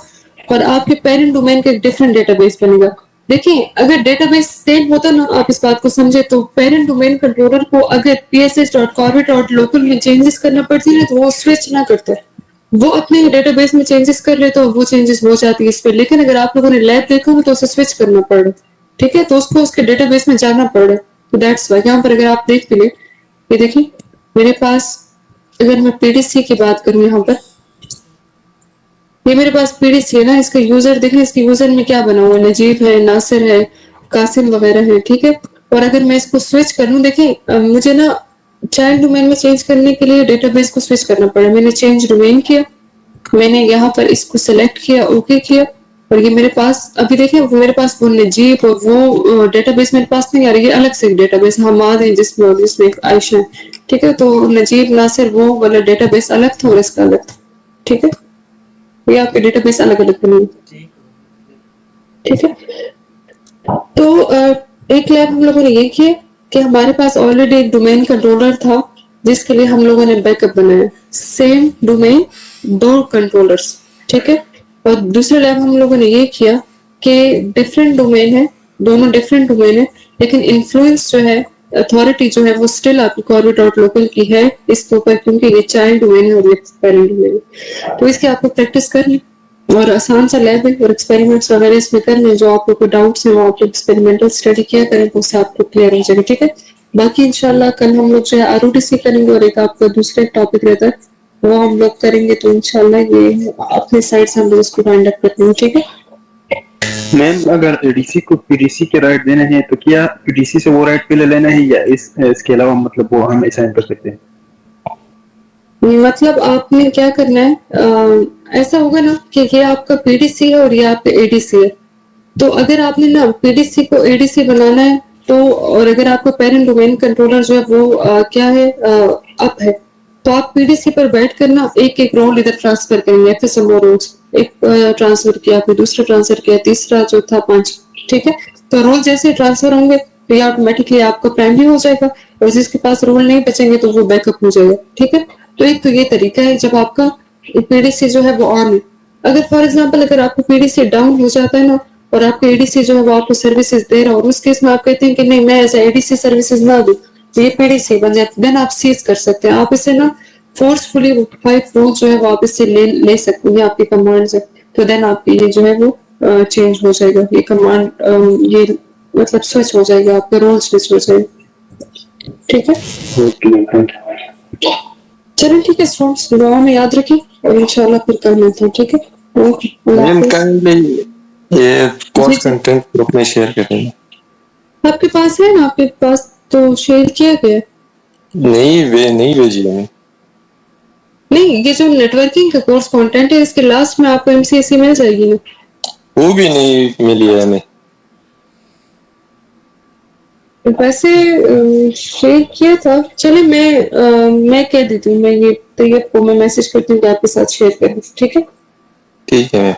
और आपके पेरेंट डोमेन का एक डिफरेंट डेटाबेस बनेगा। देखिए, अगर डेटाबेस सेम होता ना, आप इस बात को समझे, तो पेरेंट डोमेन कंट्रोलर को अगर psh dot Corbett dot local में चेंजेस करना पड़ती ना, तो वो स्विच ना करते, वो अपने डेटाबेस में चेंजेस कर रहे तो वो चेंजेस हो जाती है इस पे। लेकिन अगर आप लोगों ने लैब देखा हो तो उसे स्विच करना पड़ रहा है, ठीक है, तो उसको उसके डेटाबेस में जाना पड़ रहा है। तो दैट्स वाई यहाँ पर अगर आप देख ले, ये देखिए मेरे पास, अगर मैं पीडीसी की बात करूँ यहाँ पर, ये मेरे पास पीडीसी है ना, इसका यूजर देखें, इसके यूजर में क्या बना हुआ है, नजीब है, नासिर है, कासिम वगैरह है, ठीक है। और अगर मैं इसको स्विच कर लूँ, देखें मुझे ना चाइल्ड डोमेन में चेंज करने के लिए डेटाबेस को स्विच करना पड़ा। मैंने चेंज डोमेन किया, मैंने यहाँ पर इसको सेलेक्ट किया, ओके किया, और ये मेरे पास अभी देखें, वो मेरे पास वो नजीब और वो डेटाबेस मेरे पास नहीं आ रही है, अलग से डेटाबेस हमाद है जिसमें, और जिसमें एक आयशा है, ठीक है। तो नजीब नासिर वो वाला डेटाबेस अलग था और इसका अलग था, ठीक है। ये आपके डेटाबेस अलग अलग बनेंगे, ठीक है। तो एक लैब हम लोगों ने ये किया कि हमारे पास ऑलरेडी एक डोमेन कंट्रोलर था जिसके लिए हम लोगों ने बैकअप बनाया, सेम डोमेन, दो कंट्रोलर्स, ठीक है। और दूसरे लैब हम लोगों ने ये किया कि डिफरेंट डोमेन है, दोनों डिफरेंट डोमेन है, लेकिन इन्फ्लुएंस जो है, अथॉरिटी जो है, वो स्टिल आपकी कॉर्बेट डॉट लोकल की है इसके ऊपर, क्योंकि ये चाइल्ड डोमेन है और ये पेरेंट डोमेन है। तो इसकी आपको प्रैक्टिस करनी, और आसान सा लैब है, और एक्सपेरिमेंट्स वगैरह इसमें करने, जो आप लोग को डाउट्स हैं वो आप लोग एक्सपेरिमेंटल स्टडी किया करें तो उससे आपको क्लियर हो जाएगा, ठीक है। बाकी इंशाल्लाह कल हम लोग जो है आरओटीसी करेंगे, और एक आपका दूसरा टॉपिक रहता है वो हम लोग करेंगे, तो इंशाल्लाह ये अपने साइड से हम लोग इसको फाइंड अप करते हैं, ठीक है। मैम अगर एडीसी को पीडीसी के राइट देना है तो क्या पीडीसी से वो राइट पे ले लेना है या इसके अलावा मतलब वो हम असाइन कर सकते हैं? मतलब आपने क्या करना है, ऐसा होगा ना कि ये आपका पीडीसी है और ये आपका एडीसी है, तो अगर आपने ना पीडीसी को एडीसी बनाना है तो, और अगर आपका पेरेंट डोमेन कंट्रोलर जो है वो क्या है, अप है, तो आप पीडीसी पर बैठ कर ना एक एक रोल इधर ट्रांसफर करेंगे, एफएसएमओ रोल्स, एक ट्रांसफर किया, फिर दूसरा ट्रांसफर किया, तीसरा, चौथा, पांच, ठीक है। तो रोल जैसे ट्रांसफर होंगे तो ये ऑटोमेटिकली आपका प्राइमरी हो जाएगा, और जिसके पास रोल नहीं बचेंगे तो वो बैकअप हो जाएगा, ठीक है। तो एक तो ये तरीका है जब आपका पीडीसी जो है वो ऑन है। अगर फॉर एग्जाम्पल अगर आपको पीडीसी डाउन हो जाता है ना, और आपका एडीसी जो है वो आपको सर्विसेज दे रहा है, और उस केस में आप कहते हैं कि नहीं मैं ऐसा एडीसी सर्विसेज ना दूं, तो ये पीडीसी बन जाए, देन आप सीज कर सकते हैं, आप इसे ना फोर्सफुली 5 रोल जो है वो आप इससे ले सकते हैं आपकी कमांड से, तो देन आपकी ये जो है वो चेंज हो जाएगा, ये कमांड ये मतलब स्विच हो जाएगा, आपका रोल स्विच हो जाएगा, ठीक है। Okay thank you. चलो ठीक है स्टूडेंट्स, दुआ में याद रखें, और इंशाल्लाह फिर कर लेते हैं, ठीक है। ओके, मैम काइंडली ये कोर्स जी। कंटेंट ग्रुप में शेयर करें। आपके पास है ना, आपके पास तो शेयर किया गया, नहीं वे नहीं भेजी हमें। नहीं ये जो नेटवर्किंग का कोर्स कंटेंट है इसके लास्ट में आपको एमसीएससी मिल जाएगी ना, वो भी नहीं मिली है हमें। वैसे शेयर किया था, चले मैं कह देती हूँ, मैं ये तैयब को मैं मैसेज करती हूँ कि आपके साथ शेयर करें, ठीक है। ठीक है मैम।